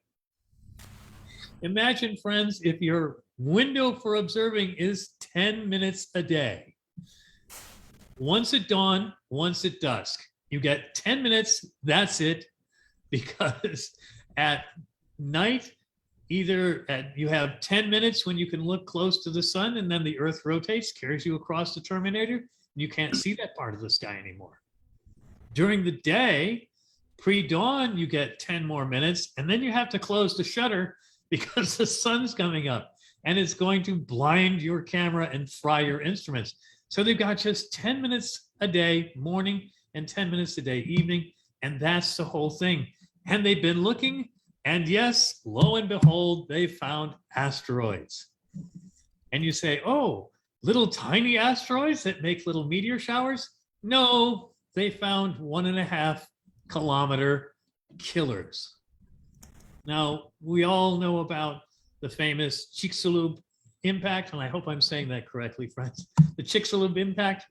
[SPEAKER 18] Imagine, friends, if your window for observing is 10 minutes a day. Once at dawn, once at dusk. You get 10 minutes, that's it, because at night, you have 10 minutes when you can look close to the sun, and then the Earth rotates, carries you across the terminator, and you can't see that part of the sky anymore. During the day, pre-dawn, you get 10 more minutes, and then you have to close the shutter because the sun's coming up, and it's going to blind your camera and fry your instruments. So they've got just 10 minutes a day, morning, and 10 minutes a day, evening, and that's the whole thing. And they've been looking, and yes, lo and behold, they found asteroids. And you say, oh, little tiny asteroids that make little meteor showers? No, they found 1.5 kilometer killers. Now, we all know about the famous Chicxulub impact, and I hope I'm saying that correctly, friends. The Chicxulub impact,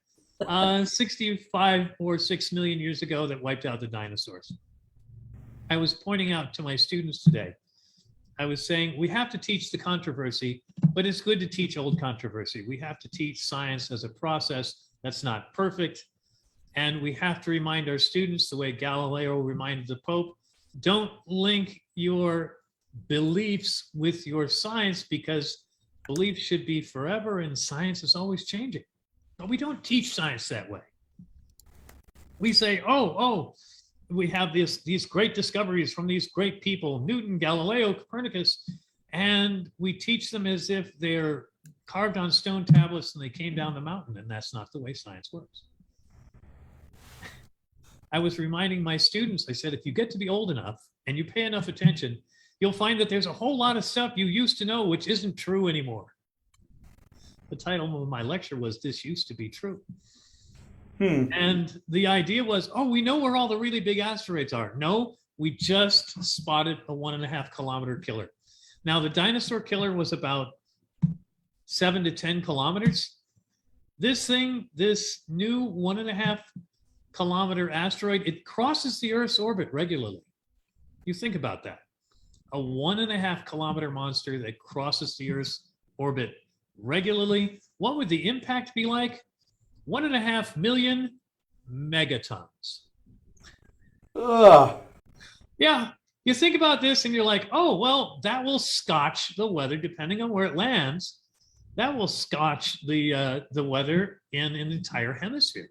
[SPEAKER 18] 65 or 6 million years ago, that wiped out the dinosaurs. I was pointing out to my students today, I was saying we have to teach the controversy, but it's good to teach old controversy. We have to teach science as a process that's not perfect. And we have to remind our students, the way Galileo reminded the Pope, don't link your beliefs with your science, because beliefs should be forever and science is always changing. But we don't teach science that way. We say, oh, we have these great discoveries from these great people, Newton, Galileo, Copernicus, and we teach them as if they're carved on stone tablets and they came down the mountain, and that's not the way science works. I was reminding my students, I said, if you get to be old enough and you pay enough attention, you'll find that there's a whole lot of stuff you used to know which isn't true anymore. The title of my lecture was This Used to Be True. And the idea was, oh, we know where all the really big asteroids are. No, we just spotted a 1.5 kilometer killer. Now, the dinosaur killer was about 7 to 10 kilometers. This thing, this new 1.5 kilometer asteroid, it crosses the Earth's orbit regularly. You think about that. A 1.5 kilometer monster that crosses the Earth's orbit regularly. What would the impact be like? 1.5 million megatons.
[SPEAKER 1] Ugh.
[SPEAKER 18] Yeah, you think about this and you're like, oh, well, that will scotch the weather depending on where it lands. That will scotch the weather in an entire hemisphere.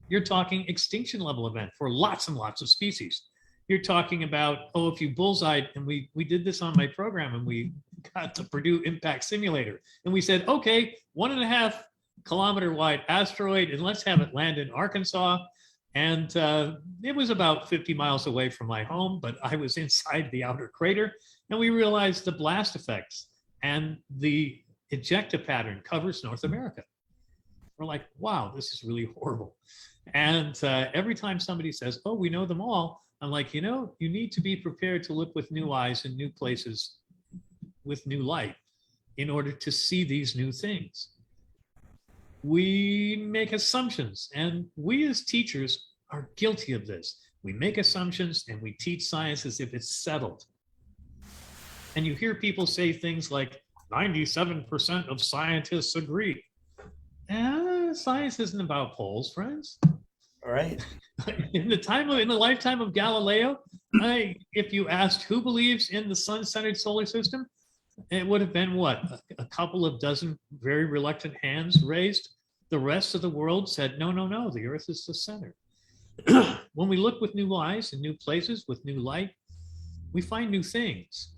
[SPEAKER 18] You're talking extinction level event for lots and lots of species. You're talking about, oh, if you bullseyed, and we did this on my program, and we got the Purdue Impact Simulator, and we said, okay, 1.5 kilometer wide asteroid, and let's have it land in Arkansas. And it was about 50 miles away from my home, but I was inside the outer crater, and we realized the blast effects and the ejecta pattern covers North America. We're like, wow, this is really horrible. And every time somebody says, oh, we know them all, I'm like, you know, you need to be prepared to look with new eyes in new places with new light in order to see these new things. We make assumptions, and we as teachers are guilty of this. We make assumptions and we teach science as if it's settled. And you hear people say things like 97% of scientists agree. Science isn't about polls, friends.
[SPEAKER 1] All right.
[SPEAKER 18] In the lifetime of Galileo, if you asked who believes in the sun-centered solar system, it would have been what? A couple of dozen very reluctant hands raised. The rest of the world said, no, the Earth is the center. When we look with new eyes in new places with new light, we find new things.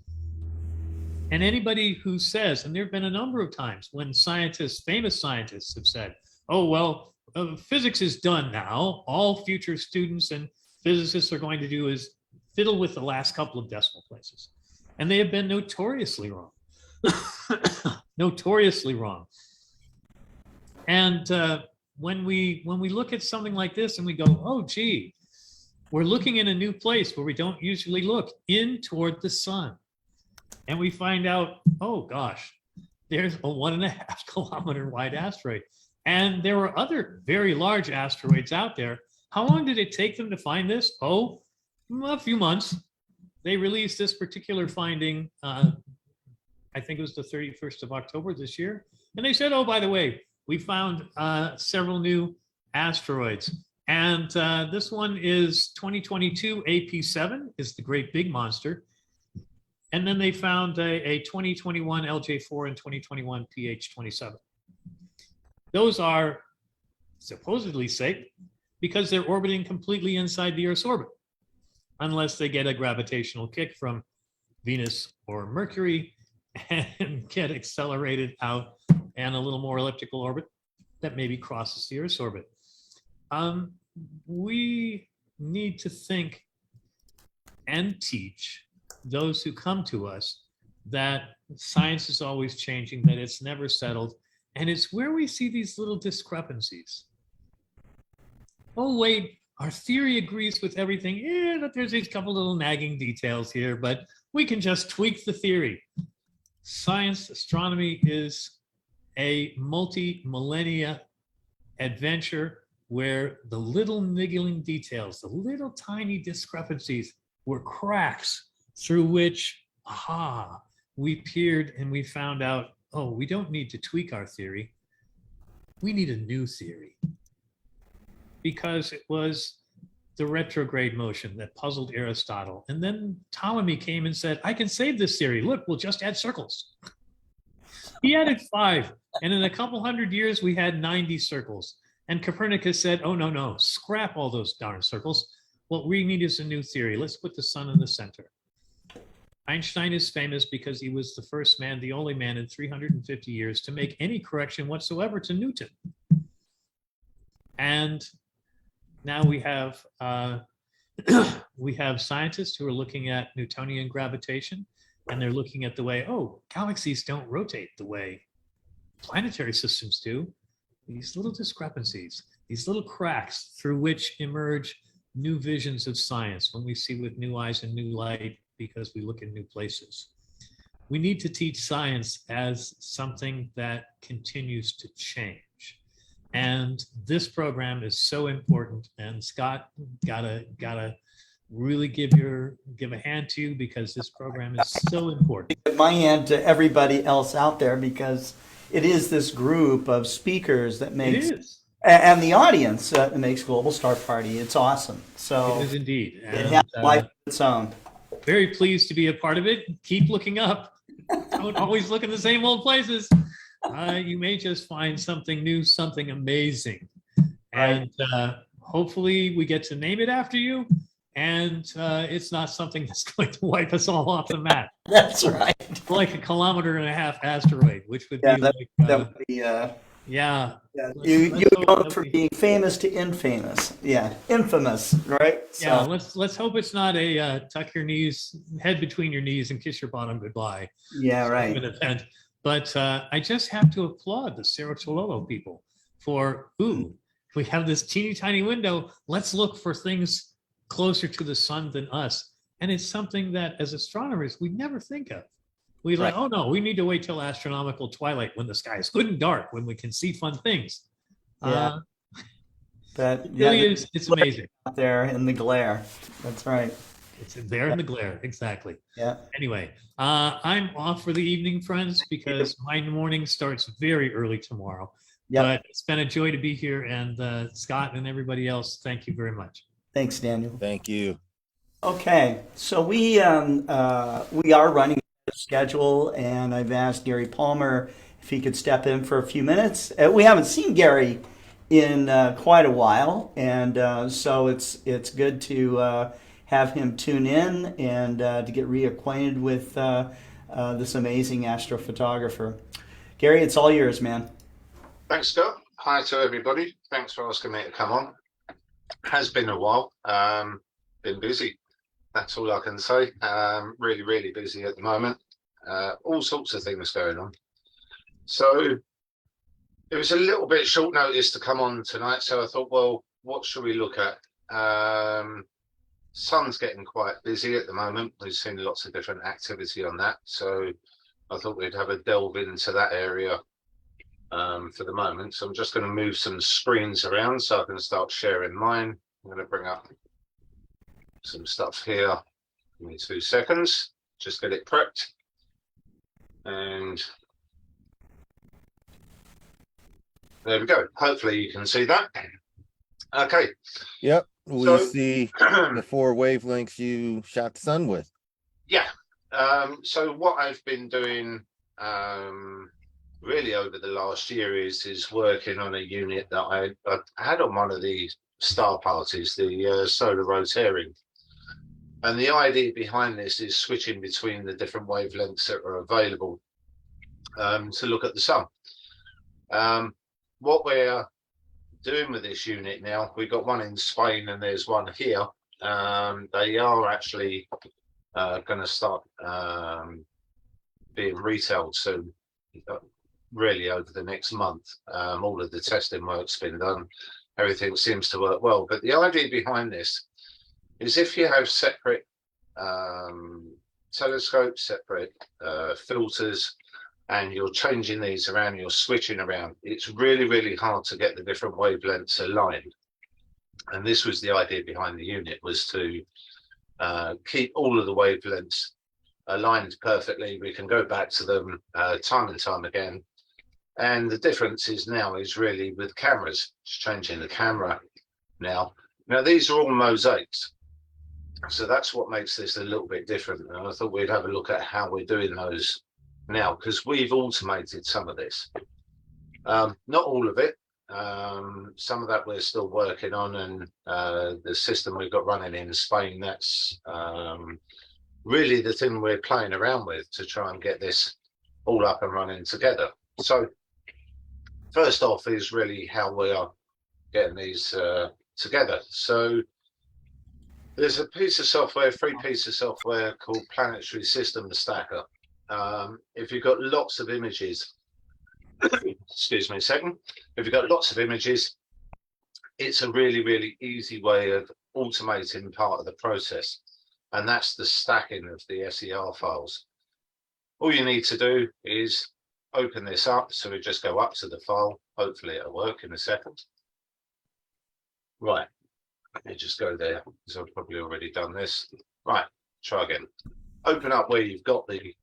[SPEAKER 18] And anybody who says, and there have been a number of times when scientists, famous scientists have said, oh, well, physics is done now. All future students and physicists are going to do is fiddle with the last couple of decimal places. And they have been notoriously wrong. Notoriously wrong. And when we look at something like this and we go, oh, gee, we're looking in a new place where we don't usually look, in toward the sun. And we find out, oh gosh, there's a 1.5 kilometer wide asteroid. And there were other very large asteroids out there. How long did it take them to find this? Oh, a few months. They released this particular finding, I think it was the 31st of October this year. And they said, oh, by the way, we found several new asteroids. And this one is 2022 AP7, is the great big monster. And then they found a 2021 LJ4 and 2021 PH27. Those are supposedly safe because they're orbiting completely inside the Earth's orbit, unless they get a gravitational kick from Venus or Mercury and get accelerated out and a little more elliptical orbit that maybe crosses the Earth's orbit. We need to think and teach those who come to us that science is always changing, that it's never settled, and it's where we see these little discrepancies. Oh, wait, our theory agrees with everything. Yeah, but there's these couple little nagging details here, but we can just tweak the theory. Science, astronomy is a multi-millennia adventure where the little niggling details, the little tiny discrepancies were cracks through which, we peered and we found out, oh, we don't need to tweak our theory. We need a new theory. Because it was the retrograde motion that puzzled Aristotle. And then Ptolemy came and said, I can save this theory. Look, we'll just add circles. He added 5. And in a couple hundred years, we had 90 circles. And Copernicus said, oh, no, scrap all those darn circles. What we need is a new theory. Let's put the sun in the center. Einstein is famous because he was the first man, the only man in 350 years to make any correction whatsoever to Newton. And now we have scientists who are looking at Newtonian gravitation, and they're looking at the way, oh, galaxies don't rotate the way planetary systems do. These little discrepancies, these little cracks through which emerge new visions of science when we see with new eyes and new light because we look in new places. We need to teach science as something that continues to change. And this program is so important. And Scott, gotta really give a hand to you because this program is so important.
[SPEAKER 1] Give my hand to everybody else out there because it is this group of speakers that makes, and the audience that makes Global Star Party. It's awesome. So
[SPEAKER 18] it is indeed.
[SPEAKER 1] It has life of its own.
[SPEAKER 18] Very pleased to be a part of it. Keep looking up. Don't always look in the same old places. You may just find something new, something amazing. And hopefully we get to name it after you. And it's not something that's going to wipe us all off the map.
[SPEAKER 1] That's right.
[SPEAKER 18] Like a 1.5 kilometer asteroid, which would be
[SPEAKER 1] that would be you go from being famous to infamous. Yeah, infamous, right? So.
[SPEAKER 18] Yeah, let's hope it's not a tuck your knees, head between your knees, and kiss your bottom goodbye.
[SPEAKER 1] Yeah, right.
[SPEAKER 18] Event. But I just have to applaud the Cerro Chololo people for, we have this teeny tiny window. Let's look for things closer to the sun than us. And it's something that as astronomers, we never think of. We like, oh no, we need to wait till astronomical twilight when the sky is good and dark, when we can see fun things.
[SPEAKER 1] Yeah.
[SPEAKER 18] It really is, it's amazing.
[SPEAKER 1] Out there in the glare. That's right.
[SPEAKER 18] It's there in the glare, exactly.
[SPEAKER 1] Yeah.
[SPEAKER 18] Anyway, I'm off for the evening, friends, because my morning starts very early tomorrow.
[SPEAKER 1] Yep.
[SPEAKER 18] But it's been a joy to be here, and Scott and everybody else, thank you very much.
[SPEAKER 1] Thanks, Daniel.
[SPEAKER 5] Thank you.
[SPEAKER 1] Okay, so we are running a schedule, and I've asked Gary Palmer if he could step in for a few minutes. We haven't seen Gary in quite a while, and so it's good to have him tune in and to get reacquainted with this amazing astrophotographer. Gary, it's all yours, man.
[SPEAKER 19] Thanks, Scott. Hi to everybody. Thanks for asking me to come on. Has been a while. Been busy. That's all I can say. Really, really busy at the moment. All sorts of things going on. So it was a little bit short notice to come on tonight. So I thought, well, what should we look at? Sun's getting quite busy at the moment. We've seen lots of different activity on that. So I thought we'd have a delve into that area for the moment. So I'm just going to move some screens around so I can start sharing mine. I'm going to bring up some stuff here. Give me 2 seconds. Just get it prepped. And there we go. Hopefully you can see that. Okay.
[SPEAKER 5] Yep. We see the 4 wavelengths you shot the sun with.
[SPEAKER 19] Yeah. So what I've been doing really over the last year is working on a unit that I had on one of the star parties, the solar Rotarian. And the idea behind this is switching between the different wavelengths that are available to look at the sun. What we're doing with this unit now, we've got one in Spain and there's one here. They are actually going to start being retailed soon, really over the next month. All of the testing work's been done. Everything seems to work well. But the idea behind this is if you have separate telescopes, separate filters, and you're changing these around, you're switching around, it's really, really hard to get the different wavelengths aligned. And this was the idea behind the unit, was to keep all of the wavelengths aligned perfectly. We can go back to them time and time again. And the difference is now is really with cameras. It's changing the camera now. Now, these are all mosaics. So that's what makes this a little bit different. And I thought we'd have a look at how we're doing those now, because we've automated some of this. Not all of it. Some of that we're still working on, and the system we've got running in Spain, that's really the thing we're playing around with to try and get this all up and running together. So first off is really how we are getting these together. So there's a piece of software, free piece of software called Planetary System Stacker. If you've got lots of images, excuse me a second, if you've got lots of images, it's a really, really easy way of automating part of the process. And that's the stacking of the SER files. All you need to do is open this up. So we just go up to the file. Hopefully it'll work in a second. Right. Let me just go there, because I've probably already done this. Right, try again. Open up where you've got the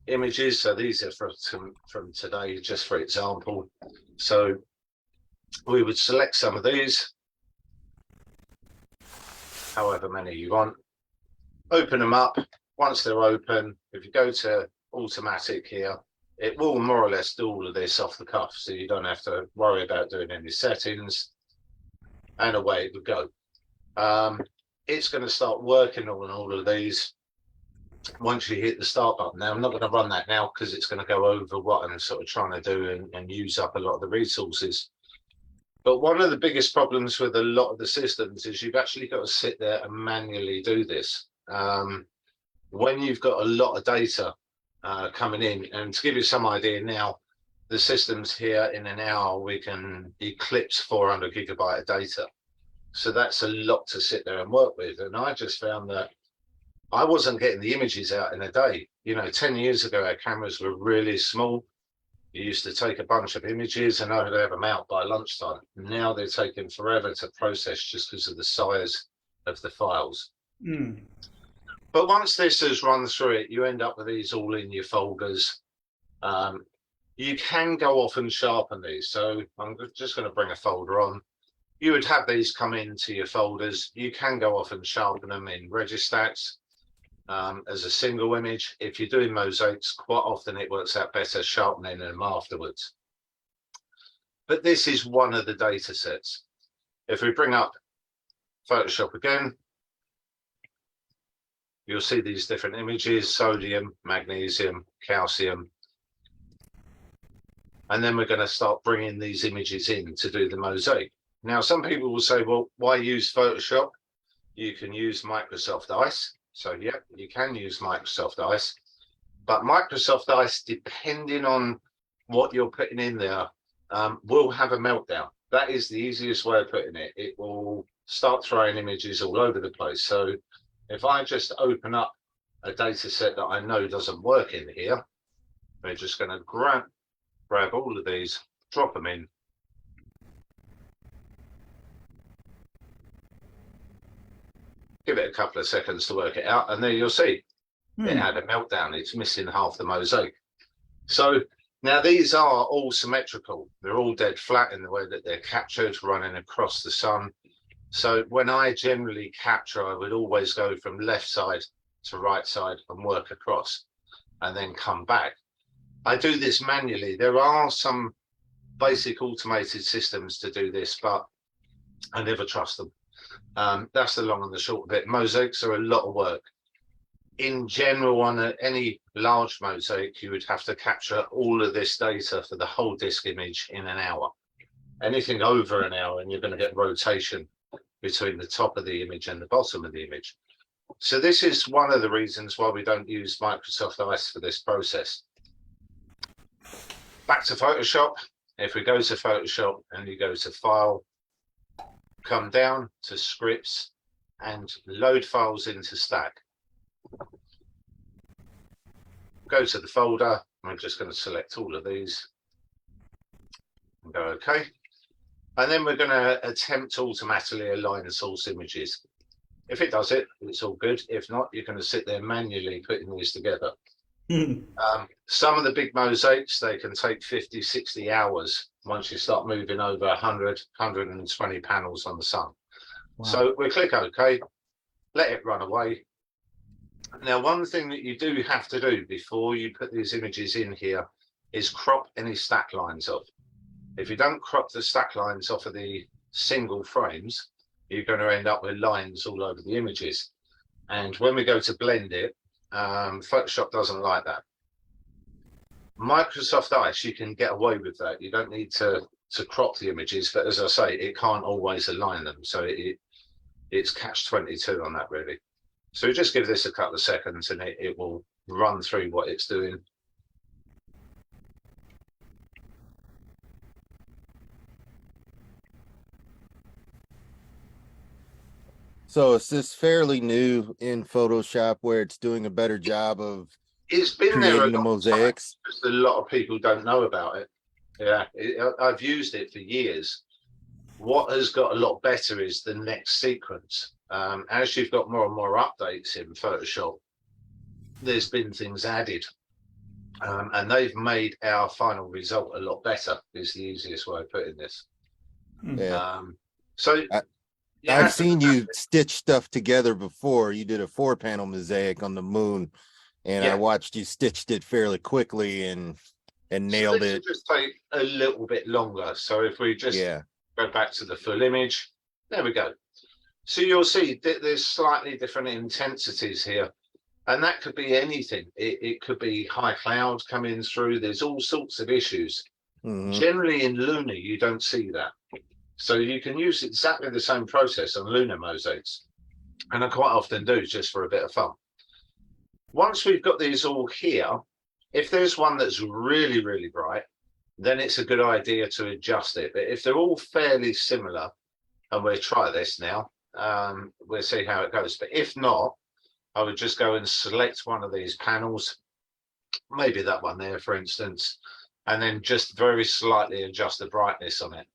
[SPEAKER 19] images. So these are from today, just for example. So we would select some of these, however many you want. Open them up. Once they're open, if you go to automatic here, it will more or less do all of this off the cuff. So you don't have to worry about doing any settings. And away it would go. It's going to start working on all of these once you hit the start button. Now, I'm not going to run that now because it's going to go over what I'm sort of trying to do and use up a lot of the resources. But one of the biggest problems with a lot of the systems is you've actually got to sit there and manually do this. When you've got a lot of data coming in, and to give you some idea now, the systems here in an hour, we can eclipse 400 gigabyte of data. So that's a lot to sit there and work with. And I just found that I wasn't getting the images out in a day. You know, 10 years ago, our cameras were really small. You used to take a bunch of images and I would have them out by lunchtime. Now they're taking forever to process just because of the size of the files. But once this has run through it, you end up with these all in your folders. You can go off and sharpen these. So I'm just going to bring a folder on. You would have these come into your folders. You can go off and sharpen them in Registacks as a single image. If you're doing mosaics, quite often it works out better sharpening them afterwards. But this is one of the data sets. If we bring up Photoshop again, you'll see these different images: sodium, magnesium, calcium. And then we're going to start bringing these images in to do the mosaic. Now, some people will say, well, why use Photoshop? You can use Microsoft Ice. So, yeah, you can use Microsoft Ice. But Microsoft Ice, depending on what you're putting in there, will have a meltdown. That is the easiest way of putting it. It will start throwing images all over the place. So if I just open up a data set that I know doesn't work in here, we're just going to grab all of these, drop them in. Give it a couple of seconds to work it out, and there you'll see it had a meltdown. It's missing half the mosaic. So now these are all symmetrical. They're all dead flat in the way that they're captured, running across the sun. So when I generally capture, I would always go from left side to right side and work across and then come back. I do this manually. There are some basic automated systems to do this, but I never trust them. That's the long and the short of it. Mosaics are a lot of work. In general, on any large mosaic, you would have to capture all of this data for the whole disk image in an hour. Anything over an hour, and you're going to get rotation between the top of the image and the bottom of the image. So this is one of the reasons why we don't use Microsoft Ice for this process. Back to Photoshop. If we go to Photoshop and you go to File, come down to Scripts and load files into Stack. Go to the folder. I'm just going to select all of these and go OK. And then we're going to attempt to automatically align the source images. If it does it, it's all good. If not, you're going to sit there manually putting these together. Some of the big mosaics, they can take 50, 60 hours once you start moving over 100, 120 panels on the sun. Wow. So we click OK, let it run away. Now, one thing that you do have to do before you put these images in here is crop any stack lines off. If you don't crop the stack lines off of the single frames, you're going to end up with lines all over the images. And when we go to blend it, Photoshop doesn't like that. Microsoft Ice, you can get away with that. You don't need to crop the images, but as I say, it can't always align them. So it's catch-22 on that, really. So we just give this a couple of seconds and it will run through what it's doing.
[SPEAKER 5] So is this fairly new in Photoshop where it's doing a better job of
[SPEAKER 19] it's been
[SPEAKER 5] creating
[SPEAKER 19] there
[SPEAKER 5] the mosaics?
[SPEAKER 19] A lot of people don't know about it. Yeah, I've used it for years. What has got a lot better is the next sequence. As you've got more and more updates in Photoshop, there's been things added. And they've made our final result a lot better, is the easiest way of putting this.
[SPEAKER 5] Yeah. I've seen you stitch stuff together before. You did a 4-panel mosaic on the moon, and I watched you stitched it fairly quickly and nailed
[SPEAKER 19] so
[SPEAKER 5] it.
[SPEAKER 19] Just take a little bit longer. So if we just go back to the full image, there we go. So you'll see that there's slightly different intensities here, and that could be anything. It could be high clouds coming through. There's all sorts of issues. Generally in lunar, you don't see that. So you can use exactly the same process on lunar mosaics. And I quite often do just for a bit of fun. Once we've got these all here, if there's one that's really, really bright, then it's a good idea to adjust it. But if they're all fairly similar, and we'll try this now, we'll see how it goes. But if not, I would just go and select one of these panels, maybe that one there, for instance, and then just very slightly adjust the brightness on it.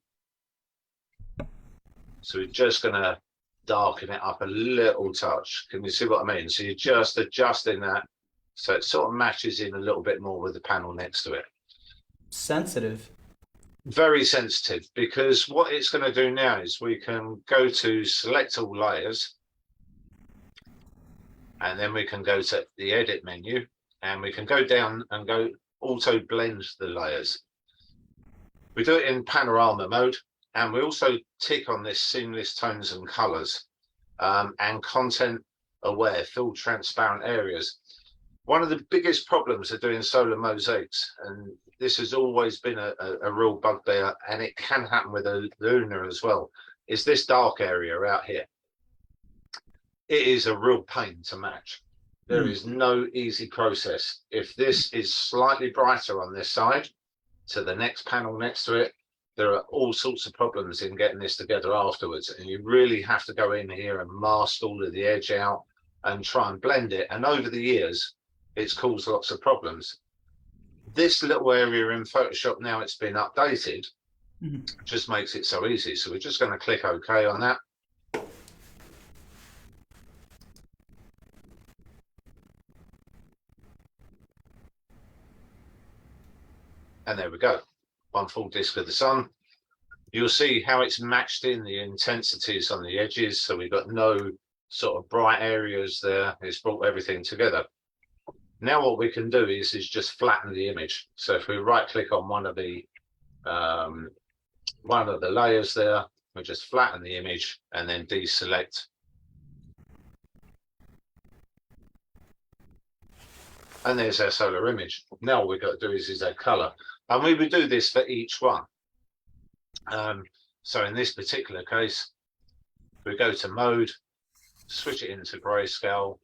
[SPEAKER 19] So we're just going to darken it up a little touch. Can you see what I mean? So you're just adjusting that so it sort of matches in a little bit more with the panel next to it.
[SPEAKER 1] Sensitive.
[SPEAKER 19] Very sensitive, because what it's going to do now is we can go to select all layers, and then we can go to the edit menu, and we can go down and go auto blend the layers. We do it in panorama mode. And we also tick on this seamless tones and colors and content aware, fill transparent areas. One of the biggest problems of doing solar mosaics, and this has always been a real bugbear, and it can happen with a lunar as well, is this dark area out here. It is a real pain to match. There is no easy process. If this is slightly brighter on this side to the next panel next to it, there are all sorts of problems in getting this together afterwards. And you really have to go in here and mask all of the edge out and try and blend it. And over the years, it's caused lots of problems. This little area in Photoshop, now it's been updated, just makes it so easy. So we're just going to click OK on that. And there we go, one full disk of the sun. You'll see how it's matched in the intensities on the edges. So we've got no sort of bright areas there. It's brought everything together. Now what we can do is just flatten the image. So if we right click on one of the layers there, we just flatten the image and then deselect. And there's our solar image. Now all we've got to do is add color. And we would do this for each one. So in this particular case, we go to mode, switch it into grayscale,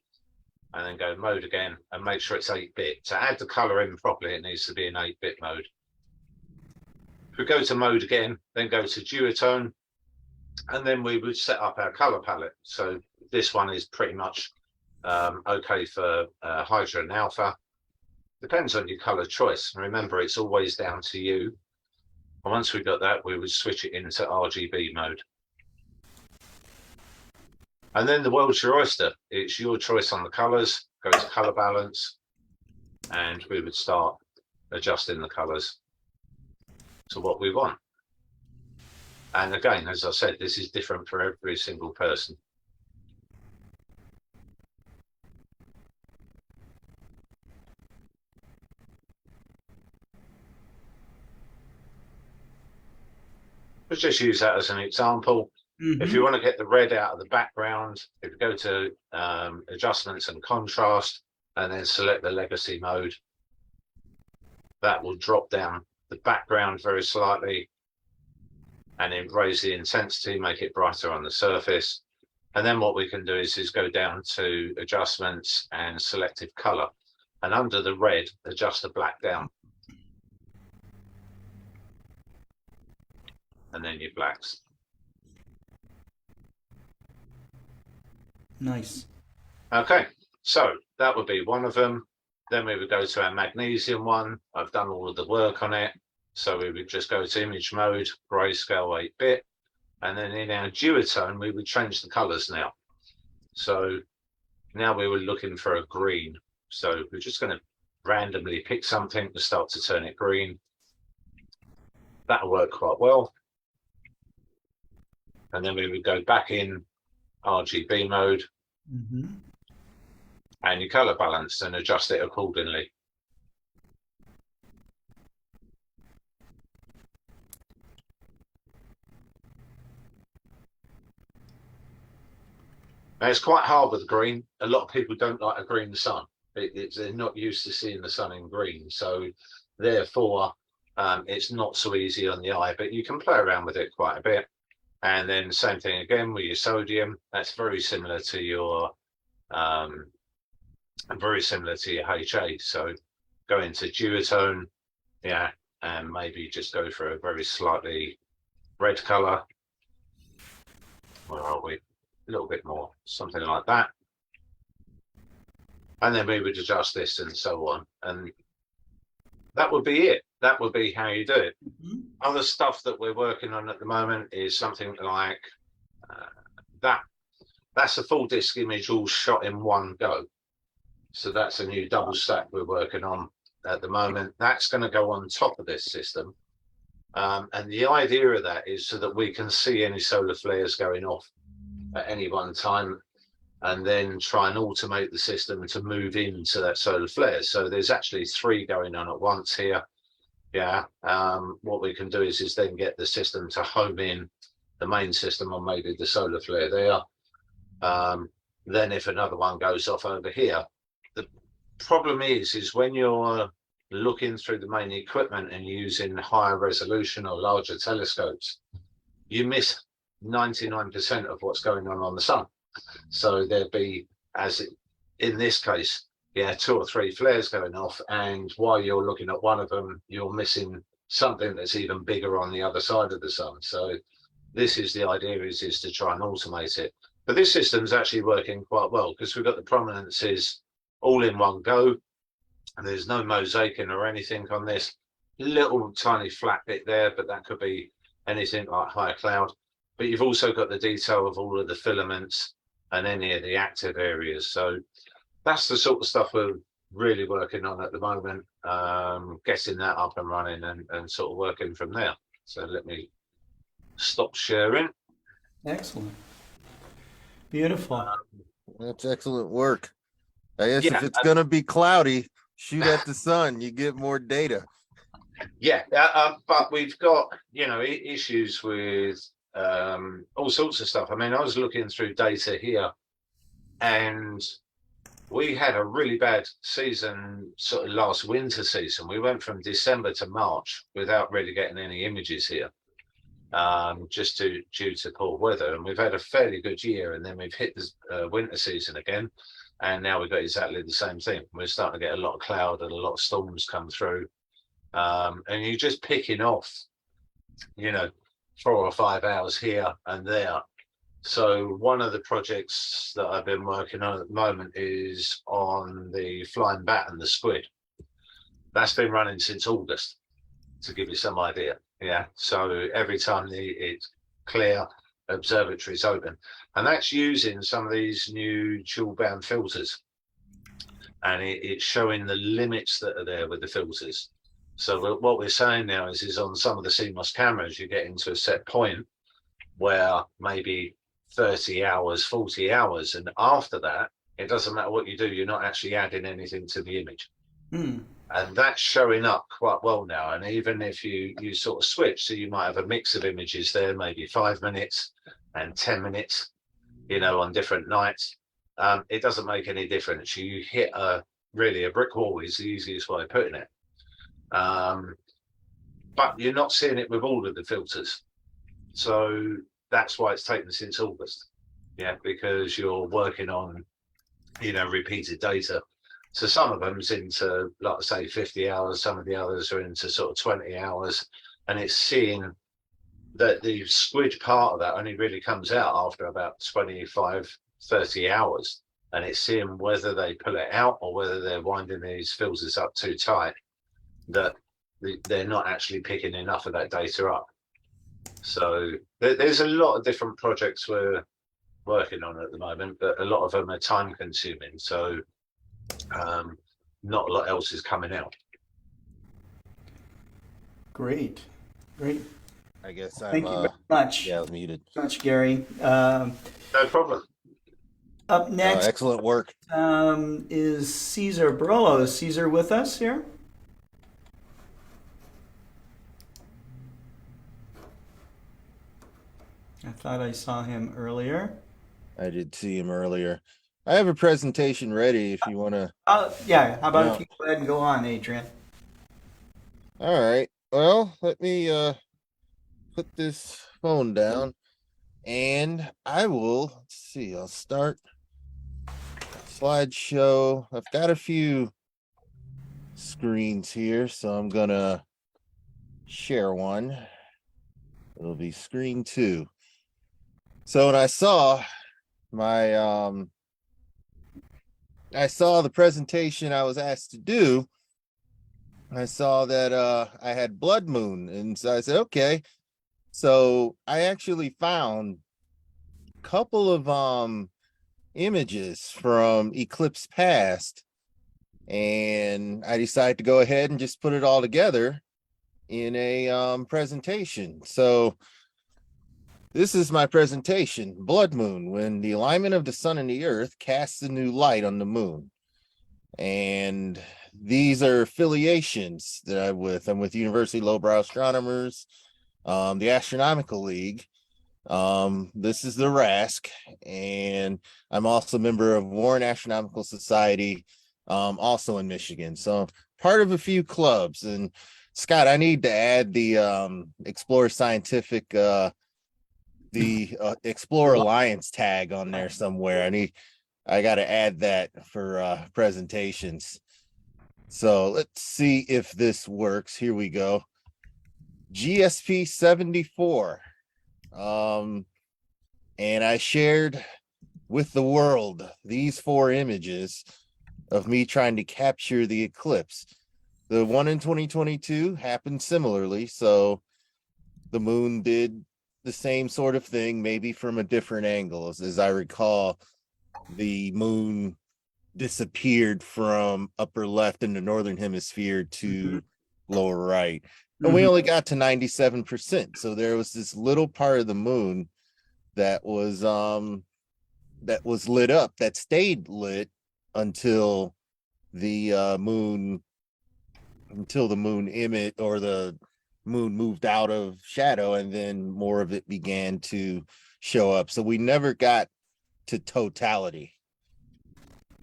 [SPEAKER 19] and then go mode again and make sure it's 8-bit. To add the color in properly, it needs to be in 8-bit mode. If we go to mode again, then go to duotone, and then we would set up our color palette. So this one is pretty much okay for Hydra and Alpha. Depends on your color choice. Remember, it's always down to you. And once we've got that, we would switch it into RGB mode. And then the world's your oyster. It's your choice on the colors. Go to color balance, and we would start adjusting the colors to what we want. And again, as I said, this is different for every single person. Let's just use that as an example. If you want to get the red out of the background, if you go to adjustments and contrast, and then select the legacy mode, that will drop down the background very slightly, and then raise the intensity, make it brighter on the surface. And then what we can do is go down to adjustments and selective color, and under the red, adjust the black down. And then your blacks.
[SPEAKER 1] Nice.
[SPEAKER 19] Okay, so that would be one of them. Then we would go to our magnesium one. I've done all of the work on it. So we would just go to image mode, grayscale 8-bit. And then in our duotone, we would change the colors now. So now we were looking for a green. So we're just going to randomly pick something to start to turn it green. That'll work quite well. And then we would go back in RGB mode and your color balance and adjust it accordingly. Now it's quite hard with green. A lot of people don't like a green sun. They're not used to seeing the sun in green. So therefore, it's not so easy on the eye, but you can play around with it quite a bit. And then same thing again with your sodium. That's very similar to your HA. So go into duotone, yeah, and maybe just go for a very slightly red color. Where are we? A little bit more, something like that. And then we would adjust this and so on. And that would be it. That would be how you do it. Other stuff that we're working on at the moment is something like that. That's a full disk image all shot in one go. So that's a new double stack we're working on at the moment. That's going to go on top of this system. And the idea of that is so that we can see any solar flares going off at any one time, and then try and automate the system to move into that solar flare. So there's actually 3 going on at once here. Yeah, what we can do is then get the system to home in the main system on maybe the solar flare there. Then if another one goes off over here, the problem is when you're looking through the main equipment and using higher resolution or larger telescopes, you miss 99% of what's going on the sun. So there'd be, in this case, 2 or 3 flares going off, and while you're looking at one of them, you're missing something that's even bigger on the other side of the sun. So this is the idea, is to try and automate it. But this system's actually working quite well because we've got the prominences all in one go. And there's no mosaicing or anything on this. Little tiny flat bit there, but that could be anything like high cloud. But you've also got the detail of all of the filaments and any of the active areas. So that's the sort of stuff we're really working on at the moment, getting that up and running and sort of working from there. So let me stop sharing.
[SPEAKER 1] Excellent. Beautiful.
[SPEAKER 5] That's excellent work. I guess if it's going to be cloudy, shoot at the sun, you get more data.
[SPEAKER 19] But we've got, issues with all sorts of stuff. I mean, I was looking through data here, and we had a really bad season, sort of last winter season. We went from December to March without really getting any images here, just due to poor weather. And we've had a fairly good year, and then we've hit the winter season again. And now we've got exactly the same thing. We're starting to get a lot of cloud and a lot of storms come through. And you're just picking off, 4 or 5 hours here and there. So one of the projects that I've been working on at the moment is on the flying bat and the squid. That's been running since August, to give you some idea. So every time it's clear, observatories open, and that's using some of these new dual band filters, and it's showing the limits that are there with the filters. So what we're saying now is on some of the CMOS cameras, you get into a set point where maybe 30 hours, 40 hours, and after that, it doesn't matter what you do, you're not actually adding anything to the image. And that's showing up quite well now. And even if you sort of switch, so you might have a mix of images there, maybe 5 minutes and 10 minutes, on different nights. It doesn't make any difference. You hit really a brick wall is the easiest way of putting it. But you're not seeing it with all of the filters. So that's why it's taken since August. Because you're working on, repeated data. So some of them's into, like I say, 50 hours, some of the others are into sort of 20 hours. And it's seeing that the squid part of that only really comes out after about 25, 30 hours. And it's seeing whether they pull it out or whether they're winding these filters up too tight, that they're not actually picking enough of that data up. So there's a lot of different projects we're working on at the moment, but a lot of them are time consuming. So not a lot else is coming out.
[SPEAKER 1] Great.
[SPEAKER 5] I guess
[SPEAKER 1] Thank you very much.
[SPEAKER 5] I was muted.
[SPEAKER 1] Much, Gary.
[SPEAKER 19] No problem.
[SPEAKER 1] Up next,
[SPEAKER 5] excellent work.
[SPEAKER 1] Is Cesar Brollo. Is Cesar with us here? I thought I saw him earlier.
[SPEAKER 5] I did see him earlier. I have a presentation ready if you want to.
[SPEAKER 1] Yeah. How about if you go ahead and go on, Adrian?
[SPEAKER 5] All right. Well, let me put this phone down, and I will. Let's see. I'll start slideshow. I've got a few screens here, so I'm gonna share one. It'll be screen 2. So when I saw the presentation I was asked to do, I saw that I had blood moon, and so I said, okay. So I actually found a couple of images from eclipse past, and I decided to go ahead and just put it all together in a presentation. So this is my presentation, Blood Moon, when the alignment of the sun and the earth casts a new light on the moon. And these are affiliations that I'm with University Lowbrow Astronomers, the Astronomical League. This is the RASC, and I'm also a member of Warren Astronomical Society, also in Michigan. So part of a few clubs. And Scott, I need to add the Explore Scientific, the Explore Alliance tag on there somewhere. I got to add that for presentations. So let's see if this works. Here we go. GSP 74. And I shared with the world these 4 images of me trying to capture the eclipse. The one in 2022 happened similarly. So the moon did the same sort of thing, maybe from a different angle. As I recall, the moon disappeared from upper left in the northern hemisphere to lower right. And we only got to 97%. So there was this little part of the moon that was lit up, that stayed lit until the moon image, or the moon moved out of shadow, and then more of it began to show up. So we never got to totality.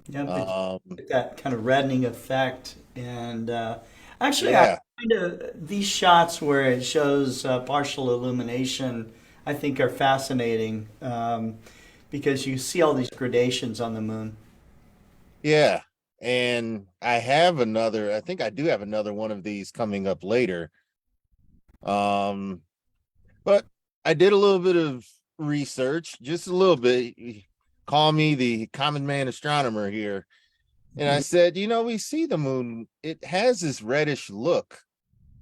[SPEAKER 1] Yeah, that kind of reddening effect. And actually,
[SPEAKER 5] Yeah.
[SPEAKER 1] these shots where it shows partial illumination, I think are fascinating because you see all these gradations on the moon.
[SPEAKER 5] Yeah. And I think I do have another one of these coming up later. But I did a little bit of research, just a little bit. Call me the common man astronomer here. And I said, we see the moon, it has this reddish look.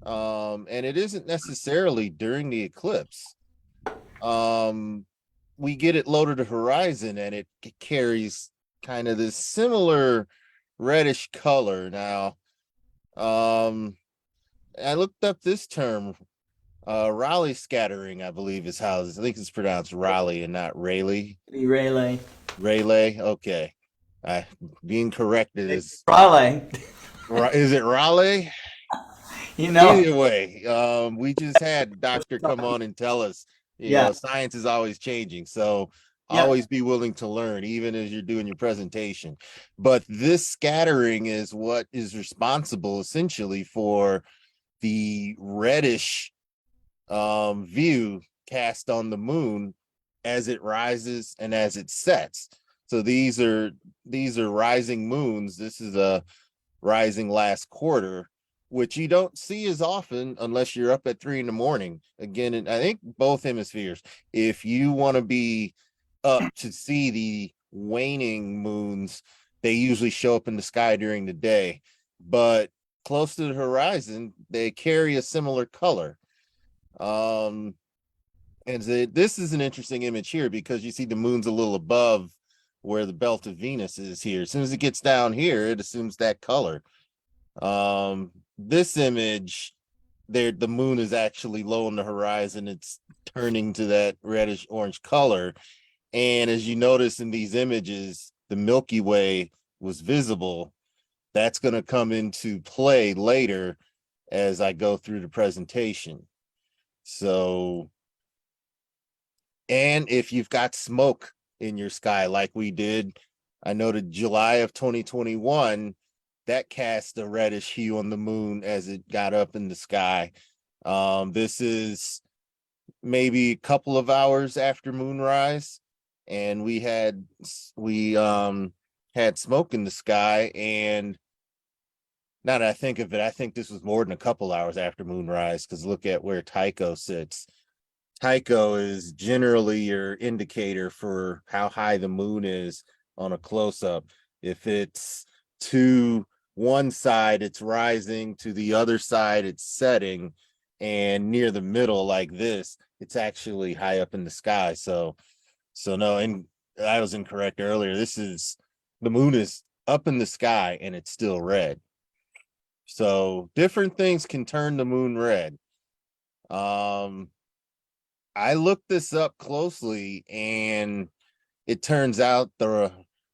[SPEAKER 5] And it isn't necessarily during the eclipse. We get it low to the horizon, and it carries kind of this similar reddish color. Now, I looked up this term, Rayleigh scattering, I believe is how I think it's pronounced Rayleigh and not Rayleigh.
[SPEAKER 1] Rayleigh.
[SPEAKER 5] Rayleigh, okay. Being corrected is
[SPEAKER 1] Rayleigh.
[SPEAKER 5] Is it Rayleigh? Either way, we just had a doctor come on and tell us, science is always changing. So always be willing to learn, even as you're doing your presentation. But this scattering is what is responsible essentially for the reddish view cast on the moon as it rises and as it sets. So these are rising moons. This is a rising last quarter, which you don't see as often unless you're up at 3 a.m. Again, and I think both hemispheres, if you want to be up to see the waning moons, they usually show up in the sky during the day, but close to the horizon, they carry a similar color. And this is an interesting image here because you see the moon's a little above where the belt of Venus is here. As soon as it gets down here, it assumes that color. This image there, the moon is actually low on the horizon. It's turning to that reddish orange color. And as you notice in these images, the Milky Way was visible. That's going to come into play later as I go through the presentation. So, and if you've got smoke in your sky like we did, I noted July of 2021, that cast a reddish hue on the moon as it got up in the sky. This is maybe a couple of hours after moonrise, and we had smoke in the sky. And now that I think of it, I think this was more than a couple hours after moonrise, because look at where Tycho sits. Tycho is generally your indicator for how high the moon is on a close-up. If it's to one side, it's rising, to the other side, it's setting, and near the middle like this, it's actually high up in the sky. So no, and I was incorrect earlier. The moon is up in the sky and it's still red. So different things can turn the moon red. I looked this up closely, and it turns out the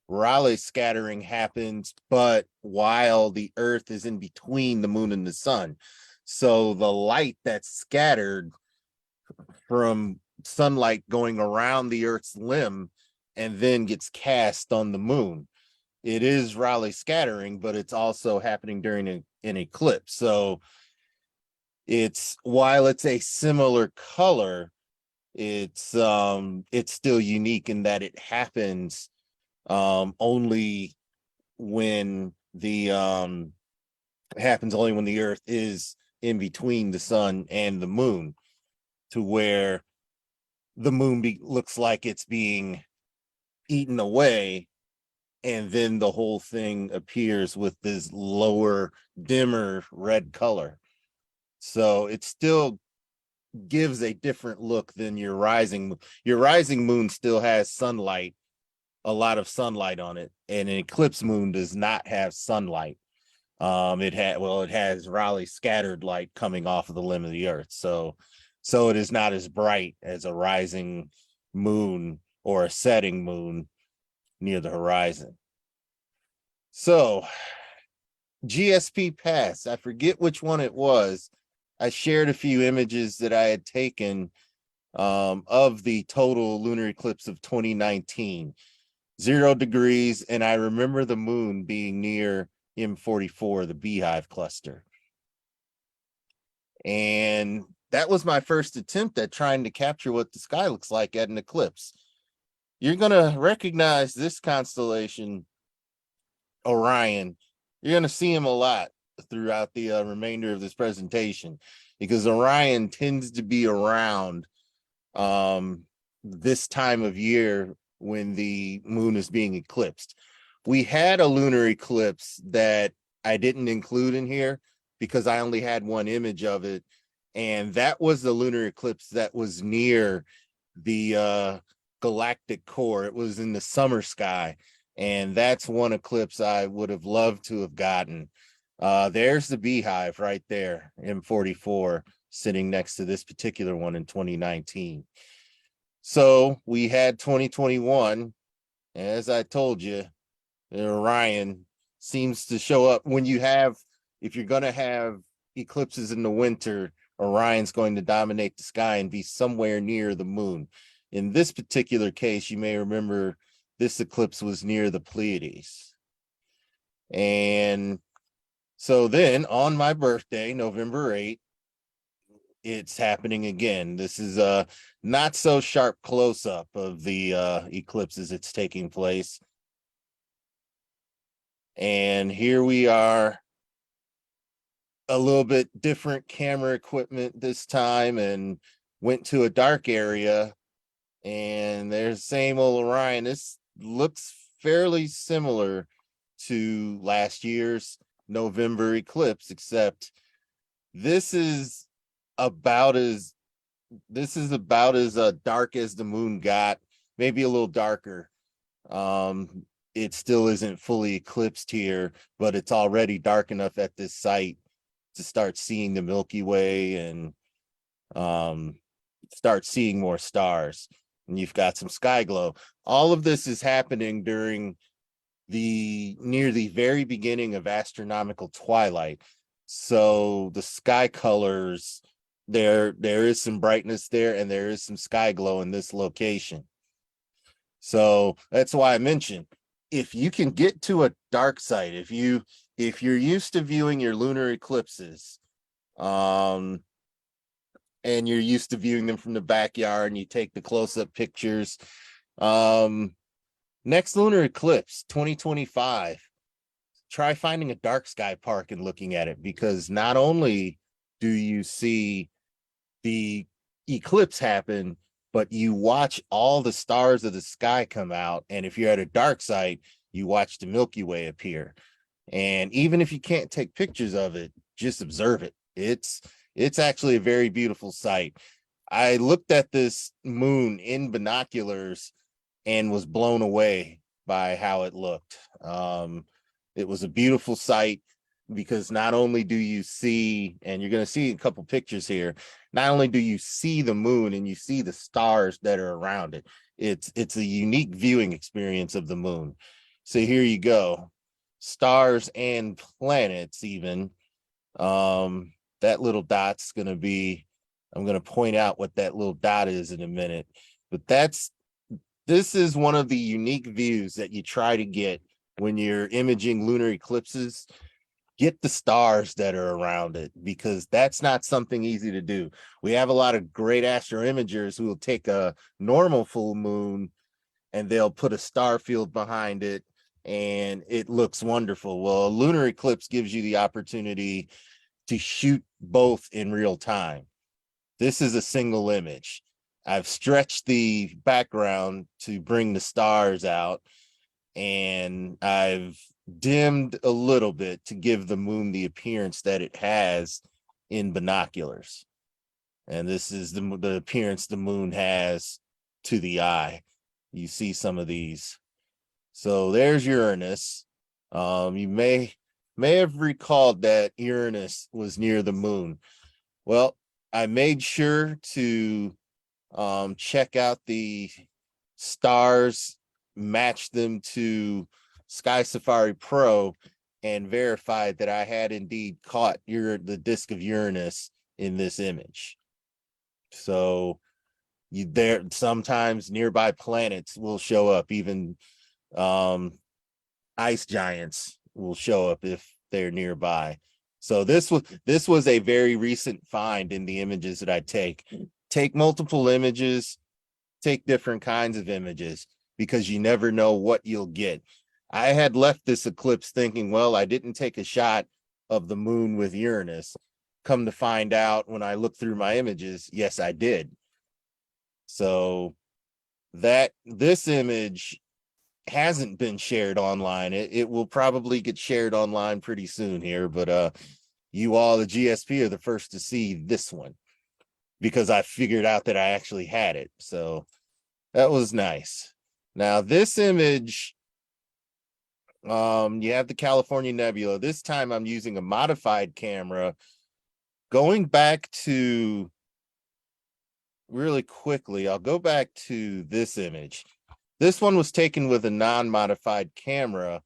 [SPEAKER 5] Rayleigh scattering happens, but while the Earth is in between the moon and the sun. So the light that's scattered from sunlight going around the Earth's limb and then gets cast on the moon. It is Rayleigh scattering, but it's also happening during an an eclipse. So while it's a similar color, it's still unique in that it happens only when the Earth is in between the sun and the moon, to where the moon looks like it's being eaten away, and then the whole thing appears with this lower, dimmer red color. So it still gives a different look than your rising moon. Your rising moon still has sunlight, a lot of sunlight on it, and an eclipse moon does not have sunlight. It has Rayleigh scattered light coming off of the limb of the Earth, so it is not as bright as a rising moon or a setting moon near the horizon. So GSP Pass, I forget which one it was. I shared a few images that I had taken of the total lunar eclipse of 2019, 0 degrees, and I remember the moon being near M44, the Beehive cluster. And that was my first attempt at trying to capture what the sky looks like at an eclipse. You're going to recognize this constellation, Orion. You're going to see him a lot throughout the remainder of this presentation, because Orion tends to be around this time of year when the moon is being eclipsed. We had a lunar eclipse that I didn't include in here because I only had one image of it, and that was the lunar eclipse that was near the galactic core. It was in the summer sky, and that's one eclipse I would have loved to have gotten. There's the Beehive right there, M44, sitting next to this particular one in 2019. So we had 2021. As I told you, Orion seems to show up when if you're going to have eclipses in the winter, Orion's going to dominate the sky and be somewhere near the moon. In this particular case, you may remember this eclipse was near the Pleiades. And so then on my birthday, November 8th, it's happening again. This is a not so sharp close-up of the eclipse as it's taking place. And here we are, a little bit different camera equipment this time, and went to a dark area, and there's the same old Orion. This looks fairly similar to last year's November eclipse, except this is about as dark as the moon got, maybe a little darker. It still isn't fully eclipsed here, but it's already dark enough at this site to start seeing the Milky Way and start seeing more stars. And you've got some sky glow. All of this is happening during near the very beginning of astronomical twilight. So the sky colors, there is some brightness there, and there is some sky glow in this location. So that's why I mentioned, if you can get to a dark site, if you're used to viewing your lunar eclipses, and you're used to viewing them from the backyard, and you take the close-up pictures, next lunar eclipse 2025, try finding a dark sky park and looking at it, because not only do you see the eclipse happen, but you watch all the stars of the sky come out. And if you're at a dark site, you watch the Milky Way appear. And even if you can't take pictures of it, just observe it. It's actually a very beautiful sight. I looked at this moon in binoculars and was blown away by how it looked. It was a beautiful sight, because not only do you see, and you're going to see a couple pictures here, not only do you see the moon and you see the stars that are around it, it's a unique viewing experience of the moon. So here you go, stars and planets even. That little dot's going to be, I'm going to point out what that little dot is in a minute, but this is one of the unique views that you try to get when you're imaging lunar eclipses. get the stars that are around it, because that's not something easy to do. We have a lot of great astro imagers who will take a normal full moon and they'll put a star field behind it and it looks wonderful. Well, a lunar eclipse gives you the opportunity to shoot both in real time. This is a single image. I've stretched the background to bring the stars out, and I've dimmed a little bit to give the moon the appearance that it has in binoculars. And this is the appearance the moon has to the eye. You see some of these. So there's Uranus. You may have recalled that Uranus was near the moon. Well, I made sure to check out the stars, match them to Sky Safari Pro, and verified that I had indeed caught the disk of Uranus in this image. So there sometimes nearby planets will show up, even ice giants will show up if they're nearby. So this was a very recent find in the images that I take multiple images, take different kinds of images, because you never know what you'll get. I had left this eclipse thinking, well, I didn't take a shot of the moon with Uranus. Come to find out when I looked through my images, yes, I did. So this image hasn't been shared online. It will probably get shared online pretty soon here, but you all, the GSP, are the first to see this one, because I figured out that I actually had it. So that was nice. Now this image, you have the California Nebula. This time I'm using a modified camera. Going back to, really quickly, I'll go back to this image. This one was taken with a non-modified camera,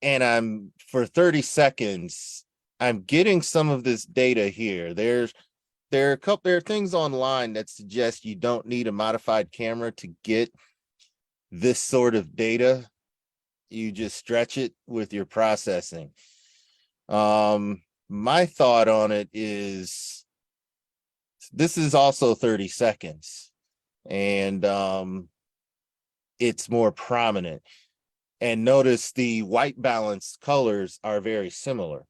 [SPEAKER 5] and for 30 seconds, I'm getting some of this data here. There are things online that suggest you don't need a modified camera to get this sort of data. You just stretch it with your processing. My thought on it is this is also 30 seconds, and it's more prominent. And notice the white balance colors are very similar.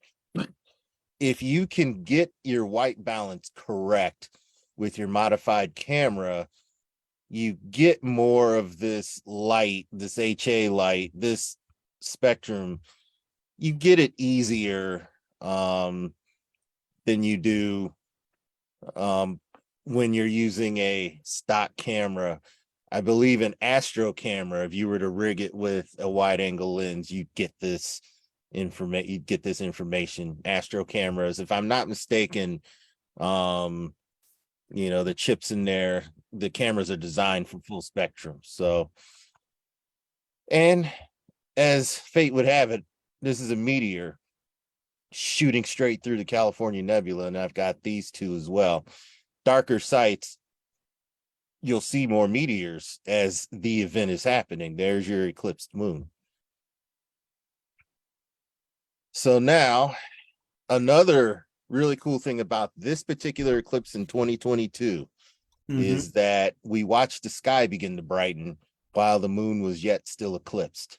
[SPEAKER 5] If you can get your white balance correct with your modified camera, you get more of this light, this HA light, this spectrum. You get it easier than you do when you're using a stock camera. I believe an Astro camera, if you were to rig it with a wide angle lens, you'd get this information. Astro cameras, if I'm not mistaken, the chips in there, the cameras are designed for full spectrum. So, and as fate would have it, this is a meteor shooting straight through the California Nebula, and I've got these two as well. Darker sites, you'll see more meteors as the event is happening. There's your eclipsed moon. So now, another really cool thing about this particular eclipse in 2022 is that we watched the sky begin to brighten while the moon was yet still eclipsed.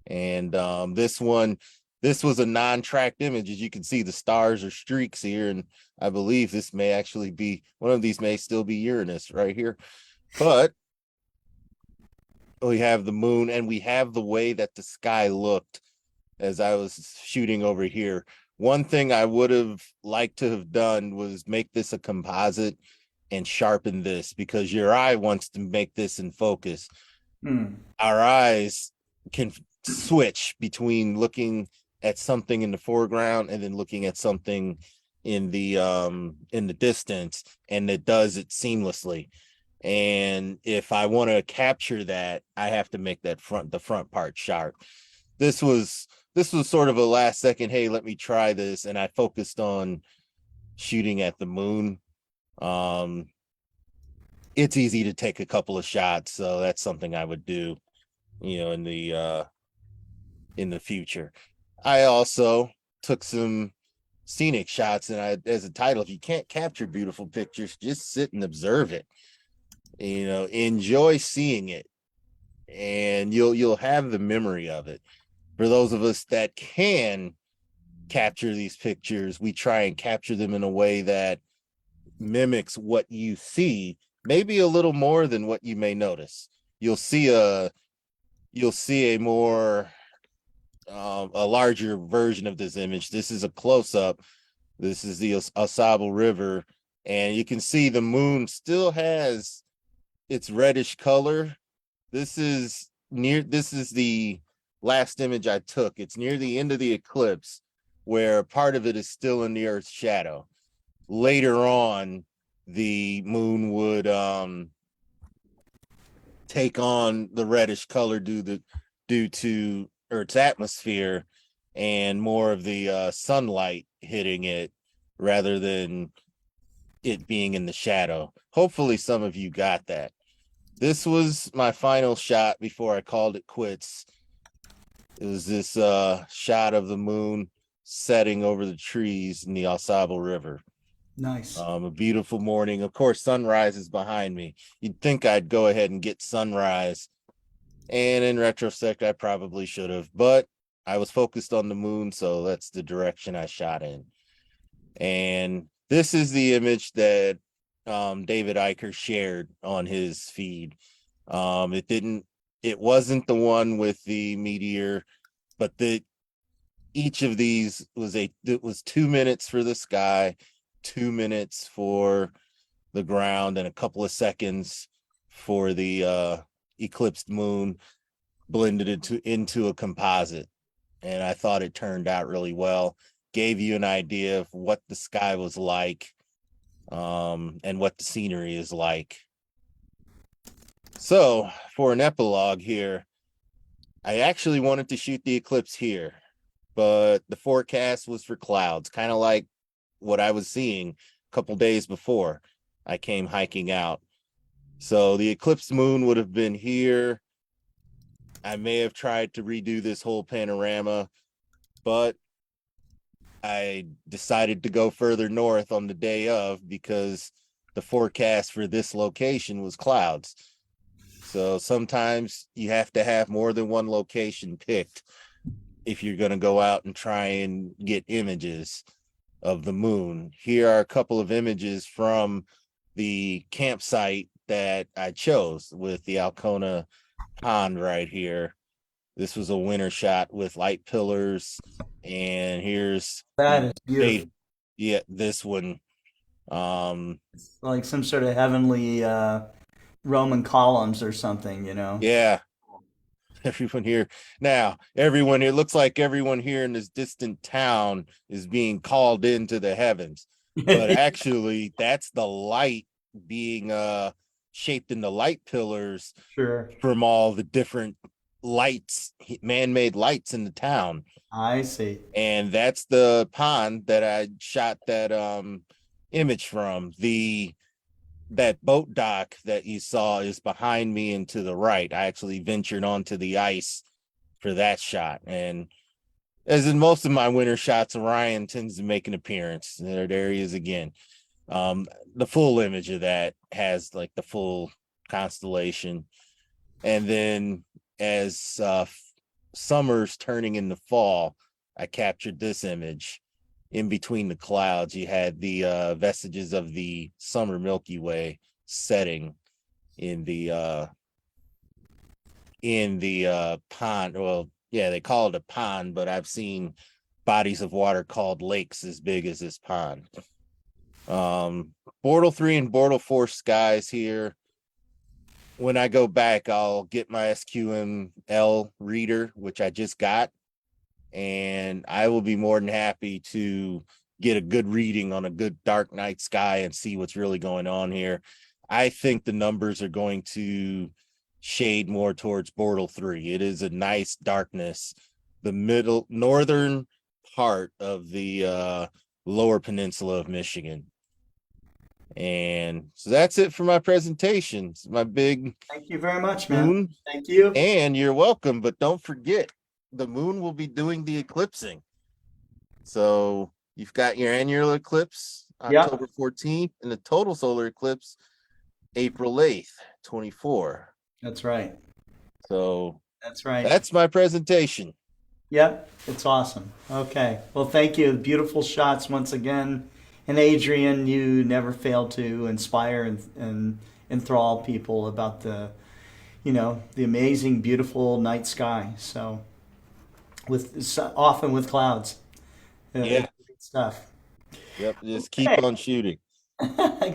[SPEAKER 5] And this was a non-tracked image. As you can see, the stars are streaks here, and I believe this may actually be, one of these may still be Uranus right here. But we have the moon, and we have the way that the sky looked as I was shooting over here. One thing I would have liked to have done was make this a composite and sharpen this, because your eye wants to make this in focus. Our eyes can switch between looking at something in the foreground and then looking at something in the distance, and it does it seamlessly. And if I want to capture that, I have to make that the front part sharp. This was sort of a last second, hey, let me try this, and I focused on shooting at the moon. It's easy to take a couple of shots, so that's something I would do, in the future. I also took some scenic shots, and as a title, if you can't capture beautiful pictures, just sit and observe it. Enjoy seeing it, and you'll have the memory of it. For those of us that can capture these pictures, we try and capture them in a way that mimics what you see, maybe a little more than what you may notice. You'll see a more a larger version of this image. This is a close-up. This is the Ausable River, and you can see the moon still has its reddish color. This is the last image I took. It's near the end of the eclipse, where part of it is still in the Earth's shadow. Later on, the moon would take on the reddish color due to Earth's atmosphere and more of the sunlight hitting it rather than it being in the shadow. Hopefully some of you got that. This was my final shot before I called it quits. It was this shot of the moon setting over the trees in the Ausable River.
[SPEAKER 1] Nice.
[SPEAKER 5] A beautiful morning. Of course, sunrise is behind me. You'd think I'd go ahead and get sunrise. And in retrospect, I probably should have, but I was focused on the moon, so that's the direction I shot in. And this is the image that David Eicher shared on his feed. It wasn't the one with the meteor, but each of these it was 2 minutes for the sky, 2 minutes for the ground, and a couple of seconds for the eclipsed moon, blended into a composite. And I thought it turned out really well. Gave you an idea of what the sky was like, and what the scenery is like. So for an epilogue here, I actually wanted to shoot the eclipse here, but the forecast was for clouds, kind of like what I was seeing a couple days before I came hiking out. So the eclipsed moon would have been here. I may have tried to redo this whole panorama, but I decided to go further north on the day of because the forecast for this location was clouds. So sometimes you have to have more than one location picked if you're going to go out and try and get images of the moon. Here are a couple of images from the campsite that I chose with the Alcona pond right here. This was a winter shot with light pillars, and here's
[SPEAKER 1] that is beautiful.
[SPEAKER 5] Yeah, this one.
[SPEAKER 1] Like some sort of heavenly Roman columns or something,
[SPEAKER 5] Yeah. Everyone here now, it looks like everyone here in this distant town is being called into the heavens. But actually, that's the light being shaped in the light pillars from all the different lights, man-made lights in the town.
[SPEAKER 1] I see.
[SPEAKER 5] And that's the pond that I shot that image from. That boat dock that you saw is behind me and to the right. I actually ventured onto the ice for that shot. And as in most of my winter shots, Orion tends to make an appearance. There he is again. The full image of that has like the full constellation. And then as summer's turning into fall, I captured this image. In between the clouds, you had the vestiges of the summer Milky Way setting in the pond. Well, yeah, they call it a pond, but I've seen bodies of water called lakes as big as this pond. Bortle 3 and Bortle 4 skies here. When I go back, I'll get my SQML reader, which I just got, and I will be more than happy to get a good reading on a good dark night sky and see what's really going on here. I think the numbers are going to shade more towards Bortle 3. It is a nice darkness. The northern part of the lower peninsula of Michigan. And so that's it for my presentation. It's my big
[SPEAKER 1] Thank you very much, man.
[SPEAKER 5] moon.
[SPEAKER 1] Thank you.
[SPEAKER 5] And you're welcome, but don't forget, the moon will be doing the eclipsing. So you've got your annular eclipse October 14th and the total solar eclipse April 8th, 24.
[SPEAKER 1] That's right.
[SPEAKER 5] So
[SPEAKER 1] that's right.
[SPEAKER 5] That's my presentation.
[SPEAKER 1] Yep, it's awesome. Okay. Well, thank you. Beautiful shots once again. And Adrian, you never fail to inspire and enthrall people about the amazing, beautiful night sky. So, often with clouds.
[SPEAKER 5] Yeah.
[SPEAKER 1] Good stuff.
[SPEAKER 5] Yep. Just keep on shooting.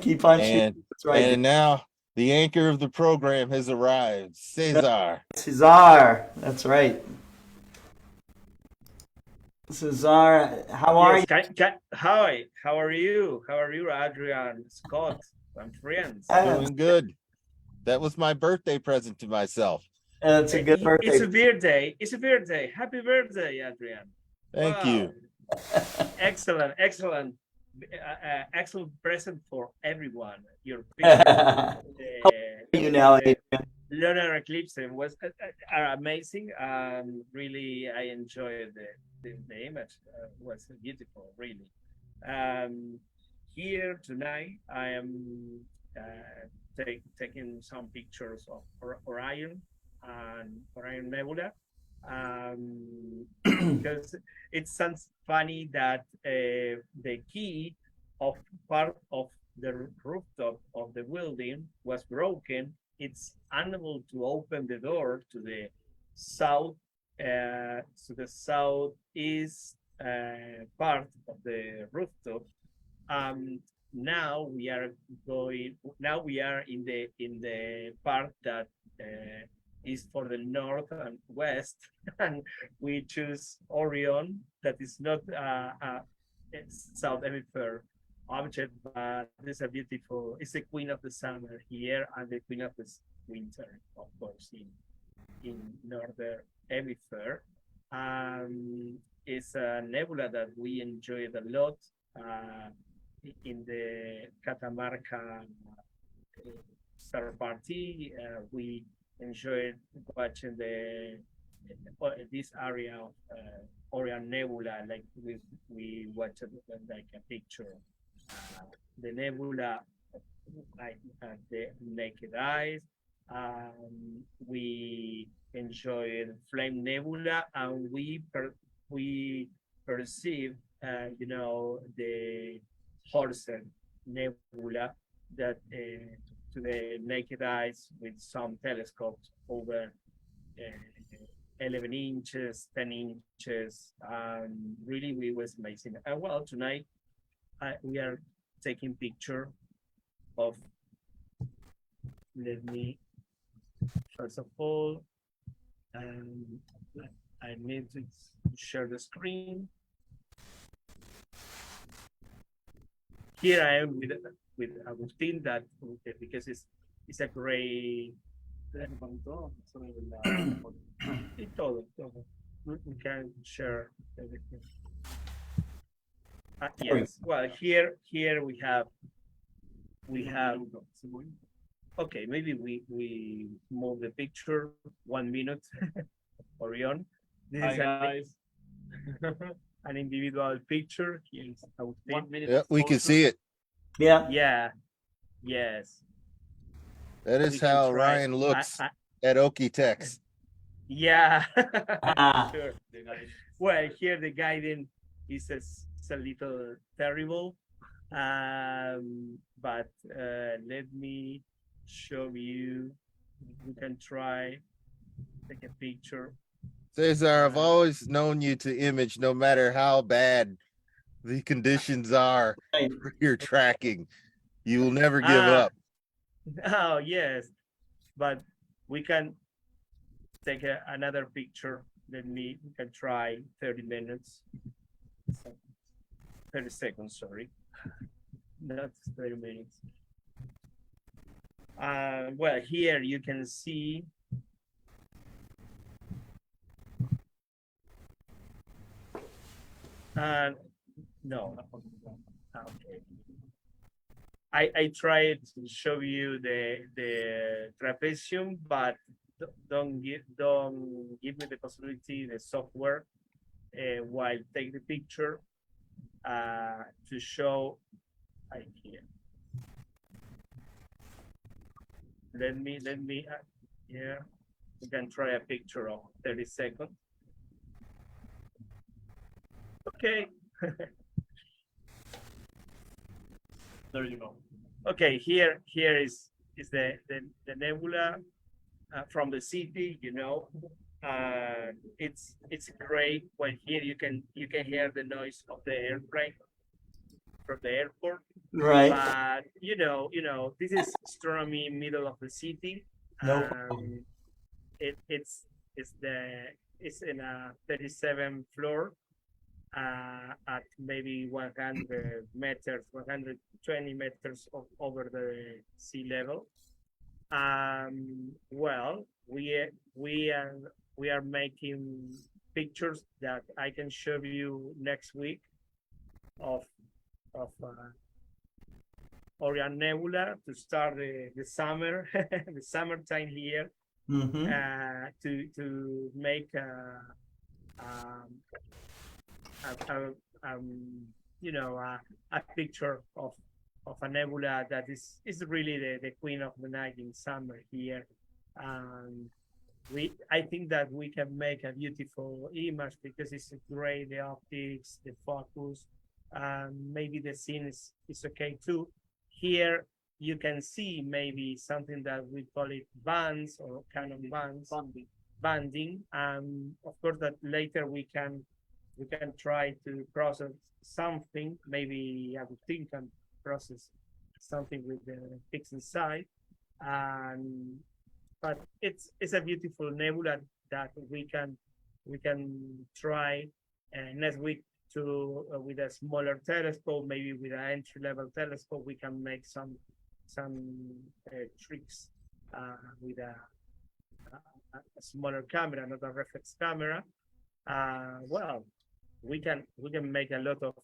[SPEAKER 1] Keep on shooting. That's right.
[SPEAKER 5] And now the anchor of the program has arrived, Cesar.
[SPEAKER 1] Cesar. That's right. Cesar, how are you?
[SPEAKER 20] Hi, how are you? How are you, Adrian, Scott, and friends?
[SPEAKER 5] Doing good. That was my birthday present to myself.
[SPEAKER 1] It's a good birthday.
[SPEAKER 20] It's a birthday. It's a birthday. Happy birthday, Adrian.
[SPEAKER 5] Thank you.
[SPEAKER 20] Excellent, excellent, excellent present for everyone. Your
[SPEAKER 1] How are you now, Adrian?
[SPEAKER 20] lunar eclipse was are amazing. Really, I enjoyed the image. Was beautiful, really. Here tonight, I am taking some pictures of Orion and Orion Nebula. Because it sounds funny that the key of part of the rooftop of the building was broken. It's unable to open the door to the southeast part of the rooftop. Now we are in the part that is for the north and west, and we choose Orion, that is not a south hemisphere object, but it's a beautiful, it's the queen of the summer here and the queen of the winter, of course, in northern hemisphere. It's a nebula that we enjoyed a lot in the Catamarca star party. We enjoyed watching this area of Orion Nebula, like we watched like a picture. The nebula like the naked eyes. We enjoyed Flame Nebula, and we perceive the Horsehead Nebula that to the naked eyes with some telescopes over 11 inches, 10 inches. Really, it was amazing. Well, tonight we are taking picture of, let me, first of all, I need to share the screen. Here I am with Agustin, that because it's a great. We can share everything. Yes. Well, here we have. Okay, maybe we move the picture 1 minute. Orion. This
[SPEAKER 21] Hi,
[SPEAKER 20] is
[SPEAKER 21] guys.
[SPEAKER 20] an individual picture. Here's
[SPEAKER 21] 1 minute.
[SPEAKER 5] Yeah, we can see it.
[SPEAKER 1] Yeah.
[SPEAKER 20] Yeah. Yes.
[SPEAKER 5] That is
[SPEAKER 20] We can
[SPEAKER 5] how
[SPEAKER 20] try.
[SPEAKER 5] Ryan looks at Okitex.
[SPEAKER 20] Yeah. Sure. Well, here the guiding is a little terrible, but let me show you. We can try take a picture.
[SPEAKER 5] Cesar, I've always known you to image no matter how bad the conditions are for your tracking. You will never give up.
[SPEAKER 20] Oh, yes. But we can take another picture. We can try 30 minutes. 30 seconds, sorry. Not 30 minutes. Well, here you can see no. Okay. I tried to show you the trapezium, but don't give me the possibility, the software, while take the picture to show. I can. Let me. Yeah, we can try a picture of 30 seconds. Okay. There you go. Okay, here is the nebula from the city. You know, it's great when here you can hear the noise of the airplane from the airport.
[SPEAKER 1] Right.
[SPEAKER 20] But you know, this is astronomy, middle of the city.
[SPEAKER 1] No.
[SPEAKER 20] It's in a 37th floor. At maybe 100 meters, 120 meters over the sea level. Well, we are making pictures that I can show you next week of Orion Nebula to start the summer, the summertime here. To make a picture of a nebula that is really the queen of the night in summer here. I think that we can make a beautiful image because it's great, the optics, the focus, maybe the scene is okay too. Here you can see maybe something that we call it bands or kind of bands, banding. Of course that later we can try to process something. Maybe Agustin can process something with the pixel side. But it's a beautiful nebula that we can try next week to with a smaller telescope, maybe with an entry-level telescope, we can make some tricks with a smaller camera, not a reflex camera. Well, we can make a lot of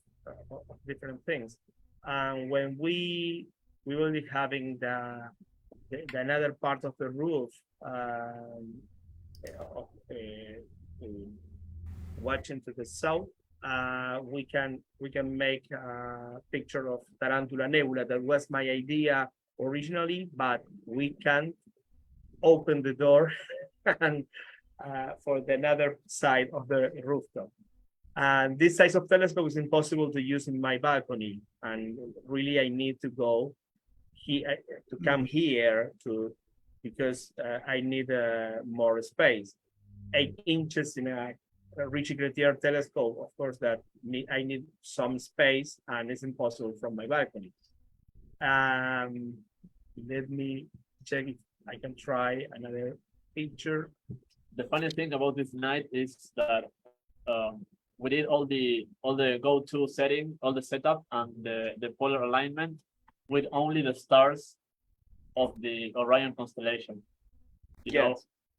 [SPEAKER 20] different things. When we will be having the another part of the roof watching to the south, we can make a picture of Tarantula Nebula. That was my idea originally, but we can't open the door and for the other side of the rooftop. And this size of telescope is impossible to use in my balcony. And really, I need to go here to come here because I need more space. 8 inches in a Richie Gretier telescope, of course, I need some space, and it's impossible from my balcony. Let me check if I can try another picture.
[SPEAKER 21] The funny thing about this night is that we did all the go-to setting, all the setup, and the polar alignment with only the stars of the Orion constellation. You know,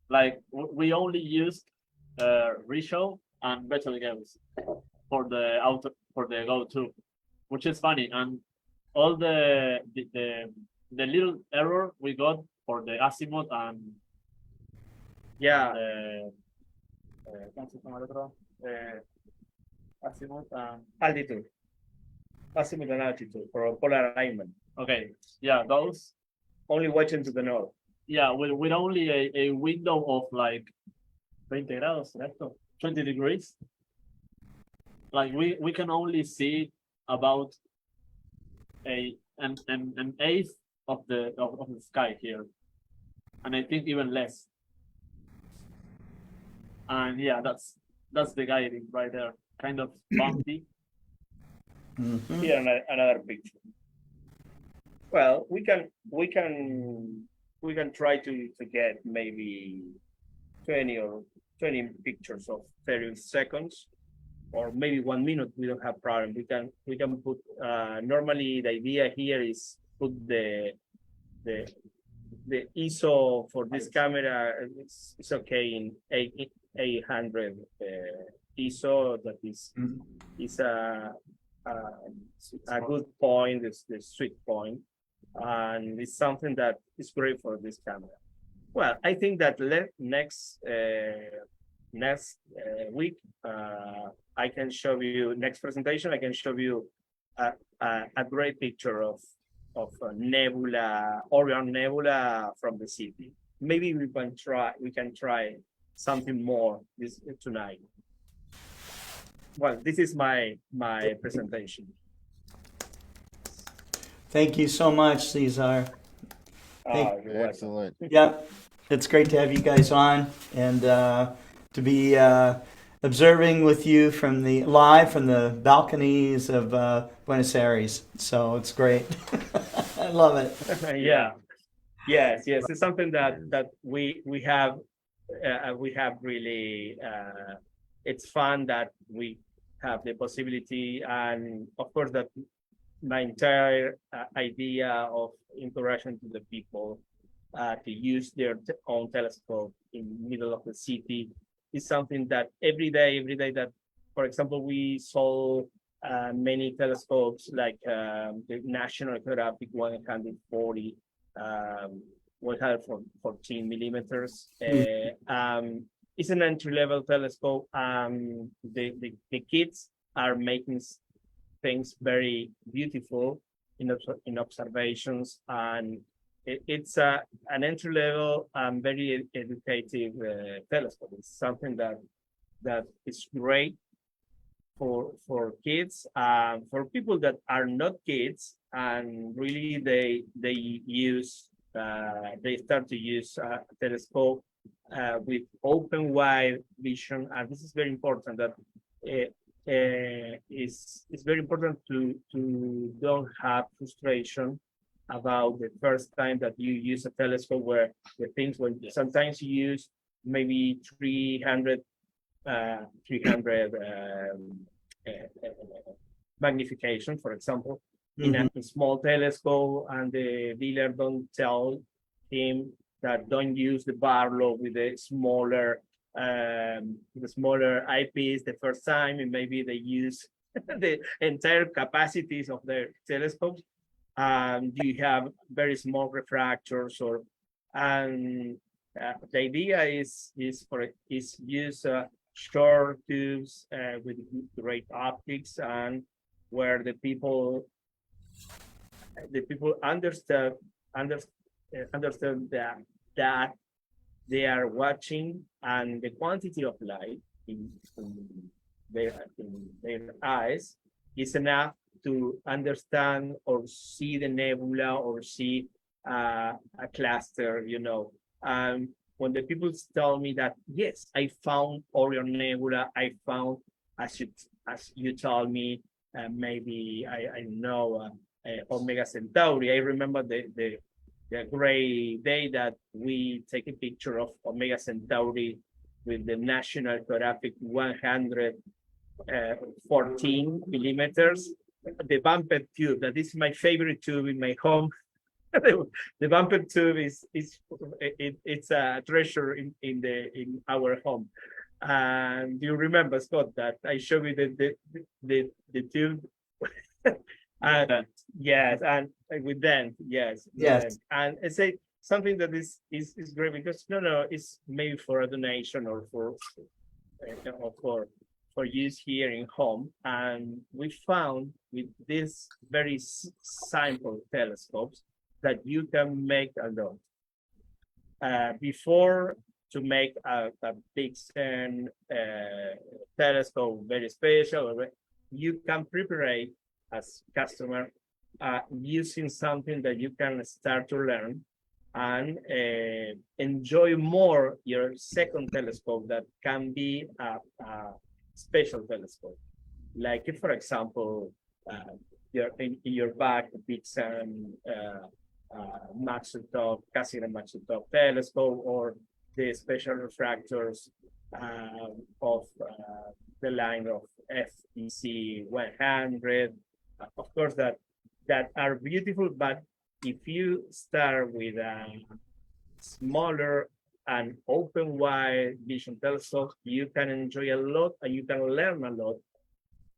[SPEAKER 21] like we only used Risho and Betelgeuse for the go-to, which is funny. And all the little error we got for the azimuth and
[SPEAKER 20] azimuth and altitude. Azimuth and altitude for polar alignment.
[SPEAKER 21] Okay, yeah, those
[SPEAKER 20] only watching to the north.
[SPEAKER 21] Yeah, with only a window of like 20 grados, 20 degrees. Like we can only see about an eighth of the sky here, and I think even less. And yeah, that's the guiding right there, kind of bumpy.
[SPEAKER 20] Here another picture. Well, we can try to get maybe 20 pictures of 30 seconds, or maybe 1 minute. We don't have problem. We can put. Normally, the idea here is put the ISO for this camera. It's okay in 800 ISO. That is a good point. It's the sweet point, and it's something that is great for this camera. Well, I think that next week I can show you next presentation. I can show you a great picture of a nebula, Orion Nebula from the city. Maybe we can try something more tonight. Well, this is my presentation.
[SPEAKER 1] Thank you so much, Cesar.
[SPEAKER 5] Excellent.
[SPEAKER 1] Yeah, it's great to have you guys on and to be observing with you live from the balconies of Buenos Aires. So it's great. I love it.
[SPEAKER 20] Yeah. Yes. It's something that we have really. It's fun that we have the possibility, and of course that my entire idea of interaction to the people to use their own telescope in the middle of the city is something that every day that, for example, we saw many telescopes like the National Geographic 140, 114 millimeters. It's an entry-level telescope. The kids are making things very beautiful in observations, and it's an entry-level and very educative telescope. It's something that is great for kids, for people that are not kids, and really they start to use a telescope with open wide vision, and this is very important. That it's very important to don't have frustration about the first time that you use a telescope, where the things when sometimes you use maybe 300 magnification, for example, in a small telescope, and the dealer don't tell him that don't use the Barlow with the smaller eyepiece the first time, and maybe they use the entire capacities of their telescopes. You have very small refractors, the idea is use short tubes with great optics, and where the people understand that they are watching, and the quantity of light in their eyes is enough to understand or see the nebula or see a cluster, when the people tell me that, yes, I found Orion Nebula, I found, as you told me, maybe I know Omega Centauri. I remember the great day that we take a picture of Omega Centauri with the National Geographic 114 millimeters, the bumper tube. That is my favorite tube in my home. The bumper tube it's a treasure in our home. And do you remember, Scott, that I showed you the tube? Yes, and with them, yes. And I say something that is great, because it's maybe for a donation or for use here in home. And we found with these very simple telescopes that you can make a lot. Before, to make a big telescope very special, you can prepare as customer using something that you can start to learn and enjoy more your second telescope, that can be a special telescope. Like if, for example, in your bag it's Cesar Maxi telescope, or the special refractors of the line of FEC 100. Of course, that are beautiful, but if you start with a smaller and open wide vision telescope, you can enjoy a lot and you can learn a lot.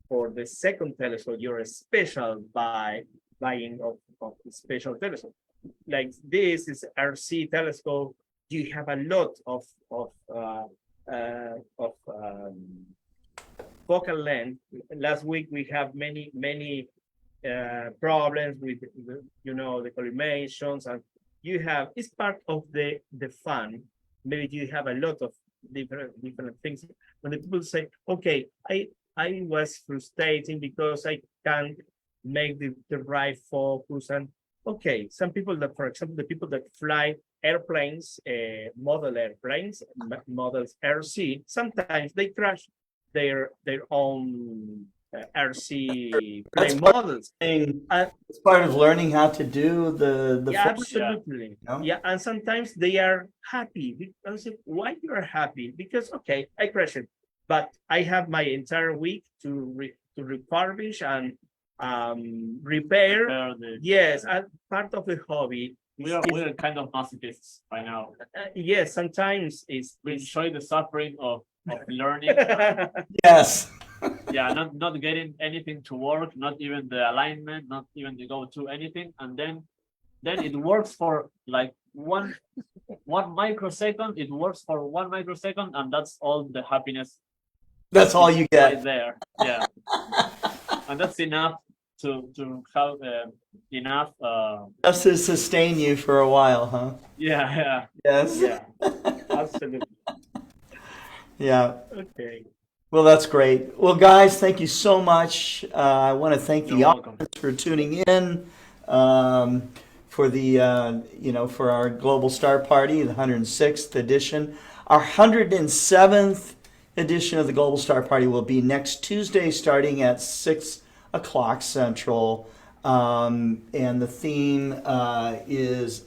[SPEAKER 20] For the second telescope, you're special by buying of the special telescope. Like this is RC telescope, you have a lot of focal length. Last week we have many problems with the collimations, and you have, it's part of the fun. Maybe you have a lot of different things. When the people say, okay, I was frustrating because I can't make the right focus. And okay, some people that, for example, the people that fly airplanes, model airplanes, models RC, sometimes they crash their own RC plane models.
[SPEAKER 1] It's part of learning how to do the
[SPEAKER 20] Yeah,
[SPEAKER 1] flight.
[SPEAKER 20] absolutely.
[SPEAKER 1] You know?
[SPEAKER 20] Yeah, and sometimes they are happy. I say, why you are happy? Because okay, I crashed it, but I have my entire week to refurbish and repair. Yes, part of the hobby.
[SPEAKER 21] We're kind of masochists by now.
[SPEAKER 20] Yes, sometimes
[SPEAKER 21] we enjoy the suffering of learning.
[SPEAKER 1] Yes.
[SPEAKER 21] Yeah, not getting anything to work, not even the alignment, not even the go-to anything, and then it works for like one microsecond. It works for 1 microsecond, and that's all the happiness.
[SPEAKER 1] That's all you get
[SPEAKER 21] right there. Yeah, and that's enough to have enough.
[SPEAKER 1] Just to sustain you for a while, huh?
[SPEAKER 21] Yeah.
[SPEAKER 1] Yes.
[SPEAKER 20] Yeah. Absolutely.
[SPEAKER 1] Yeah.
[SPEAKER 20] Okay.
[SPEAKER 1] Well, that's great. Well, guys, thank you so much. I want to thank the audience for tuning in for the for our Global Star Party, the 106th edition. Our 107th edition of the Global Star Party will be next Tuesday, starting at 6 o'clock Central, and the theme is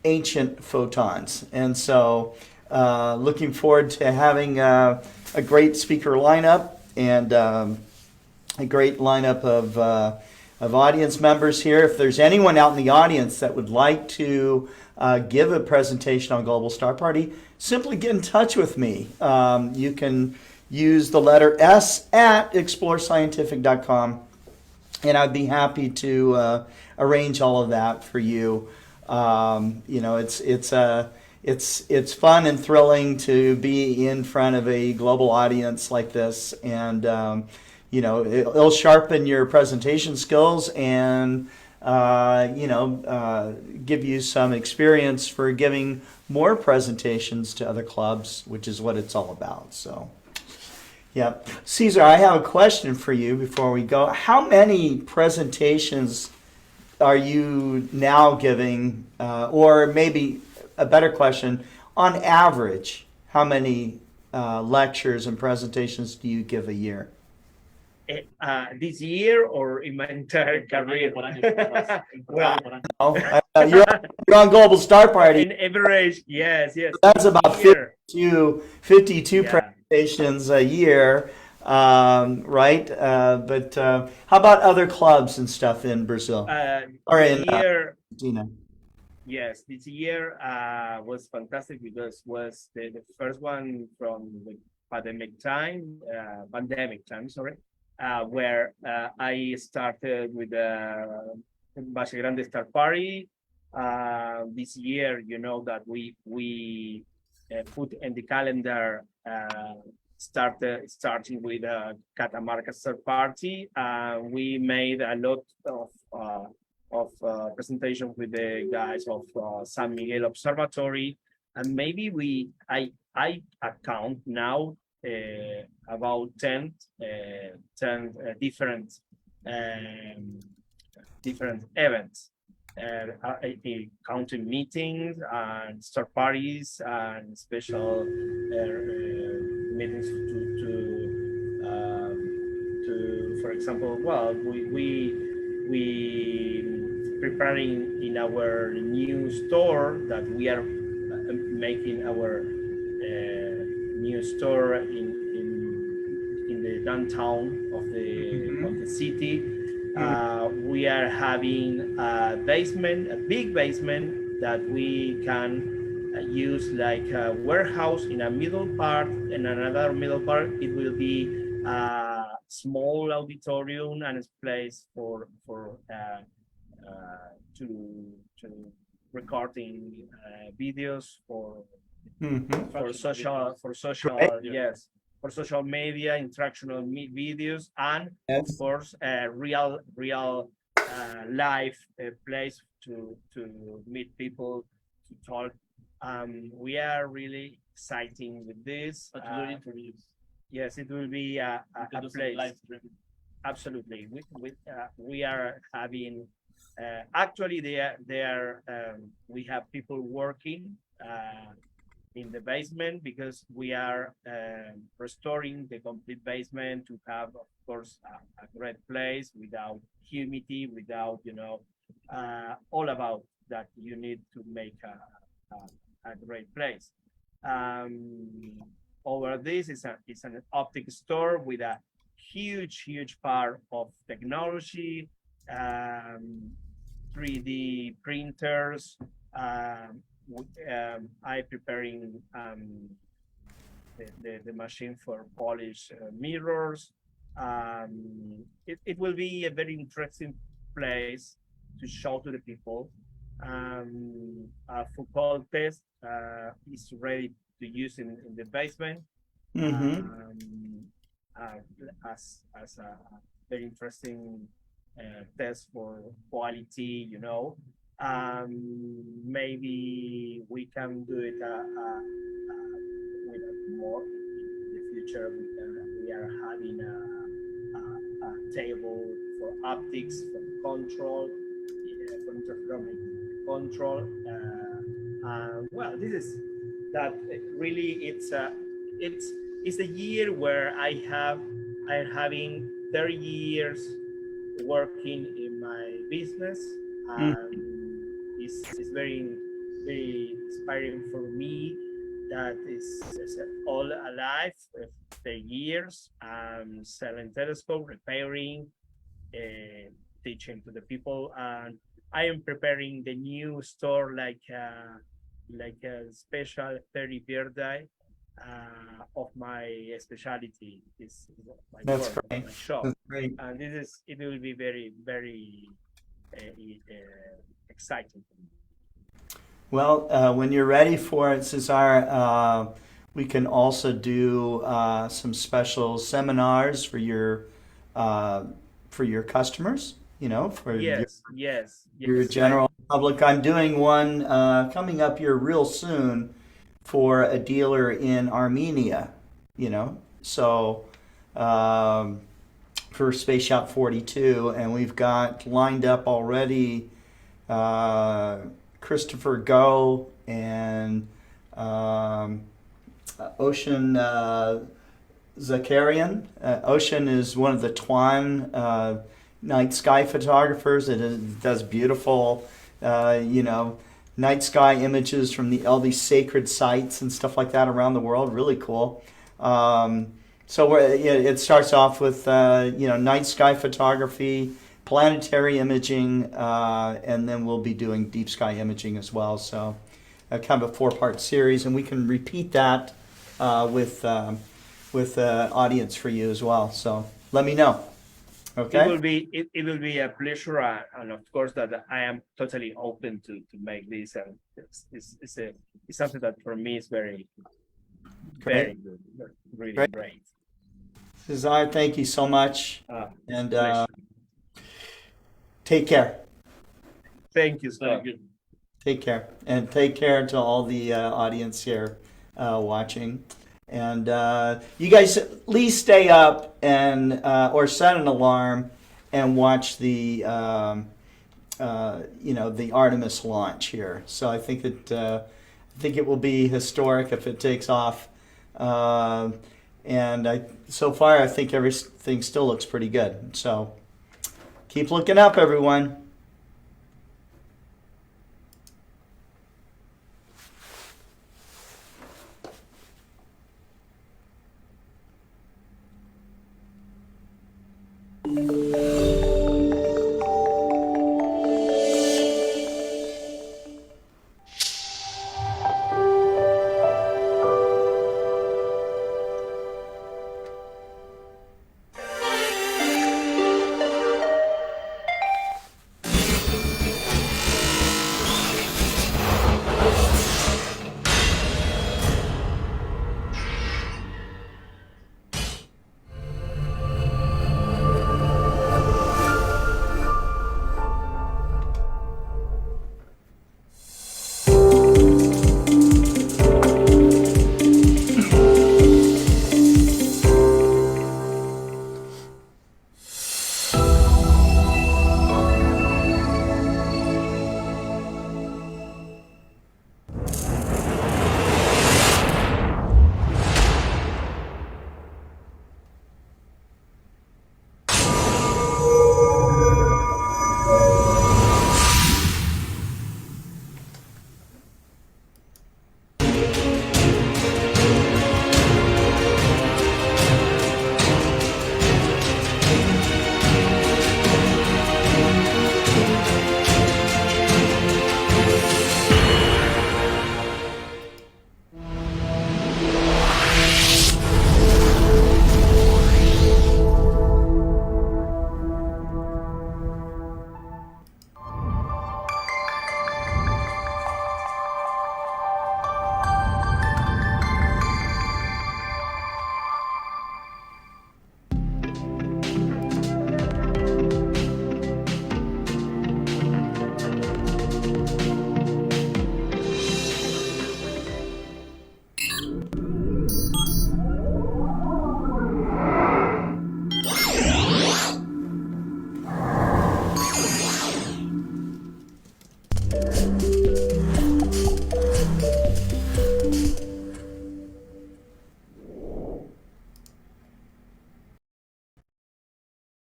[SPEAKER 1] ancient photons. And so, looking forward to having a great speaker lineup and a great lineup of audience members here. If there's anyone out in the audience that would like to give a presentation on Global Star Party, simply get in touch with me. You can use the letter S at explorescientific.com, and I'd be happy to arrange all of that for you. It's fun and thrilling to be in front of a global audience like this, and it'll sharpen your presentation skills and give you some experience for giving more presentations to other clubs, which is what it's all about. So, yeah, Cesar, I have a question for you before we go. How many presentations are you now giving, or maybe a better question, on average, how many lectures and presentations do you give a year?
[SPEAKER 20] This year or in my entire career? Well,
[SPEAKER 1] you're on Global Star Party.
[SPEAKER 20] In average, yes.
[SPEAKER 1] So that's about 52 presentations a year, right? But how about other clubs and stuff in Brazil or in Argentina?
[SPEAKER 20] Yes, this year was fantastic because was the first one from the pandemic time, where I started with the Valle Grande Star Party. This year, you know that we put in the calendar starting with Catamarca Star Party. We made a lot of presentations with the guys of San Miguel Observatory, and maybe I account now about 10 different events, counting meetings and star parties and special meetings to for example, well, we preparing in our new store that we are making our new store in the downtown of the city. We are having a big basement that we can use like a warehouse in a middle part, and another middle part it will be a small auditorium and a place to recording videos for social
[SPEAKER 1] Great.
[SPEAKER 20] yes, for social media, interactional videos, and of course real live place to meet people, to talk. We are really exciting with this.
[SPEAKER 21] But to do interviews.
[SPEAKER 20] Yes, it will be a place.
[SPEAKER 21] Live streaming.
[SPEAKER 20] Absolutely. We are having actually we have people working in the basement, because we are restoring the complete basement to have, of course, a great place without humidity, without, all about that you need to make a great place. Over this is an optic store with a huge part of technology, 3D printers. I preparing the machine for polish mirrors. It will be a very interesting place to show to the people. A Foucault test is ready to use in the basement. As a very interesting test for quality, maybe we can do it with more in the future. We are having a table for optics, for control, for interferometric control. Well, this is that really it's a year where I'm having 30 years working in my business. It's very inspiring for me. That is all alive for 10 years, selling telescope, repairing, teaching to the people, and I am preparing the new store like a special 30 birthday of my specialty. Is my
[SPEAKER 1] That's
[SPEAKER 20] work,
[SPEAKER 1] great.
[SPEAKER 20] my shop.
[SPEAKER 1] That's great.
[SPEAKER 20] And it will be very exciting.
[SPEAKER 1] Well, when you're ready for it, Cesar, we can also do some special seminars for your customers. For your general public. I'm doing one coming up here real soon for a dealer in Armenia. So for Space Shop 42, and we've got lined up already Christopher Goh and Ocean Zakarian. Ocean is one of the Tuan night sky photographers. It does beautiful, night sky images from all these sacred sites and stuff like that around the world. Really cool. So it starts off with night sky photography, planetary imaging, and then we'll be doing deep sky imaging as well. So kind of a 4-part series, and we can repeat that with audience for you as well. So let me know. Okay.
[SPEAKER 20] It will be a pleasure, and of course that I am totally open to make this, and it's something that for me is very good, really great.
[SPEAKER 1] Cesar, thank you so much, and take care.
[SPEAKER 20] Thank you, Scott.
[SPEAKER 1] Take care, and take care to all the audience here watching. And you guys at least stay up and or set an alarm and watch the the Artemis launch here. So I think it will be historic if it takes off. And so far I think everything still looks pretty good. So keep looking up, everyone.